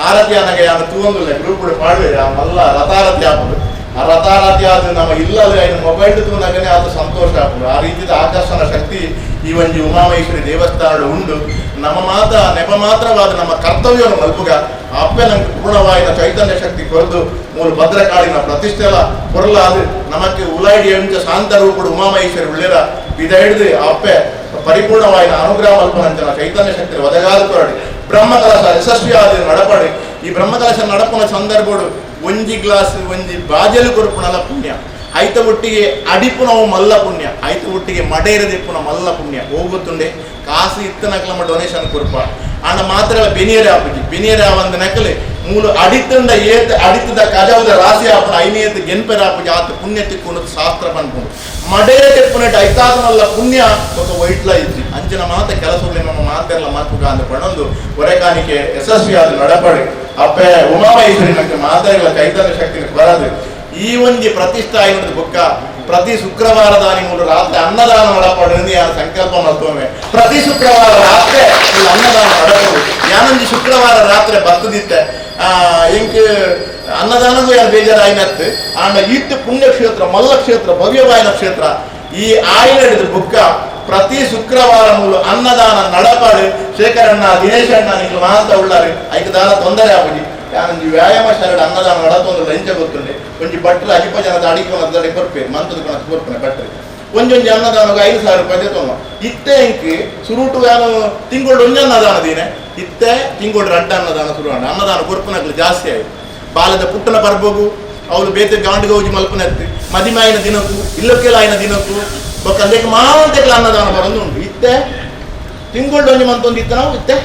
ಆರತಿ ಅನ್ನಗೆ ಯಾರು ತೂವಂಗಿಲ್ಲ ಗ್ರೂಪ್ ಕೂಡ ಪಾಡ್ಬೇಡಿ ಆ ಮಲ್ಲ ರಥಾರತಿ ಆಗ್ಬೋದು ಆ ರಥಾರತಿ ಆದ ನಮ್ಮ ಇಲ್ಲದ ಮೊಬೈಲ್ ತೂನಾಗನೇ ಅದು ಸಂತೋಷ ಆಗ್ಬೋದು ಆ ರೀತಿಯ ಆಕರ್ಷಣ ಶಕ್ತಿ ಈ ಒಂದು ಉಮಾಮಹೇಶ್ವರಿ ದೇವಸ್ಥಾನ ಉಂಡು ನಮ್ಮ ಮಾತ ನೆಪ ಮಾತ್ರವಾದ ನಮ್ಮ ಕರ್ತವ್ಯವನ್ನು ಮಲ್ಪುಗ ಅಪ್ಪೆ ನಂಗೆ ಪೂರ್ಣವಾಯಿನ ಚೈತನ್ಯ ಶಕ್ತಿ ಕೊರದು ಮೂರು ಭದ್ರಕಾಳಿನ ಪ್ರತಿಷ್ಠೆ ಎಲ್ಲ ಕೊರಲಾದು ನಮಗೆ ಉಲಾಯಿಡಿ ಎಂಚ ಶಾಂತ ರೂಪಡು ಉಮಾಮಹೇಶ್ವರಿ ಉಳ್ಳೇರ ಇದ ಹಿಡಿದು ಅಪ್ಪೆ ಪರಿಪೂರ್ಣವಾಯಿನ ಅನುಗ್ರಹ ಮಲ್ಪನಂಚನ ಚೈತನ್ಯ ಶಕ್ತಿ ಒದಗಾದ ಕೊರಡಿ ಬ್ರಹ್ಮಕಲಶ ಯಶಸ್ವಿ ಆದ ನಡಪಡಿ ಈ ಬ್ರಹ್ಮಕಲಶ ನಡಪನ ಸಂದರ್ಭಡು ಒಂಜಿ ಗ್ಲಾಸ್ ಒಂಜಿ ಬಾಜಲು ಕೊರಪುಣಲ ಪುಣ್ಯ ಐತ ಒಟ್ಟಿಗೆ ಅಡಿಪುನವು ಮಲ್ಲ ಪುಣ್ಯ ಐತ ಒಟ್ಟಿಗೆ ಮಡೇರದಿಪ್ಪುನ ಮಲ್ಲ ಪುಣ್ಯ ಹೋಗುತ್ತುಂಡೆ ಕಾಸು ಇತ್ತನಕ್ಲಮ್ಮ ಡೊನೇಷನ್ ಕೊರಪ ಆಂಡ ಮಾತ್ರ ಬೆನಿಯರೆ ಆಪುಜಿ ಬೆನಿಯರೆ ಆವಂದ ನಕಲೆ ಮೂಲು ಅಡಿತಂಡ ಏತ್ ಅಡಿತದ ಕಜವದ ರಾಶಿ ಆಪಣ ಐನೇತ್ ಗೆನ್ಪೆರ ಆಪುಜಿ ಆತ ಪುಣ್ಯ ತಿಕ್ಕೊಂಡು ಶಾಸ್ತ್ರ ಪನ್ಕೊಂಡು ಮಡೇರೆ ತೆಪ್ಪುನಟ್ಟು ಐತಾದ ಮಲ್ಲ ಪುಣ್ಯ ఒక ವೈಟ್ಲ ಇದ್ರಿ ಅಂಚಿನ ಮಾತ ಕೆಲಸಗಳು ನಮ್ಮ ಮಾತೆಲ್ಲ ಮಾತುಗ ಅಂದ ಪಡೊಂದು ಹೊರೆಕಾಣಿಕೆ ಯಶಸ್ವಿಯಾದ ನಡಪಡಿ ಅಪ್ಪೆ ಉಮಾಮಹೇಶ್ವರಿ ನಮಗೆ ಮಾತಾಡಲ ಚೈತನ್ಯ ಶಕ್ತಿ ಬರದು ಈ ಒಂದು ಪ್ರತಿಷ್ಠಾ ಎನ್ನುವುದು ಬುಕ್ಕ ಪ್ರತಿ ಶುಕ್ರವಾರದ ಮೂರು ರಾತ್ರಿ ಅನ್ನದಾನ ಮಾಡಪಡೋದು ಯಾರು ಸಂಕಲ್ಪ ಮಾಡ್ತೋಮೆ ಪ್ರತಿ ಶುಕ್ರವಾರ ರಾತ್ರಿ ಅನ್ನದಾನ ಮಾಡಬಹುದು ಯಾನೊಂದು ಶುಕ್ರವಾರ ರಾತ್ರಿ ಬರ್ತದಿತ್ತೆ ಇಂಕ್ ಅನ್ನದಾನಗೂ ಯಾರು ಬೇಜಾರಾಯಿನತ್ತು ಆಂಡ ಇಟ್ಟು ಪುಣ್ಯಕ್ಷೇತ್ರ ಮಲ್ಲಕ್ಷೇತ್ರ ಭವ್ಯವಾಯಿನ ಕ್ಷೇತ್ರ ಈ ಆಯ್ನಡಿದ ಬುಕ್ಕ ಪ್ರತಿ ಶುಕ್ರವಾರ ಮೂಲು ಅನ್ನದಾನ ನಡಪಾಡು ಶೇಖರಣ್ಣ ದಿನೇಶ್ ಅಣ್ಣ ನಿಂಗೆ ಮಾತ ಉಳ್ಳಾರು ಐದು ದಾನ ತೊಂದರೆ ಆಗುದಿ ಯಾನೊಂದು ವ್ಯಾಯಾಮ ಶಾಲೆ ಅನ್ನದಾನ ನಡತೊಂದು ಲಂಚ ಗೊತ್ತುಂಡೆ ಒಂಜಿ ಬಟ್ಟಲು ಅಜಿಪ ಜನದ ಅಡಿಕೆ ಕೊರ್ಪೆ ಮಂತದ ಕಣ ಕೊರ್ಪನೆ ಬಟ್ಟರೆ ಒಂಜೊಂಜಿ ಅನ್ನದಾನಕ್ಕೆ 5,000 ರೂಪಾಯಿ ತೊಂಬ ಇತ್ತೆ ಇಂಕಿ ಸುರುಟು ಯಾನು ತಿಂಗಳು ಒಂಜಿ ಅನ್ನದಾನ ದೀನೆ ಇತ್ತೆ ತಿಂಗಳು 2 ಅನ್ನದಾನ ಶುರು ಅನ್ನದಾನ ಕೊರ್ಪನಗಳು ಜಾಸ್ತಿ ಆಯ್ತು ಬಾಲದ ಪುಟ್ಟನ ಬರ್ಬೋಗು ಅವಳು ಬೇತೆ ಗಾಂಡಿಗೆ ಹೋಗಿ ಮಲ್ಪನೆತ್ತಿ ಮದಿಮಾಯಿನ ದಿನಕ್ಕೂ ಇಲ್ಲಕ್ಕೆಲ್ಲ ದಿನಕ್ಕೂ ಬೊಕ್ಕಂದೇಕ ಮಾವಂತೆಗಳ ಅನ್ನದಾನ ಬರೋದು ಉಂಟು ಇತ್ತೆ ತಿಂಗಳು ಒಂಜಿ ಮಂತೊಂದು ಇತ್ತ ನಾವು ಇತ್ತೆ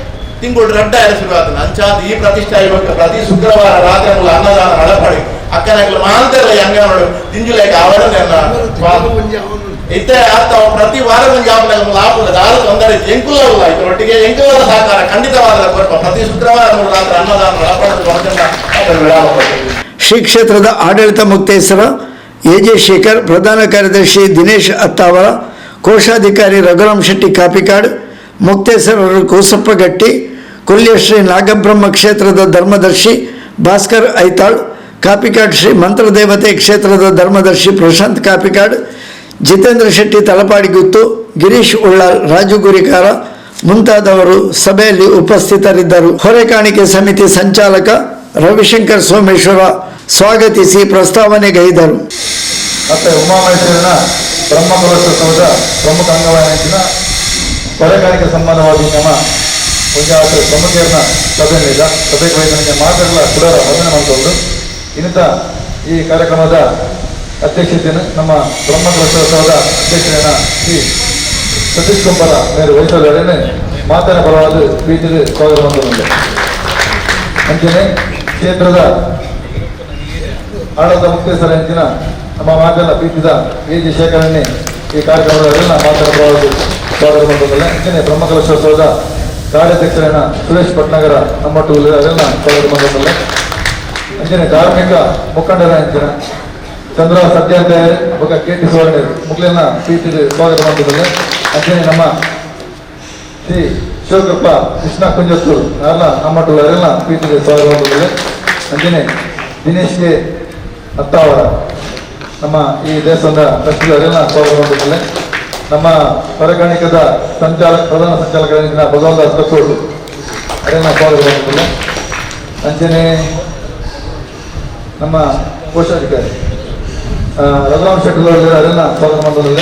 ತಿಂಗಳು 2 ಶುರು ಆತನ ಅಂಚಾದ ಈ ಪ್ರತಿಷ್ಠೆ ಇವಾಗ ಪ್ರತಿ ಶುಕ್ರವಾರ ರಾತ್ರಿ ಅನ್ನದಾನ ನಡಪಡಿ ಅಕ್ಕನಗಳು ಮಾಂತೆಲ್ಲ ಅಂಗನವಾಡು ದಿಂಜುಲೇಕ ಅವರ ಇತ್ತೆ ಆಗ್ತಾವ ಪ್ರತಿ ವಾರ ಒಂದು ಲಾಭ ದಾದ ತೊಂದರೆ ಎಂಕುಲವಲ್ಲ ಇದು ಒಟ್ಟಿಗೆ ಎಂಕುಲದ ಸಹಕಾರ ಖಂಡಿತವಾದ ಕೊರಪ ಪ್ರತಿ ಶುಕ್ರವಾರ ರಾತ್ರಿ ಅನ್ನದಾನ ಶ್ರೀ ಕ್ಷೇತ್ರದ ಆಡಳಿತ ಮುಕ್ತೇಶ್ವರ ಎಜೆ ಶೇಖರ್, ಪ್ರಧಾನ ಕಾರ್ಯದರ್ಶಿ ದಿನೇಶ್ ಅತ್ತಾವರ, ಕೋಶಾಧಿಕಾರಿ ರಘುರಾಮ್ ಶೆಟ್ಟಿ ಕಾಪಿಕಾಡ್, ಮುಕ್ತೇಶ್ವರರು ಕೋಸಪ್ಪ ಗಟ್ಟಿ, ಕೊಲ್ಯ ಶ್ರೀ ನಾಗಬ್ರಹ್ಮ ಕ್ಷೇತ್ರದ ಧರ್ಮದರ್ಶಿ ಭಾಸ್ಕರ್ ಐತಾಳ್, ಕಾಪಿಕಾಡ್ ಶ್ರೀ ಮಂತ್ರದೇವತೆ ಕ್ಷೇತ್ರದ ಧರ್ಮದರ್ಶಿ ಪ್ರಶಾಂತ್ ಕಾಪಿಕಾಡ್, ಜಿತೇಂದ್ರ ಶೆಟ್ಟಿ ತಲಪಾಡಿಗುತ್ತು, ಗಿರೀಶ್ ಉಳ್ಳಾಲ್, ರಾಜು ಗುರಿಕಾರ ಮುಂತಾದವರು ಸಭೆಯಲ್ಲಿ ಉಪಸ್ಥಿತರಿದ್ದರು. ಹೊರೆಕಾಣಿಕೆ ಸಮಿತಿ ಸಂಚಾಲಕ ರವಿಶಂಕರ್ ಸೋಮೇಶ್ವರ ಸ್ವಾಗತಿಸಿ ಪ್ರಸ್ತಾವನೆಗೈದರು. ಮತ್ತೆ ಉಮಾಮಹೇಶ್ವರನ ಬ್ರಹ್ಮಕಲಶೋತ್ಸವದ ಪ್ರಮುಖ ಅಂಗವಾಗಿನ ಹೊರೆಕಾಣಿಕೆ ಸಂಬಂಧವಾಗಿ ನಮ್ಮ ಒಂದು ಪ್ರಮುಖರನ್ನ ಸಭೆಯಲ್ಲಿದ್ದ ಸಭೆಗೆ ವೈದ್ಯನಿಗೆ ಮಾತುಗಳ ಕೂಡ ವಂದನೆ ಮಾಡಿಕೊಂಡು ಇನ್ನಿತ ಈ ಕಾರ್ಯಕ್ರಮದ ಅಧ್ಯಕ್ಷತೆಯನ್ನು ನಮ್ಮ ಬ್ರಹ್ಮಕಲಶೋತ್ಸವದ ಅಧ್ಯಕ್ಷರನ್ನ ಶ್ರೀ ಸತೀಶ್ ಕುಂಬರ ಮೇಲೆ ವಹಿಸಲಿದ್ದೇನೆ. ಮಾತಿನ ಪರವಾದ ಪ್ರೀತಿಗೆ ಸ್ವಾಗತ ಮಾಡುತ್ತದೆ. ಅಂತೆಯೇ ಕ್ಷೇತ್ರದ ಆಡಳಿತ ಮುಕ್ತೇಶ್ವರ ಅಂಚಿನ ನಮ್ಮ ಮಾತೆಲ್ಲ ಪ್ರೀತಿದ ಎಜೆ ಶೇಖರನ್ನೇ ಈ ಕಾರ್ಯಕ್ರಮದಲ್ಲೆಲ್ಲ ಮಾತಿನ ಪರವಾದ ಸ್ವಾಗತ ಮಾಡುತ್ತದೆ. ಅಂತೆಯೇ ಬ್ರಹ್ಮಕಲಶೋತ್ಸವದ ಕಾರ್ಯಾಧ್ಯಕ್ಷರನ್ನ ಸುರೇಶ್ ಭಟ್ನಗರ ನಮ್ಮಟ್ಟು ಅದೆಲ್ಲ ಸ್ವಾಗತ ಮಾಡುತ್ತದೆ. ಅಂತೆಯೇ ಧಾರ್ಮಿಕ ಮುಖಂಡರ ಅಂಚಿನ ಚಂದ್ರ ಸತ್ಯಾಂತ ಒಬ್ಬ KT ಸುವರ್ಣ ಮುಗ್ಲೆಲ್ಲ ಪ್ರೀತಿಗೆ ಸ್ವಾಗತ ಮಾಡುತ್ತದೆ. ಅಂತೆಯೇ ನಮ್ಮ ಶ್ರೀ ಶಿವಕೃಪ ಕೃಷ್ಣ ಕುಂಜತ್ತೂರು ಎಲ್ಲ ನಮ್ಮಟ್ಟುವರೆಲ್ಲ ಪ್ರೀತಿಗೆ ಸ್ವಾಗತ ಮಾಡುತ್ತದೆ. ಅಂತೆಯೇ ದಿನೇಶ್ಗೆ ಅತ್ತಾವರ ನಮ್ಮ ಈ ದೇಶದ ಟ್ರಸ್ಟಿಗಳೆಲ್ಲ ಸ್ವಾಗತ ಮಾಡುತ್ತದೆ. ನಮ್ಮ ಹೊರೆಕಾಣಿಕದ ಪ್ರಧಾನ ಸಂಚಾಲಕರಾದ ಭಗವಂತ ತಕ್ಕೋಡು ಅದೆಲ್ಲ ಸ್ವಾಗತ ಮಾಡುತ್ತದೆ. ಅಂಚನೆ ನಮ್ಮ ಕೋಶಾಧಿಕಾರಿ ರಘುರಾಮ್ ಶೆಟ್ಟಿ ಅದನ್ನು ಸ್ವಾಗತ ಮಾಡುವುದಿಲ್ಲ.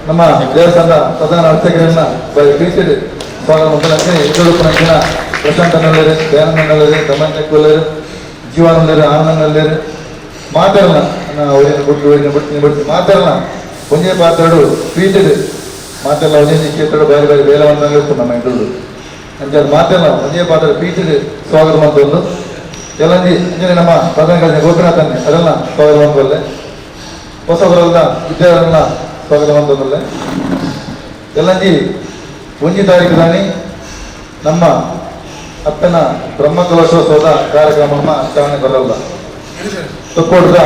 ನಮ್ಮ ದೇವಸ್ಥಾನದ ಪ್ರಧಾನ ಅರ್ಚಕರನ್ನ ಪ್ರೀತಿಯಲ್ಲಿ ಸ್ವಾಗತ ಮಾಡ್ತಾರೆ. ಎದುರುಪುನಂಚಿನ ಪ್ರಶಾಂತ್ ಅನ್ನೋರು, ದಯಾನಂದ ಅನ್ನೋರು, ದಮಂತಕ್ಕೂಲರು, ಜೀವಾನಂದರು, ಆನಂದನಲ್ಲರು ಮಾತಾಡಲ್ಲ ಬಿಟ್ಟು ಮಾತಾಡಲ್ಲ ಒಂದೇ ಪಾತ್ರಡು ಪ್ರೀತಿದು ಮಾತೆಲ್ಲ ಒಂದೇ ಕ್ಷೇತ್ರ ಬೇರೆ ಬೇರೆ ಬೇಲವನ್ನಾಗಿ ಇರ್ತದೆ ನಮ್ಮ ಇದ್ದು ಅಂಚೆ ಅದು ಮಾತೆಲ್ಲ ಒಂದೇ ಪಾತ್ರ ಪ್ರೀತಿದು ಸ್ವಾಗತ ಮಾಡ್ತೊಂದು ಎಲ್ಲಂಜಿ ಅಂಜನೆ ನಮ್ಮ ಪ್ರಧಾನ ಕಾರ್ಯ ಗೋಪಿನಾಥನ್ನೇ ಅದೆಲ್ಲ ಸ್ವಾಗತ ಮಾಡ್ತೊಲ್ಲೆ. ಹೊಸಬರಲ್ಲ ವಿದ್ಯಾರ್ಥಿಗಳನ್ನ ಸ್ವಾಗತ ಮಾಡ್ತೊಂದಲ್ಲೇ. ಎಲ್ಲಂಜಿ 1 ತಾರೀಕು ದಾನಿ ನಮ್ಮ ಅಪ್ಪನ ಬ್ರಹ್ಮಕಲಶೋತ್ಸವದ ಕಾರ್ಯಕ್ರಮ ಚಾಲನೆ ಬರಲ್ಲ. ತೊಕ್ಕೋಟದ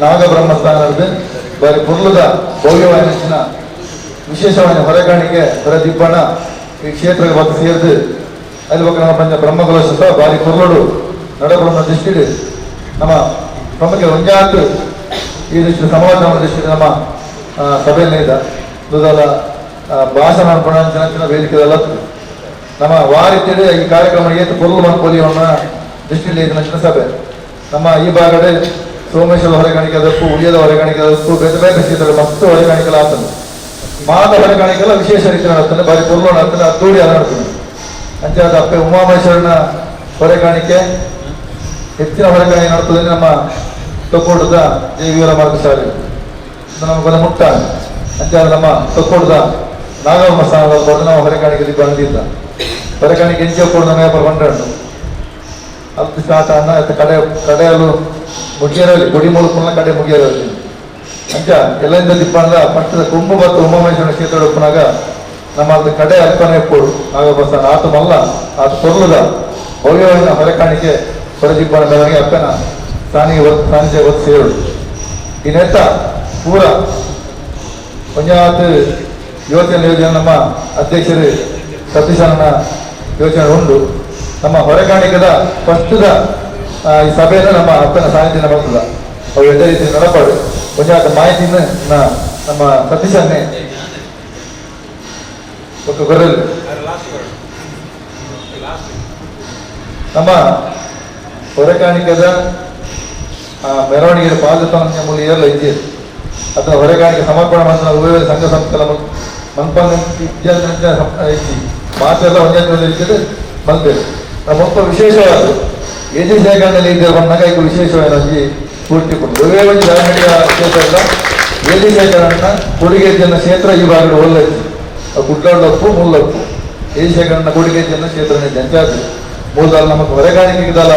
ನಾಗ ಬ್ರಹ್ಮಸ್ಥಾನ ನಡೆದು ಬಾರಿ ಪುರ್ಲದ ಭವ್ಯವಾದ ವಿಶೇಷವಾದ ಹೊರಗಾಣಿಕೆ ಹೊರದಿಬ್ಬಣ ಈ ಕ್ಷೇತ್ರಕ್ಕೆ ಬಂದು ಸೇರಿದು ಅಲ್ಲಿ ಬಗ್ಗೆ ನಮ್ಮ ಪಂಚ ಬ್ರಹ್ಮಕಲಶೋತ್ಸವ ಬಾರಿ ಪುರ್ಲೋಡು ನಡಬ್ರಹ್ಮ ದೃಷ್ಟಿಡು ನಮ್ಮ ಪ್ರಮುಖ ಒಂಜಾತು ಈ ದೃಷ್ಟಿ ಸಮಾಜ ದೃಷ್ಟಿ ನಮ್ಮ ಸಭೆಯಲ್ಲಿ ಇದ್ದ ದುದಲ ಭಾಷಣ ಚಿನ್ನ ವೇದಿಕೆಲ್ಲ ನಮ್ಮ ವಾರಿತಿಡು ಈ ಕಾರ್ಯಕ್ರಮ ಏತು ಪೊರ್ಲು ಮನ್ಪೊಲಿಯವನ್ನ ದೃಷ್ಟಿಯಲ್ಲಿ ಇದು ನಚ್ಚಿನ ಸಭೆ ನಮ್ಮ ಈ ಭಾಗಡೆ ಸೋಮೇಶ್ವರ ಹೊರಗಾಣಿಕೆ ಅದಕ್ಕೂ ಉಳಿಯದ ಹೊರಗಾಣಿಕೆ ಅದಕ್ಕೂ ಬೇರೆ ಬೇರೆ ಕ್ಷೇತ್ರ ಮಸ್ತ್ ಹೊರಗಾಣಿಕೆಲ್ಲ ಆಗ್ತದೆ. ಮಾದ ಹೊರಗಾಣಿಕೆಲ್ಲ ವಿಶೇಷ ರೀತಿ ನಡ್ತಾನೆ ಬಾರಿ ಪೊರ್ಲು ನಡ್ತಾನೆ ಅದ್ದೂಡಿ ಅದು ನಡ್ತಾನೆ. ಅಂಚೆ ಅದು ಅಪ್ಪೆ ಉಮಾಮಹೇಶ್ವರನ ಹೊರಗಾಣಿಕೆ ಹೆಚ್ಚಿನ ಹೊರಗಾಣಿಕೆ ನಡ್ತದೆ ನಮ್ಮ ತೊಕ್ಕೋಟದ ದೇವಿಯವರ ಮಾರ್ಗ ಶಾಲೆ ನಮಗೊಂದು ಮುಟ್ಟ ಅಂಚೆ ಅದು ನಮ್ಮ ತೊಕ್ಕೋಟದ ನಾಗಮ್ಮ ಸ್ಥಾನದಲ್ಲಿ ನಾವು ಹೊರಗಾಣಿಕೆ ಬಂದಿದ್ದ ಹೊರಗಾಣಿಕೆ ಎಂಚೆ ಕೊಡು ವ್ಯಾಪಾರ ಬಂಡ್ರಣ್ಣು ಅದು ಸ್ಟಾರ್ಟ್ ಅನ್ನ ಕಡೆ ಕಡೆಯಲ್ಲೂ ಮುಗಿಯರಲ್ಲಿ ಗುಡಿ ಮೂಲಕ ಕಡೆ ಮುಗಿಯರಲ್ಲಿ ಅಂಚ ಎಲ್ಲರಿಂದ ದಿಪ್ಪ ಅಂದ ಪಟ್ಟದ ಕುಂಭ ಮತ್ತು ಉಮಾಮಹೇಶ್ವರ ಕ್ಷೇತ್ರ ಒಪ್ಪನಾಗ ನಮ್ಮ ಅದು ಕಡೆ ಅಲ್ಪನೆ ಕೊಡು ನಾಗಪ್ಪ ಸ್ಥಾನ ಆತು ಮಲ್ಲ ಆತು ಕೊರ್ಲದ ಭವ್ಯವಾದ ಹೊರಕಾಣಿಕೆ ಹೊರದಿಬ್ಬನ ಮೆರವಣಿಗೆ ಅಪ್ಪನ ಸಾನಿಗೆ ಒತ್ತು ಸೇರು ಈ ನೆತ್ತ ಪೂರ ಪಂಚಾಯತ್ ಯೋಜನೆ ನಮ್ಮ ಅಧ್ಯಕ್ಷರು ಸತೀಶನ ಯೋಚನೆ ಉಂಟು. ನಮ್ಮ ಹೊರಗಾಣಿಕದ ಫಸ್ಟ್ದ ಈ ಸಭೆಯನ್ನು ನಮ್ಮ ಅಪ್ಪನ ಸಾನ್ನಿಧ್ಯ ಬರ್ತದ ಅವು ಎಲ್ಲ ರೀತಿ ನಡಪಾಡು ಪಂಚಾಯತ್ ಮಾಹಿತಿನ ನಮ್ಮ ಸತೀಶನ್ನೇ ಒಂದು ಗೊರಲ್ ನಮ್ಮ ಹೊರಗಾಣಿಕದ ಮೆರವಣಿಗೆ ಪಾದತನ ಮೂಲ ಏರಲ್ಲ ಇದೆ ಅದನ್ನ ಹೊರಗಾಣಿಕೆ ಸಮರ್ಪಣೆ ಮಾಡಿದ ಉಭಯ ಸಂಘ ಸಂಸ್ಥೆಗಳ ಮನ್ಪಂಗ ವಿದ್ಯಾರ್ಥಿ ಮಾತೆಲ್ಲ ಒಂದೇ ಇರ್ತದೆ ಬಂತೇವೆ ನಮ್ಮಪ್ಪ ವಿಶೇಷವಾದ ಎಜಿ ಶೇಖರಣೆಯಲ್ಲಿ ಇದ್ದ ಬಂದಾಗ ಈಗ ವಿಶೇಷವಾಗಿ ಸ್ಫೂರ್ತಿ ಕೊಟ್ಟು ಒಳ್ಳೆ ಒಂದು ದಾವಣಗೆರೆಯ ಕ್ಷೇತ್ರ ಎಜಿ ಶೇಖರಣ ಕೊಡುಗೆಜ್ಜನ ಕ್ಷೇತ್ರ ಈ ಭಾಗದ ಒಳ್ಳೆದು ಕುಡ್ಲಾಡಪ್ಪು ಮೂಲಪ್ಪು ಎಜಿ ಶೇಖರಣ ಕೊಡುಗೆಜ್ಜನ ಕ್ಷೇತ್ರ ಜಂಚಾದ ಮೂಲದಲ್ಲಿ ನಮಗೆ ಹೊರಗಾಣಿಕೆದಲ್ಲ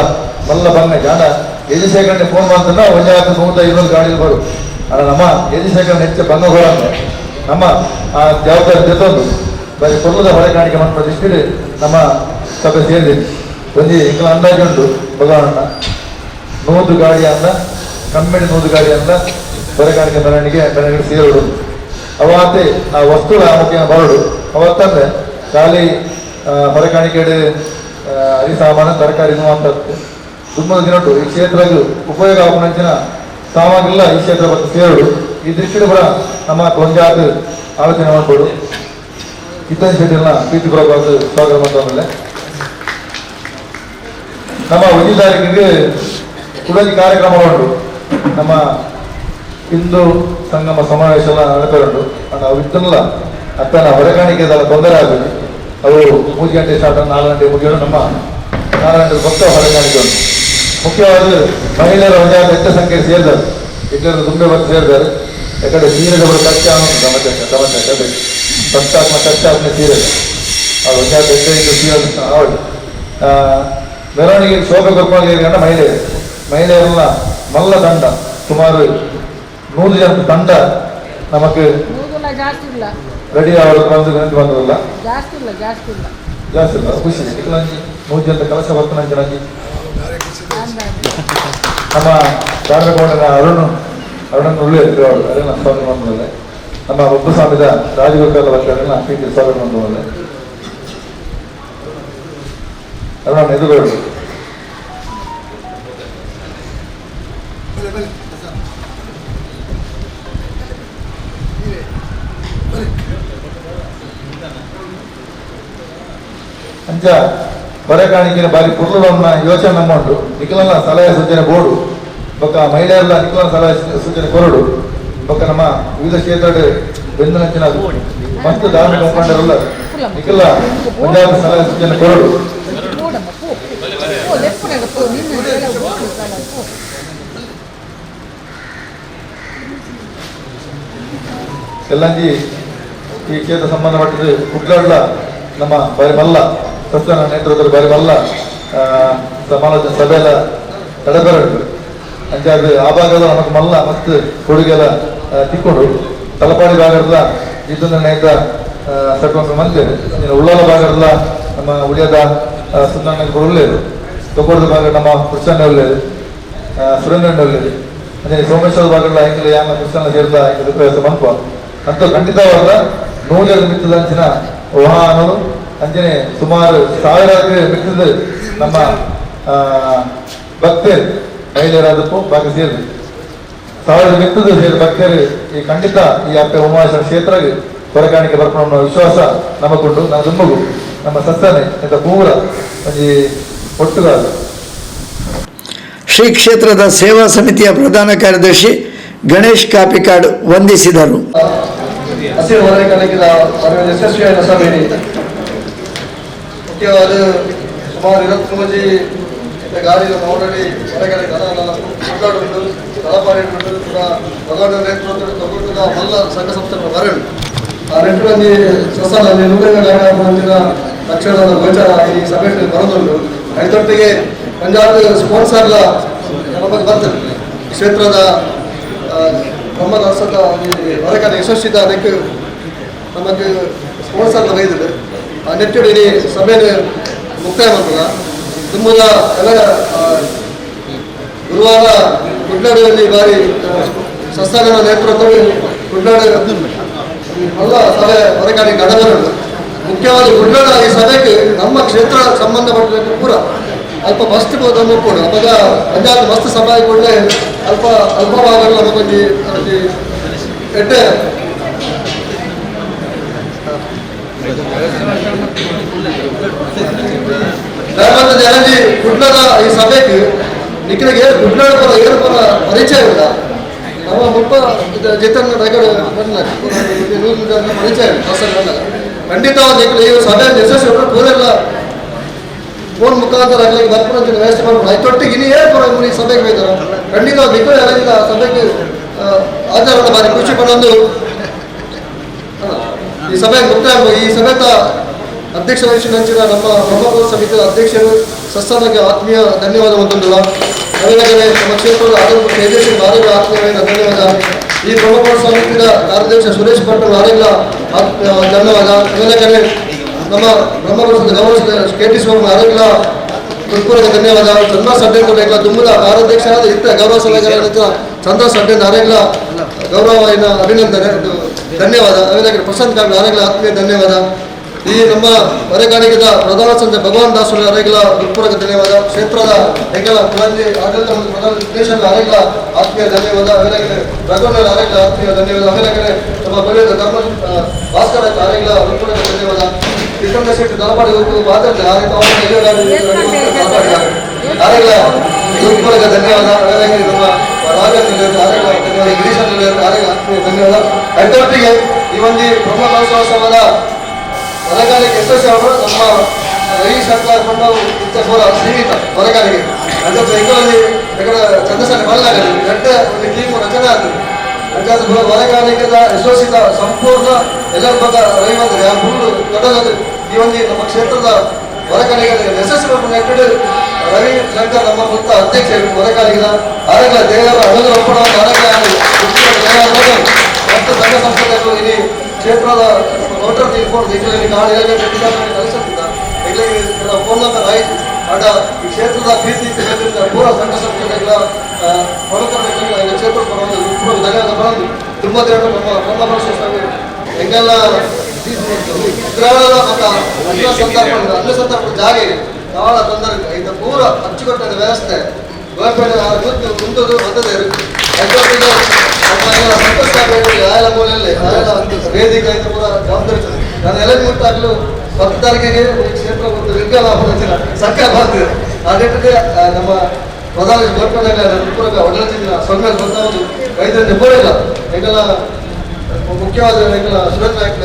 ಮಲ್ಲ ಬಂಗ ಜಾಣ ಎಜಿ ಶೇಖರಣೆ ಫೋನ್ ಮಾಡ್ತಾನೆ ಒಂದೇ 150 ಗಾಡಿ ಬರು ಅಲ್ಲ ನಮ್ಮ ಎಜಿ ಶೇಖರಣೆ ಹೆಚ್ಚು ಬಂಗ ಹೋರಾಟ ನಮ್ಮ ಆ ಜವಾಬ್ದಾರಿ ಜೊತೆಂದು ಬರೀ ಕೊಲ್ಲದ ಹೊರಗಾಣಿಕೆ ಮತ್ತು ಪ್ರತಿಷ್ಠೆ ನಮ್ಮ ಸಭೆ ಸೇರಿದೆ ಒಂದು ಇಂಕಲ ಅಂದಾಜು ಉಂಟು ಭಗವಾನ 100 ಗಾಡಿ ಅಂದ ಕಮ್ಮಿಡಿ 100 ಗಾಡಿ ಅಂದ ಹೊರಗಾಣಿಕೆ ಮೆರವಣಿಗೆ ಸೇರುಡು ಅವತ್ತೇ ಆ ವಸ್ತುಗಳ ಮುಖ್ಯ ಬರಡು ಅವತ್ತಂದ್ರೆ ಖಾಲಿ ಹೊರಗಾಣಿಕೆ ಹರಿಸಾಮಾನ ತರಕಾರಿ ಅಂತದ್ದು ತುಂಬ ದಿನ ಉಂಟು ಈ ಕ್ಷೇತ್ರಕ್ಕೆ ಉಪಯೋಗ ಆಗುವಂಚಿನ ಸಾಮಾಗ್ರಿಲ್ಲ ಈ ಕ್ಷೇತ್ರ ಮತ್ತು ಸೇರುಡು ಈ ದೃಷ್ಟಿಯಲ್ಲಿ ಕೂಡ ನಮ್ಮ ಕೊಂಜಾತ್ ಆಲೋಚನೆ ಮಾಡ್ಬೋದು ಕಿತ್ತನ್ ಶೆಟ್ಟಿನ ಪ್ರೀತಿಪೂರ್ವಕವಾದ ಸ್ವಾಗತ ಮಾಡ್ತಾಮೇಲೆ ನಮ್ಮ 1 ತಾರೀಕಿಗೆ ಕುಡಜಿ ಕಾರ್ಯಕ್ರಮ ಉಂಟು ನಮ್ಮ ಹಿಂದೂ ಸಂಗಮ ಸಮಾವೇಶ ಎಲ್ಲ ನಡೆದುಂಟು ಅವು ಇದ್ದಲ್ಲ ಅಪ್ಪನ ಹೊರಗಾಣಿಕೆದೆಲ್ಲ ತೊಂದರೆ ಆಗುತ್ತೆ ಅವು 3 ಗಂಟೆ ಸ್ಟಾರ್ಟ್ 4 ಗಂಟೆ ಮುಗಿಯೋದು ನಮ್ಮ 4 ಗಂಟೆ ಭಕ್ತ ಹೊರಗಾಣಿಕೆ ಉಂಟು. ಮುಖ್ಯವಾದ ಮಹಿಳೆಯರ ಒಂದೇ ಹೆಚ್ಚು ಸಂಖ್ಯೆ ಸೇರಿದ್ದಾರೆ ಎಲ್ಲರೂ ತುಂಬೆ ಬಂದು ಸೇರಿದ್ದಾರೆ ಯಾಕಂದ್ರೆ ಸೀರೆಗಳು ಕಚ್ಚ ಗಮನ ಸಂತಾತ್ಮ ಕಚ್ಚಾತ್ಮ ಸೀರೆ ಅದು ಒಂದೇ ಸೀರೆ ಅವಳು ಮೆರವಣಿಗೆ ಶೋಭೆ ಕೊರ್ಕೊಂಡು ಮಹಿಳೆಯರೆಲ್ಲ ಮಲ್ಲ ತಂಡ ಸುಮಾರು 100 ಜನ ತಂಡ ನಮಗೆ ರೆಡಿ ಅವರು ಬಂದಿಲ್ಲ ಜಾಸ್ತಿ ಇಲ್ಲ ಖುಷಿ 100 ಜನ ಕೆಲಸ ಬರ್ತನ ಜನಜಿ ನಮ್ಮ ಕಾರ್ಯಕ್ರಮದ ಅರುಣನ್ ಉಳ್ಳಿದ್ರು ಅವರು ಅದೇ ನಮ್ಮ ಸ್ವಾಗತ ಮಾಡುವುದಿಲ್ಲ ನಮ್ಮ ಒಬ್ಬಸ್ವಾಮಿದ ರಾಜಗೋಪಾಲ ಬರ್ತಾರೆ ಪ್ರೀತಿ ಸ್ವಾಗತ ಮಾಡುವುದಿಲ್ಲ ಅರುಣನ್ ಎದುರು ಅಂಚ ಹೊರೆಕಾಣಿಕೆಯ ಬಾರಿ ಪುರ್ಲುವನ್ನ ಯೋಚನೆ ನಮ್ಮುಂಟು ನಿಖಿಲನ ಸಲಹೆ ಸೂಚನೆ ಬೋರ್ಡು ಬೊಕ್ಕ ಮಹಿಳೆಯರ ನಿಖಿಲನ ಸಲಹೆ ಸೂಚನೆ ಕೊರಡು ಬೊಕ್ಕ ನಮ್ಮ ವಿವಿಧ ಕ್ಷೇತ್ರದ ಬೆಂದನಂಚಿನ ಮತ್ತು ಧಾರ್ಮಿಕ ಮುಖಂಡರೆಲ್ಲ ನಿಖಿಲ ಪಂಜಾಬ್ ಸಲಹೆ ಸೂಚನೆ ಕೊರಡು ಎಲ್ಲಂಜಿ ಈ ಕ್ಷೇತ್ರ ಸಂಬಂಧಪಟ್ಟದ್ದು ಕುಡ್ಲಾಡ್ಲ ನಮ್ಮ ಬಾರಿ ಮಲ್ಲ ಸಸ್ಯನ ನೇತೃತ್ವದಲ್ಲಿ ಬಾರಿ ಮಲ್ಲ ಸಮಾಲೋಚನೆ ಸಭೆಯೆಲ್ಲ ತಡೆಬರಡು ಅಂಚಾದ ಆ ಭಾಗದ ನಮಗೆ ಮಲ್ಲ ಮತ್ತು ಕೊಡುಗೆಲ್ಲ ತಿಕ್ಕೊಂಡು ತಲಪಾಡಿ ಭಾಗದ ಇದನ್ನ ನೇತ ಸಟ್ಕೊಂಡು ಮಂದಿ ಉಳ್ಳಾಲ ಭಾಗದ ನಮ್ಮ ಉಳಿಯದ ಸುಂದರ ಒಳ್ಳೆಯದು ತೊಗೊಳ್ದ ಭಾಗ ನಮ್ಮ ಕೃಷ್ಣ ಒಳ್ಳೆಯದು ಸುರೇಂದ್ರ ಒಳ್ಳೆಯದು ಅದೇ ಸೋಮೇಶ್ವರ ಭಾಗಗಳ ಹೆಂಗಿಲ್ಲ ಯಾವ ಕೃಷ್ಣ ಸೇರಿದ ಹೆಂಗಿದ ಪ್ರಯಾಸ ಮನ್ಪ ಅಂತ ಖಂಡಿತವಾದ 100 ಮಿತ್ತದಂಚಿನ ವಾಹನಗಳು ಅಂಜನೆ ಸುಮಾರು 1000 ಮಿತ್ತದ ನಮ್ಮ ಭಕ್ತರು ಮಹಿಳೆಯರಾದಪ್ಪು ಭಾಗ ಸೇರಿದೆ 1000 ಮಿತ್ತದ ಸೇರಿ ಭಕ್ತರು ಈ ಖಂಡಿತ ಈ ಅಪ್ಪೆ ಉಮಾಶ್ವರ ಕ್ಷೇತ್ರಕ್ಕೆ ಹೊರಕಾಣಿಕೆ ಬರ್ಕೊಂಡು ವಿಶ್ವಾಸ ನಮಗೊಂಡು ನಮ್ಮ ದುಮ್ಮಗು ನಮ್ಮ ಸಸ್ಯನೆ ಇಂಥ ಪೂರ ಒಂದು ಒಟ್ಟುಗಾರ ಶ್ರೀ ಕ್ಷೇತ್ರದ ಸೇವಾ ಸಮಿತಿಯ ಪ್ರಧಾನ ಕಾರ್ಯದರ್ಶಿ ಗಣೇಶ್ ಕಾಪಿಕಾಡ್ ವಂದಿಸಿದರು. ಹಸಿರು ಹೊರೆಕಾಣಿಕೆದ ಯಶಸ್ವಿಯಾದ ಸಭೆಯಲ್ಲಿ ಮುಖ್ಯವಾದ ಸುಮಾರು 20 ಮಂದಿ ಗಾಡಿಯ ಆಲ್ರೆಡಿ ಹೊರಗಡೆ ಕೊಂಡಾಡುವುದು ತಲಪಾಡಿಕೊಂಡು ಕೂಡ ಭಗವಾನ ನೇತೃತ್ವದ ತೊಗೊಂಡು ಮಲ್ಲ ಸಂಘ ಸಂಸ್ಥೆಗಳ ಬರಳು ಆ ನೆಟ್ಟಿನಲ್ಲಿ ಸಸ್ಯದಲ್ಲಿ 100 ಮಂದಿನ ತಕ್ಷಣದ ಗೋಚರ ಈ ಸಭೆಯಲ್ಲಿ ಬರೋದುಂಟು. ಅದರೊಟ್ಟಿಗೆ ಪಂಜಾಬ್ ಸ್ಪಾನ್ಸರ್ಲ ನಮಗೆ ಬರ್ತದೆ ಈ ಕ್ಷೇತ್ರದ ಬ್ರಹ್ಮದಾಸದ ಹೊರಗಡೆ ಯಶಸ್ವಿದ ಅದಕ್ಕೆ ನಮಗೆ ಸ್ಪಾನ್ಸರ್ನ ಬೈದಿದೆ ಆ ನೆಟ್ಟಿಡಿ ಸಭೆಯನ್ನು ಮುಕ್ತಾಯ ಮಾಡ್ತದ ತುಂಬದ ಎಲ್ಲ ಗುರುವಾರ ಕುಡ್ಲಾಡಿಯಲ್ಲಿ ಬಾರಿ ಸಸ್ಯಗಳ ನೇತೃತ್ವದಲ್ಲಿ ಕುಡ್ಲಾಡಿ ಎಲ್ಲ ಸಭೆ ಹೊರಗಡೆ ನಡೆದರು. ಮುಖ್ಯವಾಗಿ ಕುಡ್ಲಾಡ ಈ ಸಭೆಗೆ ನಮ್ಮ ಕ್ಷೇತ್ರ ಸಂಬಂಧಪಟ್ಟ ಪೂರ ಅಲ್ಪ ಮಸ್ತ್ ನಮ್ಮ ಕೂಡ ಅವಾಗ ಪಂಜಾಬ್ ಮಸ್ತ್ ಸಭೆ ಕೂಡಲೇ ಅಲ್ಪ ಭಾಗಗಳು ನಮಗೊಂದು ಎಡ್ಡೆ ಜನಜಿ ಕುಡ್ಲದ ಈ ಸಭೆಗೆ ನಿಖಿಲಿಗೆ ಕುಡ್ಲಾಡ ಪರ ಏರು ಪರ ಪರಿಚಯ ಇಲ್ಲ ನಮ್ಮ ಮುಪ್ಪ ಜೇತನ್ ಪರಿಚಯ ಖಂಡಿತವಾಗಿ ಈ ಸಭೆ ಯಶಸ್ವಿ ಪೂರೆಲ್ಲ ಫೋನ್ ಮುಖಾಂತರ ಆಗಲಿ ಬರ್ಪುರಂತ ವ್ಯವಸ್ಥೆ ಮಾಡ್ಬೋದು. ಅದೊಟ್ಟಿಗೆ ಇನ್ನು ಏನು ಈ ಸಭೆಗೆ ಹೋಯ್ತಾರೆ ಖಂಡಿತವಾಗಿ ನಿಖಿಲ ಎಲ್ಲ ಸಭೆಗೆ ಆಧಾರದ ಬಾರಿ ಖುಷಿ ಪಡೊಂದು ಈ ಸಭೆ ಮುಕ್ತಾಯ ಈ ಸಭೆತ ಅಧ್ಯಕ್ಷ ವಹಿಸಿದ ನಮ್ಮ ಬ್ರಹ್ಮಪುರ ಸಮಿತಿಯ ಅಧ್ಯಕ್ಷರು ಸಸ್ಯನಿಗೆ ಆತ್ಮೀಯ ಧನ್ಯವಾದ ಹೊಂದಿಲ್ಲ. ಅದೇನೇ ನಮ್ಮ ಕ್ಷೇತ್ರದ ಆರೋಗ್ಯ ತೇಜಸ್ವಿ ಆರೋಗ್ಯ ಆತ್ಮೀಯమైన ಧನ್ಯವಾದ. ಈ ಬ್ರಹ್ಮಪುರ ಸಮಿತಿಯ ಕಾರ್ಯದರ್ಶಿ ಸುರೇಶ್ ಭಟ್ ಆರೋಗ್ಯ ಧನ್ಯವಾದ. ಅದೇನೇ ನಮ್ಮ ಬ್ರಹ್ಮಪುರದ ಗೌರವ KT ಸ್ವಾಮಿ ಆರೋಗ್ಯ ಹೃತ್ಪೂರ್ವಕ ಧನ್ಯವಾದ. ಚಂದ್ರ ಸಡ್ಡೆ ದುಮ್ಮದ ಕಾರ್ಯಾಧ್ಯಕ್ಷರಾದ ಇತ್ತ ಗೌರವ ಸಲಹೆಗಾರ ಚಂದ್ರ ಸಡ್ಡೆ ಆರೋಗ್ಯ ಗೌರವ ಅಭಿನಂದನೆ ಧನ್ಯವಾದ. ಅದೇ ಪ್ರಶಾಂತ್ ಕಾಂಡ್ ಆರೋಗ್ಯ ಆತ್ಮೀಯ ಧನ್ಯವಾದ. ಈ ನಮ್ಮ ಹೊರೆಕಾಣಿಕೆದ ಪ್ರಧಾನ ಸಂಜೆ ಭಗವಾನ್ ದಾಸರ ಆರೋಗ್ಯ ಹೃತ್ಪೂರ್ವಕ ಧನ್ಯವಾದ. ಕ್ಷೇತ್ರದ ಹೆಂಗಲ ಕುಲಂಜಿ ಆಡಳಿತ ಪ್ರಧಾನ ನಿರ್ದೇಶನ ಆರೋಗ್ಯ ಆತ್ಮೀಯ ಧನ್ಯವಾದ. ಅದೇ ರಘುವಣ್ಣರ ಆರೋಗ್ಯ ಆತ್ಮೀಯ ಧನ್ಯವಾದ. ಅದೇ ನಮ್ಮ ಬಳಿಯದ ಧರ್ಮ ಭಾಸ್ಕರ ಆರೋಗ್ಯ ಹೃತ್ಪೂರ್ವಕ ಧನ್ಯವಾದ. ವಿಕ್ರಮ ಶೆಟ್ಟಿ ತಲಪಾಡಿ ಮಾತಾಡ್ತಾರೆ ಆರೋಗ್ಯ ಹೃತ್ಪೂರ್ವಕ ಧನ್ಯವಾದ. ಅದೇ ನಮ್ಮ ರಾಜೇಂದ್ರ ಆರೋಗ್ಯ ಧನ್ಯವಾದ. ಗಿರೀಶ್ ಆರೋಗ್ಯ ಆತ್ಮೀಯ ಧನ್ಯವಾದ. ಅದರೊಟ್ಟಿಗೆ ಈ ಒಂದು ಬ್ರಹ್ಮೋತ್ಸವದ ಹೊರಗಾಲಿಗೆ ಯಶಸ್ವಿ ಅವರು ನಮ್ಮ ರವಿ ಸರ್ಕಾರ ಕೊಂಡು ಪೂರ ಸೀಮಿತ ಹೊರಗಾಲಿಗೆ ಅದರ ಬೆಂಗಳೂರಲ್ಲಿ ಚಂದ್ರಸೇನೆ ಬರಲಾಗಲಿ ದೊಡ್ಡ ಒಂದು ಟೀಮ್ ರಚನೆ ಆಗ್ತದೆ. ಅದರ ಹೊರಗಾಲಿಕೆದ ಯಶಸ್ವಿತ ಸಂಪೂರ್ಣ ಎಲ್ಲರ ಬಗ್ಗೆ ರವಿ ಬಂದರೆ ಆ ಫುಲ್ ದೊಡ್ಡದಾದ್ರೆ ಈ ಒಂದು ನಮ್ಮ ಕ್ಷೇತ್ರದ ಹೊರಗಾಲಿಗೆ ಯಶಸ್ವಿ ನೆಟ್ಟಿಡು ರವಿ ಶಂಕರ್ ನಮ್ಮ ಮುಕ್ತ ಅಧ್ಯಕ್ಷರು ಹೊರಗಾಲಿಗೆದ ಆರೋಗ್ಯ ದೇವರ ಅನುಗ್ರಹ ಒಪ್ಪಡ ಮತ್ತು ಸಂಘ ಸಂಸ್ಥೆಗಳು ಇಲ್ಲಿ ಕ್ಷೇತ್ರದ ವೋಟರ್ ತೀರ್ಕೊಂಡು ನಾಳೆ ಫೋನ್ ನಂಬರ್ ಆಯ್ತು ಆಡ ಈ ಕ್ಷೇತ್ರದ ಪ್ರೀತಿ ಪೂರ ಸಂಘ ಸಂಸ್ಥೆಗಳ ಕ್ಷೇತ್ರ ಧನ್ಯವಾದ ಬರೋದು ತುಂಬ ನಮ್ಮ ಹೆಂಗೆಲ್ಲ ಗ್ರಹಣದ ಮತ್ತು ಅನ್ನ ಸಂದರ್ಭ ಜಾಗೆ ನಾಳ ತೊಂದರೆ ಇಂಥ ಪೂರ ಅಚ್ಚುಕಟ್ಟಿನ ವ್ಯವಸ್ಥೆ ಗೌರ್ಮೆಂಟ್ ಮುಂದದು ಬಂದದೇ ಸಂತೋಷ ಆಯಾಲ ಮೂಲೆಯಲ್ಲಿ ವೇದಿಕೆ ಪೂರ ಜವಾಬ್ದಾರಿ ನಾನು ಎಲ್ಲ ಮುಟ್ಟಾಗಲೂ 10 ತಾರೀಕಿಗೆ ಕ್ಷೇತ್ರ ಒಂದು ವಿಜ್ಞಾನ ಸರ್ಕಾರ ಮಾಡ್ತಿದೆ ಆ ಡೇಟ್ಗೆ ನಮ್ಮ ಪ್ರಧಾನ ಪೂರಕ ಒಡಲಿನ ಸೊನ್ನೆ ಬಂದವರು ವೈದ್ಯರು ನಿಬ್ಬರಿಲ್ಲ ಎಂಗೆಲ್ಲ ಮುಖ್ಯವಾದ ಎಂಗೆಲ್ಲ ಸುರೇಶ್ ನಾಯ್ಕ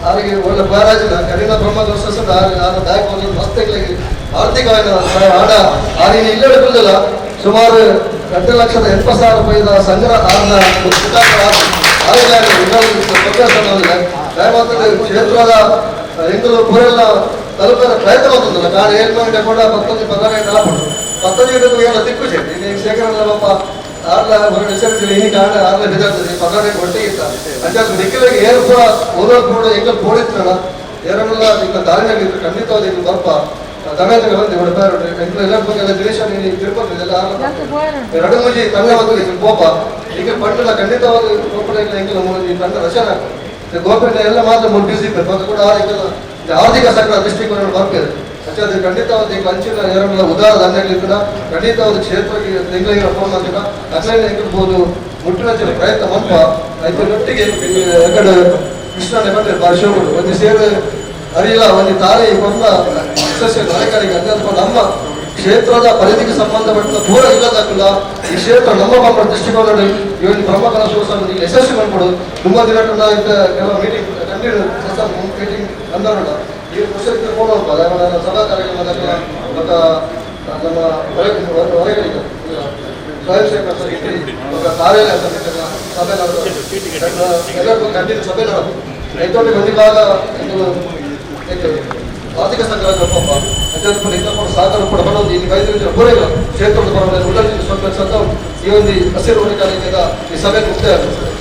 ಆರಿಗೆ ಒಳ್ಳೆ ಬಾರಾಜಿನ ಕಡಿನ ಬ್ರಹ್ಮಗೋಸ್ಕರ ದಾಯಕ ಮಸ್ತಿಗಳಿಗೆ ಆರ್ಥಿಕವಾಗಿ ಹಣ ಆರಿಗೆ ಇಲ್ಲೇ ಹಿಡಿದಿಲ್ಲ ಸುಮಾರು 2,80,000 ರೂಪಾಯಿದ ಸಂಗ್ರಹ ಕ್ಷೇತ್ರದ ಎಂಗಲು ಪೂರೆಲ್ಲ ತಲುಪಿದ ಪ್ರಯತ್ನ ಮಾಡ್ತದಲ್ಲ ಕಾರಣ ಏನ್ ಮಾಡಿ ಕೂಡ 19 ಆಪಡು 19 ಎಲ್ಲ ದಿಕ್ಕು ಸೇರಿ ಶೇಖರ ಆರ್ಲ ಹೊರಗೆ ಹೆಸರಿಸಿಲ್ಲ ಈ ಕಾರಣ ಆರ್ಲ ಬಿದ್ದಾಗ್ತದೆ ಪಗಾರ ಒಟ್ಟಿಗಿತ್ತ ಅಂಚಾದ ದಿಕ್ಕಿಗೆ ಏನು ಕೂಡ ಓದೋದು ಕೂಡ ಎಂಗಲ್ ಪೋಡಿತ್ತಲ್ಲ ಏರನ್ನೆಲ್ಲ ಈಗ ದಾರಿನಾಗಿತ್ತು ಖಂಡಿತವಾದ ಇದು ಬರ್ಪ ತಮೇಂದ್ರ ಬಂದು ಇವಳ ಬೇರೆ ಎಲ್ಲರ ಬಗ್ಗೆ ಎಲ್ಲ ದಿನೇಶ ನೀನು ತಿರುಪತಿ ಎರಡು ಮುಜಿ ತಂಡ ಬಂದು ಕೋಪ ಈಗ ಪಟ್ಟಣ ಖಂಡಿತವಾದ ಕೋಪಡ ಇಲ್ಲ ಎಂಗಿಲ್ಲ ಮೂಲ ತಂಡ ರಚನೆ ಗೋಪೇಟೆ ಎಲ್ಲ ಮಾತ್ರ ಮೂರು ಬಿಸಿ ಇರ್ಬೇಕು ಕೂಡ ಆರ್ಥಿಕ ಸಕಲ ದೃಷ್ಟಿಕೋನ ಬರ್ಬೇಕು ಅಚ್ಚಾದ ಖಂಡಿತವಾದ ಈಗ ಅಂಚಿನ ಏರನ್ನೆಲ್ಲ ಉದಾರ ದಂಡಗಳಿಂದ ಖಂಡಿತವಾದ ಕ್ಷೇತ್ರಕ್ಕೆ ತೆಂಗಿನ ಫೋನ್ ಮಾಡ್ತೀರ ಅಕ್ಲೈನ್ ಹೆಂಗಿರ್ಬೋದು ಮುಟ್ಟಿನ ಪ್ರಯತ್ನ ಮಲ್ಪ ಒಟ್ಟಿಗೆ ಎಕಡೆ ಕೃಷ್ಣನೇ ಬರ್ತದೆ ಭಾಷೆಗಳು ಒಂದು ಸೇರು ಅರಿಲ್ಲ ಒಂದು ತಾಯಿ ಕೊಂದ ಸಸ್ಯ ನಾಯಕರಿಗೆ ಅತ್ಯಂತ ನಮ್ಮ ಕ್ಷೇತ್ರದ ಪರಿಧಿಗೆ ಸಂಬಂಧಪಟ್ಟ ದೂರ ಇಲ್ಲದಾಗಿಲ್ಲ ಈ ಕ್ಷೇತ್ರ ನಮ್ಮ ನಮ್ಮ ದೃಷ್ಟಿಕೋನ ಈ ಒಂದು ಪ್ರಮುಖ ಶಿವಸಂಘ ಯಶಸ್ವಿ ಮಾಡ್ಕೊಡು ತುಂಬಾ ದಿನ ಕೆಲವು ಮೀಟಿಂಗ್ ಕಂಟಿನ್ಯೂ ಮೀಟಿಂಗ್ ಅಂದರಲ್ಲ ಈ ಪುಸ್ತಕಕ್ಕೆ ಫೋನ್ ಹೋಗ್ಬೋದು ಸಭಾ ಕಾರ್ಯಕ್ರಮದ ನಮ್ಮ ಹೊರಗಡೆ ಸ್ವಯಂ ಸೇವಕ ಕಾರ್ಯಾಲಯ ಸಭೆ ಎಲ್ಲರಿಗೂ ಕಂಟಿನ್ಯೂ ಸಭೆ ಮಾಡೋದು ರೈತರಿಗೆ ಬಂದಿದ್ದಾಗ ಆರ್ಥಿಕ ಸಂಗ್ರಹ ಸಹಕಾರ ಕೂಡ ಬರೋದು ಇಲ್ಲಿ 5 ನಿಮಿಷ ಪೂರೈಲ್ಲ ಕ್ಷೇತ್ರದ ಪರವಾಗಿ ಈ ಒಂದು ಹಸಿರು ಕಾರ್ಯಕ್ರಮದ ಈ ಸಭೆ ಮುಕ್ತಾಯ ಆಗ್ತದೆ.